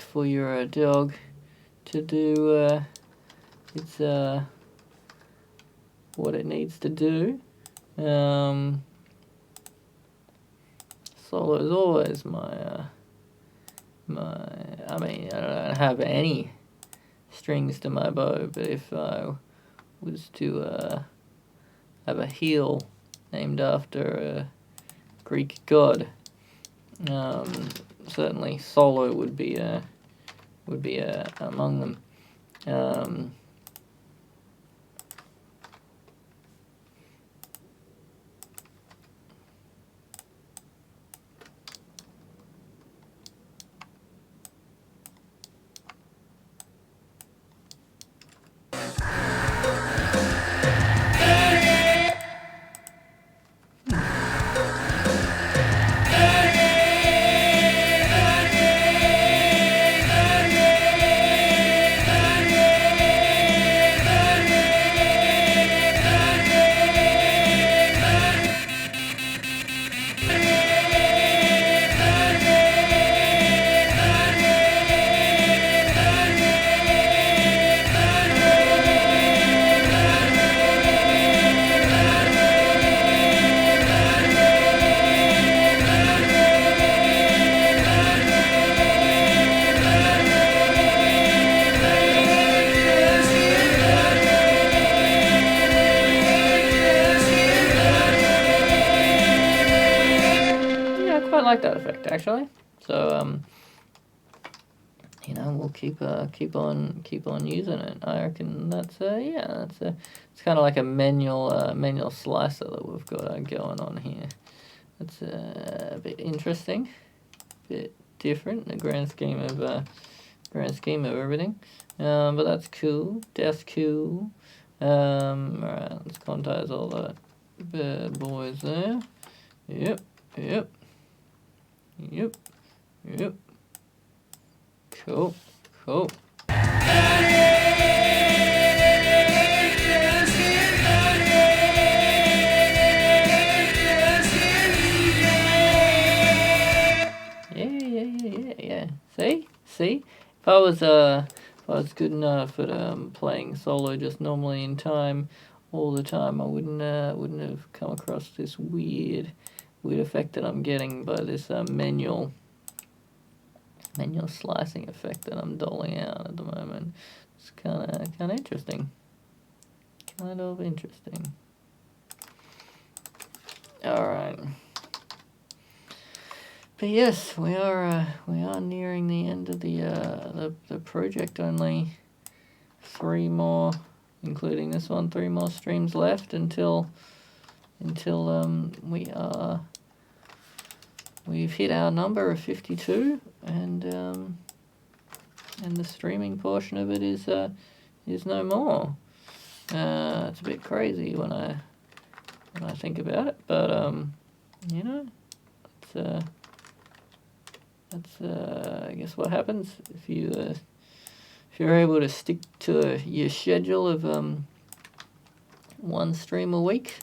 S3: for your dog to do its what it needs to do. Solo is always my I mean, I don't have any strings to my bow, but if I was to have a heel named after a Greek god, certainly solo would be among them. Like that effect actually, so you know, we'll keep on using it. I reckon that's it's kind of like a manual slicer that we've got going on here. It's a bit interesting, a bit different in the grand scheme of everything, but that's cool. That's cool. Alright, let's quantize all the bad boys there. Yep. Cool. Yeah. See? If I was good enough at playing solo just normally in time all the time, I wouldn't have come across this weird effect that I'm getting by this manual slicing effect that I'm doling out at the moment. It's kind of interesting. Kind of interesting. All right. But yes, we are nearing the end of the project. Only 3 more, including this one, 3 more streams left until we've hit our number of 52, and the streaming portion of it is no more. It's a bit crazy when I think about it, but you know, that's I guess what happens if you're able to stick to your schedule of 1 stream a week.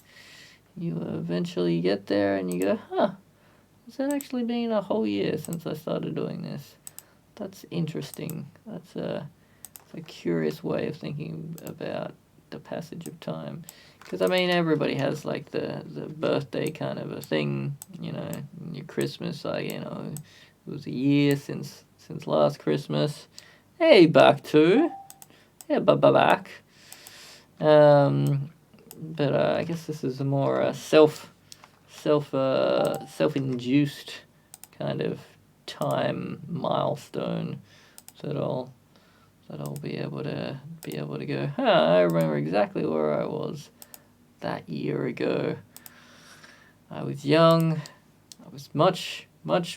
S3: You eventually get there and you go, has it actually been a whole year since I started doing this? That's interesting. That's a curious way of thinking about the passage of time. Because, I mean, everybody has, like, the birthday kind of a thing, you know, your Christmas, like, you know, it was a year since last Christmas. Hey, back to. Yeah, back. But I guess this is a more self-induced kind of time milestone that I'll be able to go, I remember exactly where I was that year ago. I was young. I was much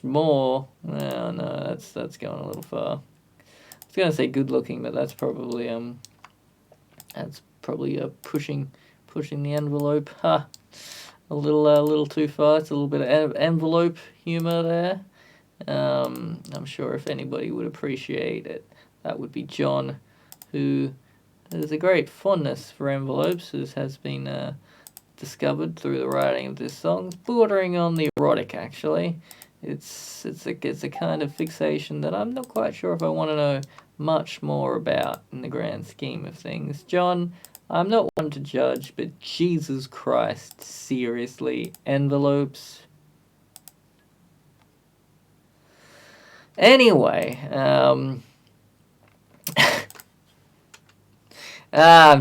S3: more. Well, no, that's going a little far. I was gonna say good looking, but that's probably pushing the envelope. A little too far. It's a little bit of envelope humor there. I'm sure if anybody would appreciate it, that would be John, who there's a great fondness for envelopes, as has been discovered through the writing of this song, bordering on the erotic. Actually, it's a kind of fixation that I'm not quite sure if I want to know much more about in the grand scheme of things. John, I'm not one to judge, but Jesus Christ, seriously, envelopes. Anyway, I'm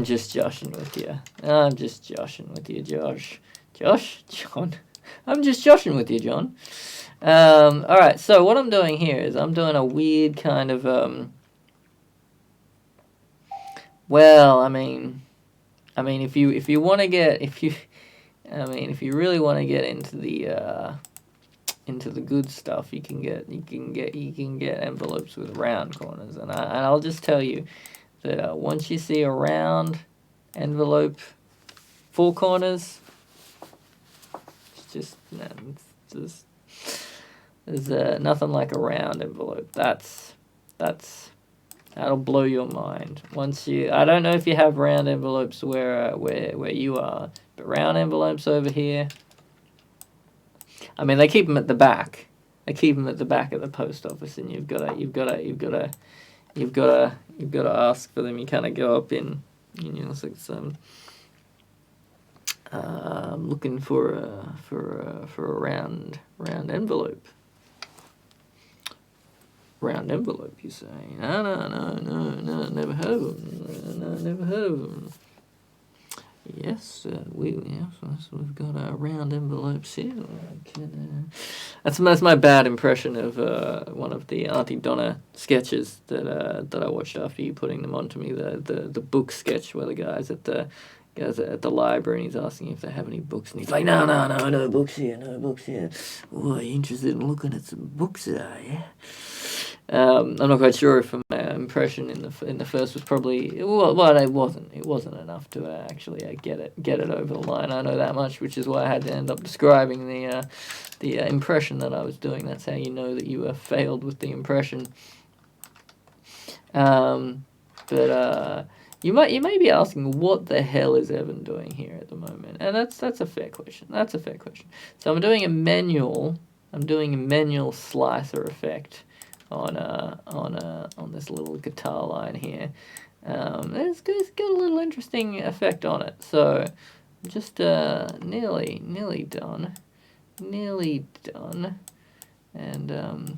S3: just joshing with you. Josh. John. I'm just joshing with you, John. Alright, so what I'm doing here is I'm doing a weird kind of, well, I mean, if you really want to get into the good stuff, you can get envelopes with round corners, and I'll just tell you that once you see a round envelope, 4 corners, there's nothing like a round envelope. That'll blow your mind. I don't know if you have round envelopes where you are, but round envelopes over here. I mean, they keep them at the back. They keep them at the back of the post office, and you've got to ask for them. You kind of go up in, it's like some. I'm looking for a round envelope. Round envelope, you say? No, never heard of them. No, never heard of them. Yes, we've got round envelopes here. That's my bad impression of one of the Auntie Donna sketches that I watched after you putting them onto me. The book sketch where the guy's at the library and he's asking if they have any books, and he's like, no books here. Oh, are you interested in looking at some books, are you? I'm not quite sure if my impression in the first was probably it wasn't enough to actually get it over the line. I know that much, which is why I had to end up describing the impression that I was doing. That's how you know that you failed with the impression. But you may be asking, what the hell is Evan doing here at the moment? And that's a fair question. So I'm doing a manual slicer effect on this little guitar line here. It's got a little interesting effect on it. So I'm just nearly done. And oh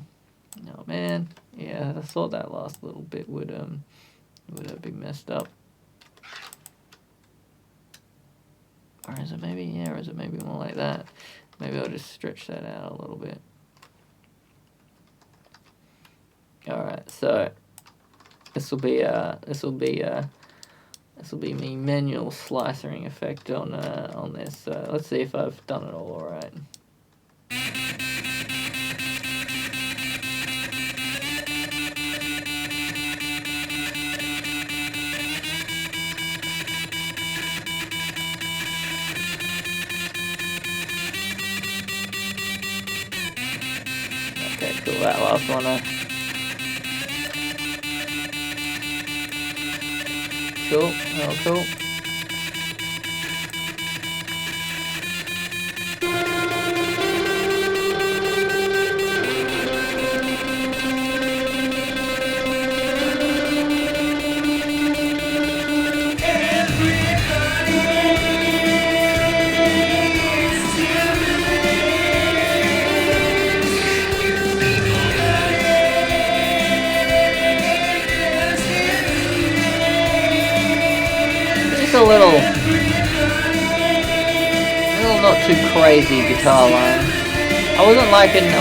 S3: man, yeah, I thought that last little bit would have been messed up. Or is it maybe more like that? Maybe I'll just stretch that out a little bit. Alright, so this will be me manual slicing effect on this. Let's see if I've done it all alright. Okay, cool. That last one. Cool. Oh, cool. A little not too crazy guitar line. I wasn't liking the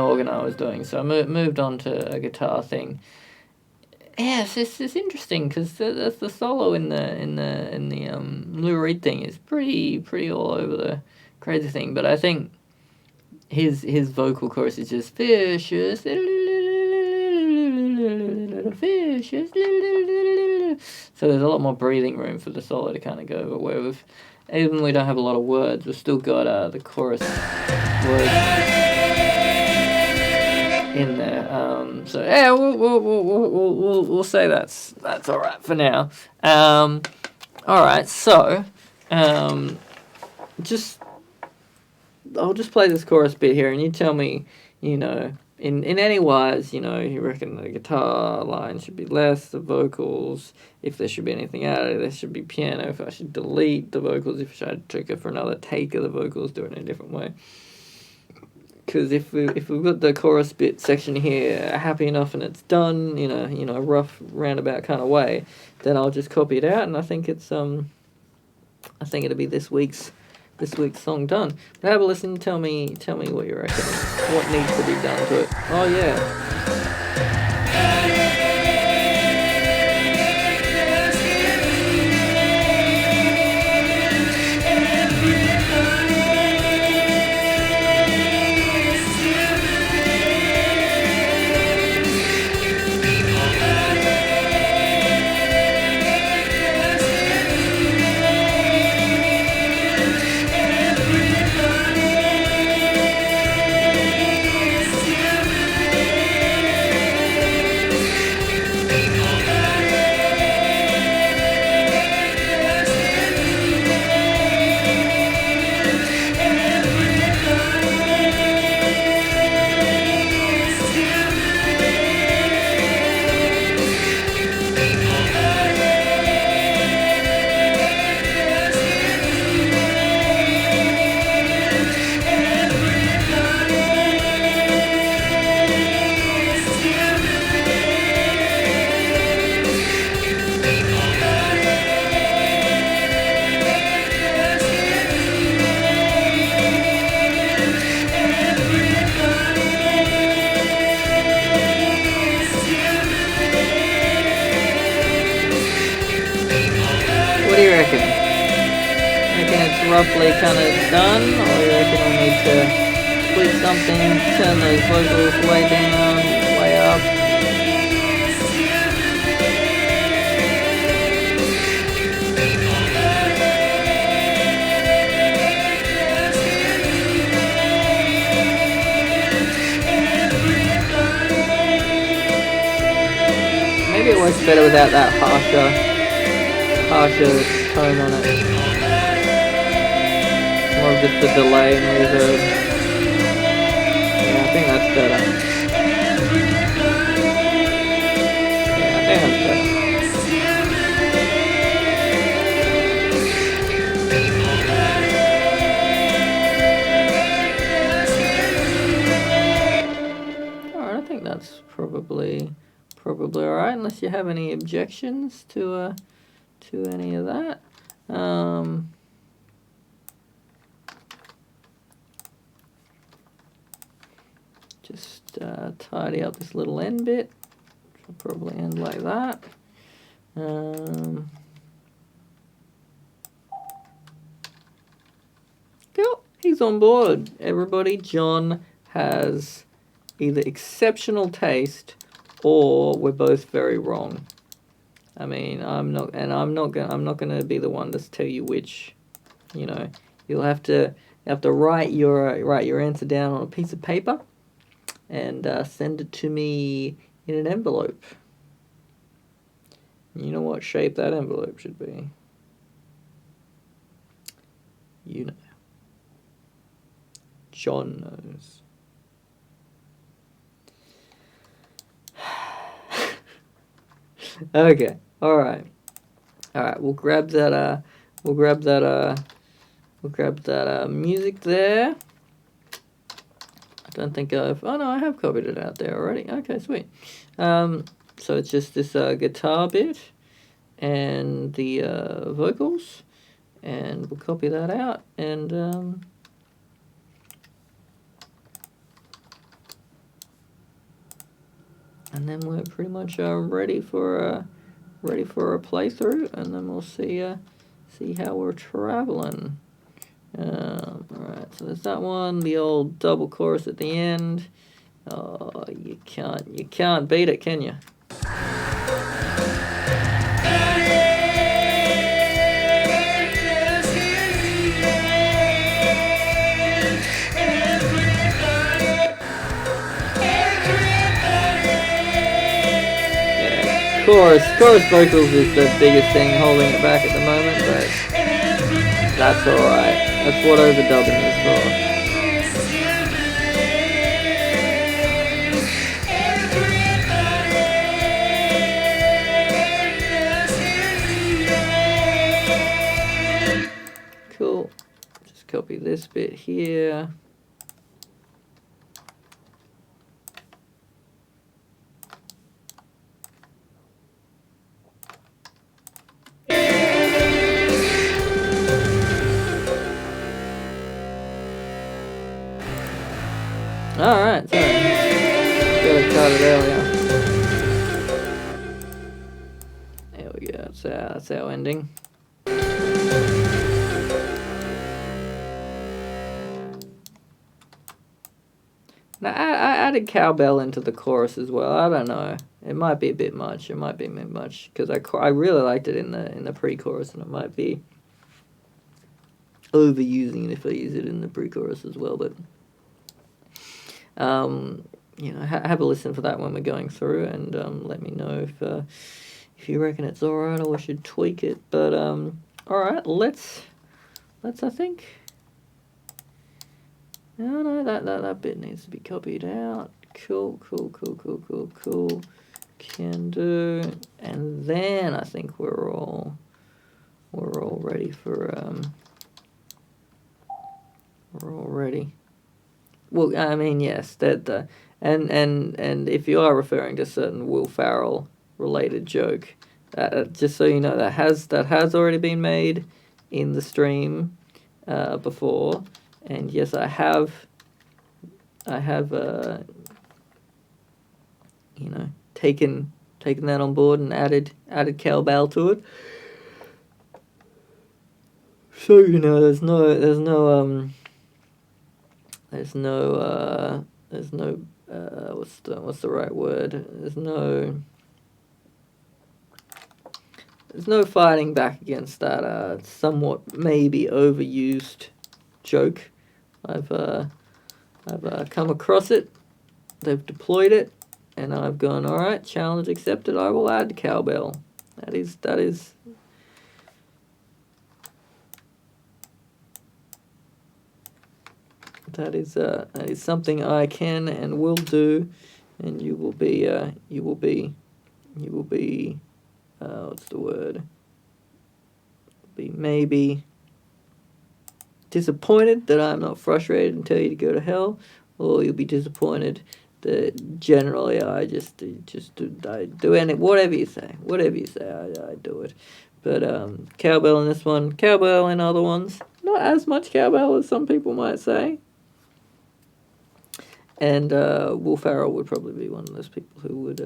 S3: organ I was doing. So I moved on to a guitar thing. Yeah, it's interesting because the solo in the Lou Reed thing is pretty all over the crazy thing. But I think his vocal chorus is just vicious. So there's a lot more breathing room for the solo to kind of go over, where even we don't have a lot of words, we've still got the chorus words in there. So yeah, we'll say that's all right for now. All right, so just I'll just play this chorus bit here, and you tell me, you know, in any wise, you know, you reckon the guitar line should be less, the vocals, if there should be anything added, there should be piano, if I should delete the vocals, if I should take it for another take of the vocals, do it in a different way. Because if we've got the chorus bit section here happy enough and it's done in a rough roundabout kind of way, then I'll just copy it out, and I think it'll be this week's song done. But have a listen. Tell me what you reckon. What needs to be done to it? Oh yeah. What do you reckon? Reckon it's roughly kind of done, or you reckon I need to tweak something, turn those vocals way down, way up? Maybe it works better without that harsher tone on it. More of just the delay and reverb. Yeah, I think that's better. Yeah, I think that's better. Alright, I think that's probably alright, unless you have any objections to any of that. Just tidy up this little end bit, which will probably end like that. Cool, he's on board. Everybody, John has either exceptional taste or we're both very wrong. I mean, I'm not gonna be the one to tell you which. You know, you have to write your answer down on a piece of paper, and send it to me in an envelope. You know what shape that envelope should be? You know. John knows. Okay. All right. We'll grab that. Music there. I don't think I've. Oh no, I have copied it out there already. Okay, sweet. So it's just this guitar bit and the vocals, and we'll copy that out and. And then we're pretty much ready for a playthrough, and then we'll see how we're traveling. All right, so there's that one, the old double chorus at the end. Oh, you can't beat it, can you? chorus vocals is the biggest thing holding it back at the moment, but that's alright. That's what overdubbing is for. Cool. Just copy this bit here. Alright, sorry. Gotta cut it earlier. There we go, that's our ending. Now, I added cowbell into the chorus as well. I don't know. It might be a bit much. It might be a bit much because I really liked it in the pre-chorus, and it might be overusing it if I use it in the pre-chorus as well. But you know, have a listen for that when we're going through, and let me know if you reckon it's alright or we should tweak it. But alright, let's I think. No, that bit needs to be copied out. Cool. Can do. And then I think we're all ready for we're all ready. Well, I mean, yes, that and if you are referring to a certain Will Ferrell related joke, just so you know, that has already been made in the stream before. And yes, I have you know, taken that on board and added cowbell to it. So, you know, there's no what's the right word? There's no fighting back against that somewhat maybe overused joke. I've come across it, they've deployed it, and I've gone, alright, challenge accepted, I will add cowbell. That is something I can and will do, and you will be what's the word? Be maybe disappointed that I'm not frustrated and tell you to go to hell, or you'll be disappointed that generally I just do any whatever you say, I do it. But cowbell in this one, cowbell in other ones, not as much cowbell as some people might say. And Will Ferrell would probably be one of those people who would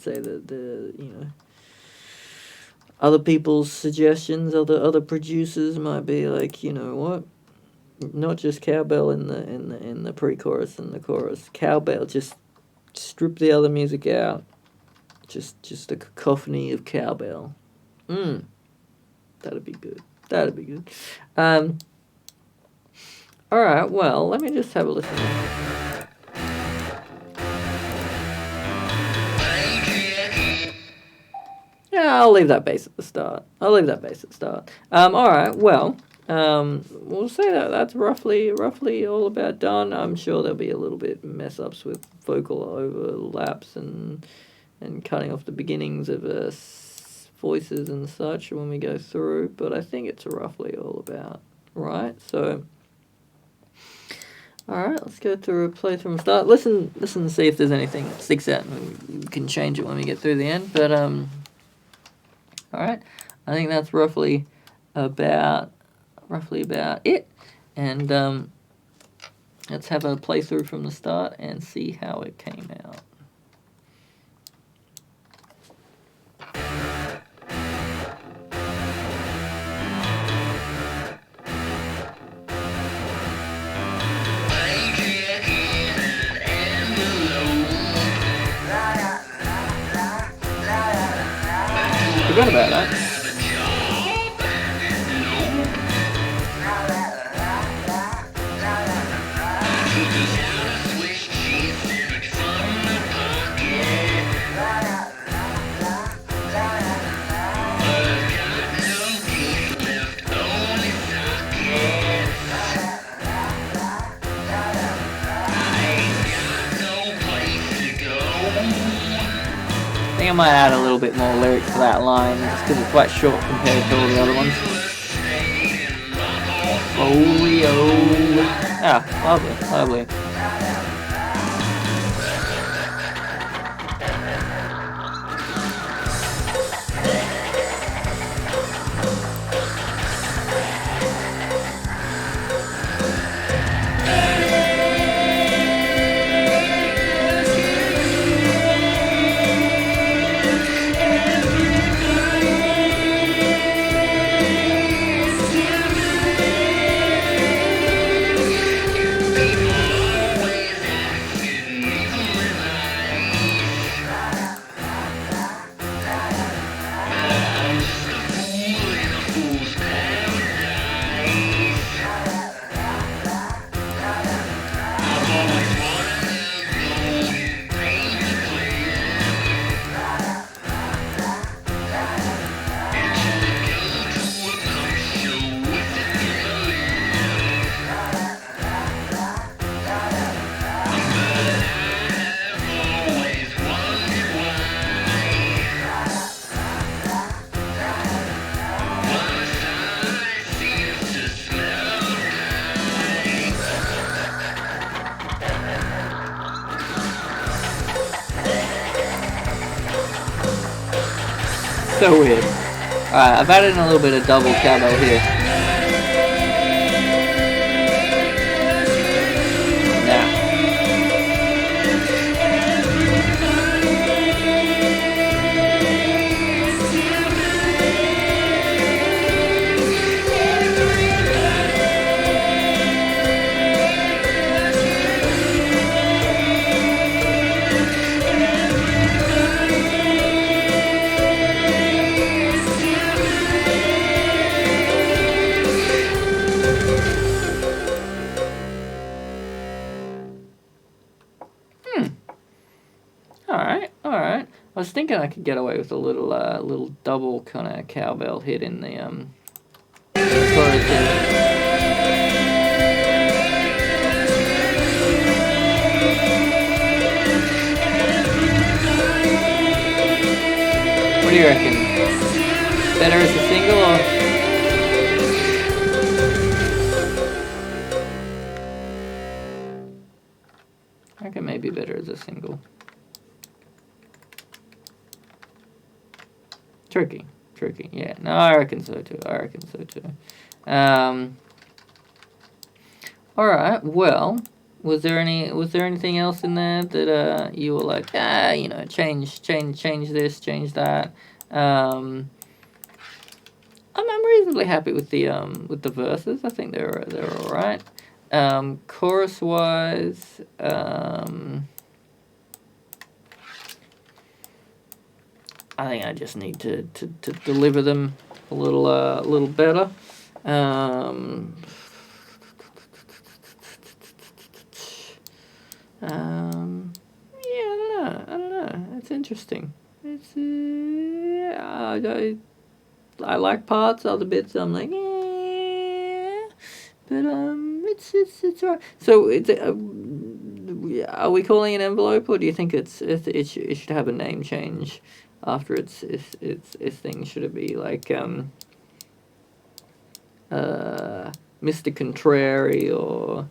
S3: say that other people's suggestions, other producers might be like, you know what, not just cowbell in the pre-chorus and the chorus. Cowbell, just strip the other music out. Just a cacophony of cowbell. That'd be good. All right. Well, let me just have a listen. Yeah, I'll leave that bass at the start. All right, well, we'll say that's roughly all about done. I'm sure there'll be a little bit mess-ups with vocal overlaps and cutting off the beginnings of voices and such when we go through, but I think it's roughly all about right. So, all right, let's go through a play from the start. Listen and see if there's anything that sticks out, and we can change it when we get through the end, but all right, I think that's roughly about it, and let's have a playthrough from the start and see how it came out. Forgot about that. think I might add a little bit more lyrics to that line, just because it's quite short compared to all the other ones. Folio. Ah, lovely, lovely. So weird. Alright, I've added in a little bit of double cowbell here. Now. Alright. I was thinking I could get away with a little double kind of cowbell hit in the chorus here. What do you reckon? Better as a single or? I reckon maybe better as a single. Tricky, yeah. No, I reckon so too. Alright, well, was there anything else in there that you were like, change this, change that? I'm reasonably happy with the verses. I think they're alright. Chorus wise, I think I just need to deliver them a little better. Yeah, I don't know. It's interesting. It's I like parts. Other bits I'm like, but it's alright. So are we calling it envelope, or do you think it should have a name change after its thing? Should it be like Mr. Contrary, or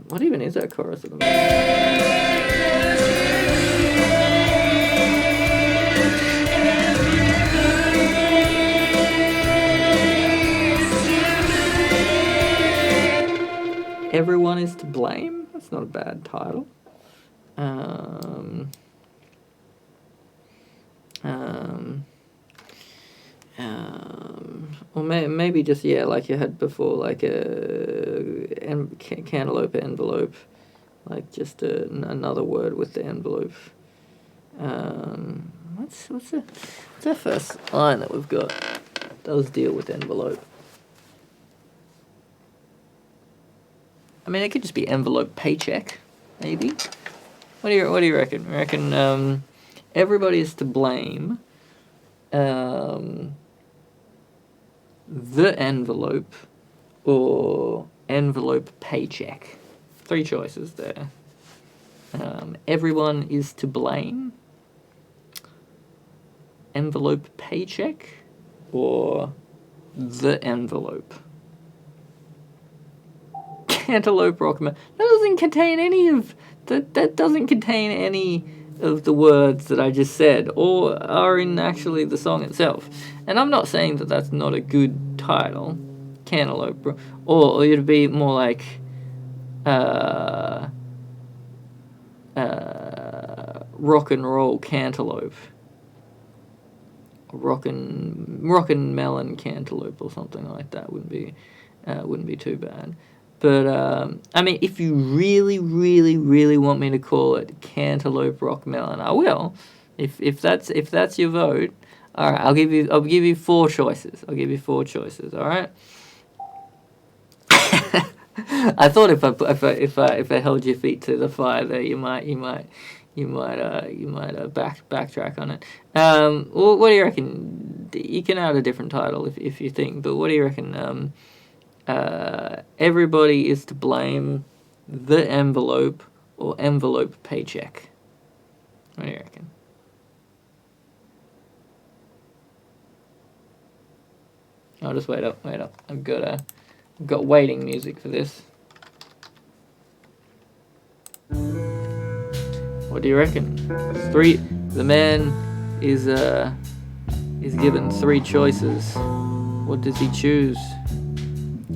S3: what even is that chorus at the moment? Everyone is to blame. That's not a bad title. Or maybe just, like you had before, like a cantaloupe envelope, like just another word with the envelope. What's the first line that we've got? It does deal with envelope. I mean, it could just be envelope paycheck, maybe. What do you reckon? I reckon everybody is to blame. The envelope or envelope paycheck. 3 choices there. Everyone is to blame. envelope paycheck or the envelope? Cantaloupe Rock Melon. That doesn't contain any of that doesn't contain any of the words that I just said, or are in actually the song itself. And I'm not saying that that's not a good title, Cantaloupe, or it'd be more like rock and roll cantaloupe, rockin' melon cantaloupe, or something like that. Wouldn't be too bad. But I mean, if you really, really, really want me to call it Cantaloupe Rock Melon, I will. If that's your vote, all right. I'll give you 4 choices. All right. I thought if I held your feet to the fire there, you might backtrack on it. Well, what do you reckon? You can add a different title if you think. But what do you reckon? Everybody is to blame, the envelope, or envelope paycheck. What do you reckon? I'll just wait up. I've got waiting music for this. What do you reckon? The man is given 3 choices. What does he choose?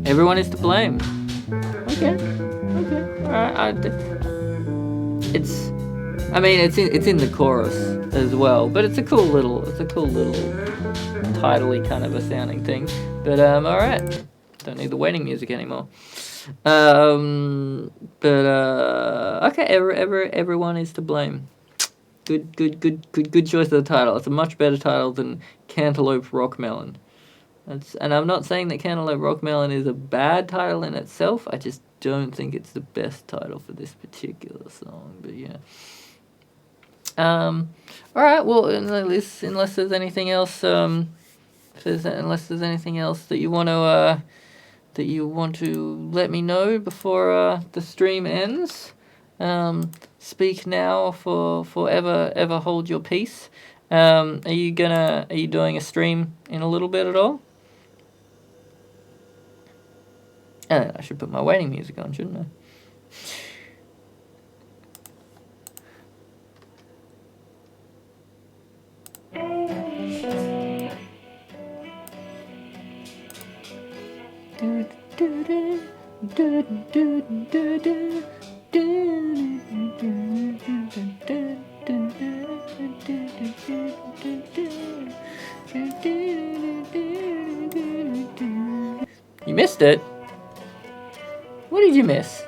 S3: Everyone is to blame. Okay. All right. It's in the chorus as well, but it's a cool little title-y kind of a sounding thing. But all right, don't need the waiting music anymore. Okay. Everyone is to blame. Good choice of the title. It's a much better title than Cantaloupe Rock Melon. And I'm not saying that Cantaloupe Rock Melon is a bad title in itself. I just don't think it's the best title for this particular song. But yeah. All right. Well, unless there's anything else, unless there's anything else that you want to let me know before the stream ends, speak now for ever hold your peace. Are you doing a stream in a little bit at all? I should put my waiting music on, shouldn't I? You missed it? What did you miss?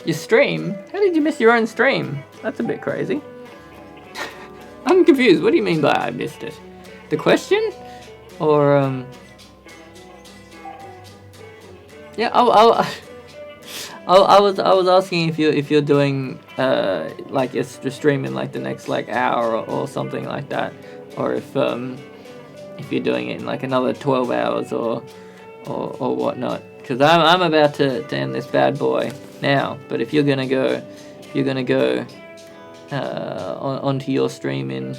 S3: Your stream? How did you miss your own stream? That's a bit crazy. I'm confused. What do you mean by I missed it? The question? Or, yeah, I was asking if you're doing like a stream in like the next like hour or something like that, or if you're doing it in like another 12 hours or whatnot. Because I'm about to end this bad boy now. But if you're gonna go onto your stream in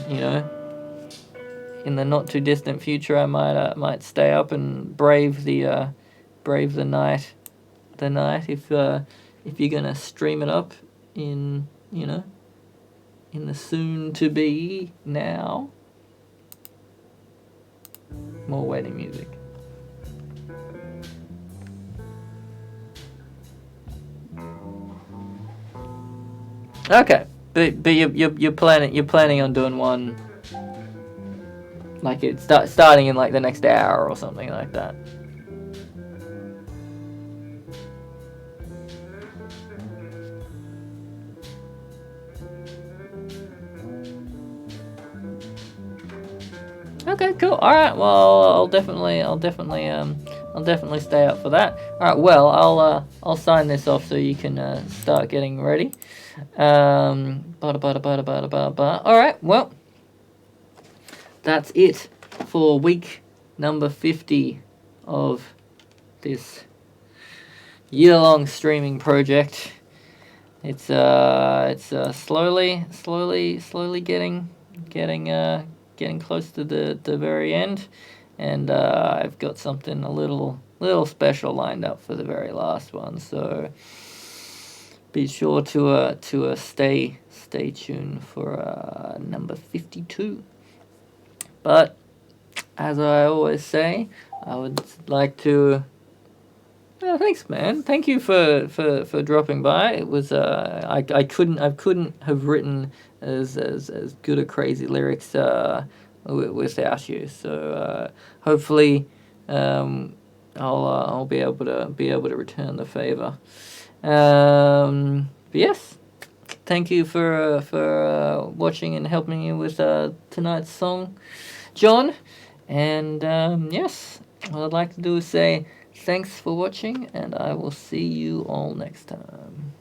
S3: the not too distant future, I might stay up and brave the night if you're gonna stream it up in the soon to be now. More waiting music. Okay, but you're planning on doing one like it's starting in like the next hour or something like that. Okay, cool. All right. Well, I'll definitely stay up for that. All right. Well, I'll sign this off so you can start getting ready. All right. Well, that's it for week number 50 of this year-long streaming project. It's slowly getting getting close to the very end, and I've got something a little special lined up for the very last one. So be sure to stay tuned for number 52. But as I always say, I would like to. Thanks, man. Thank you for dropping by. It was I couldn't have written as good a crazy lyrics without you. So hopefully I'll be able to return the favor. But yes, thank you for watching and helping me with tonight's song, John. And yes, what I'd like to do is say thanks for watching, and I will see you all next time.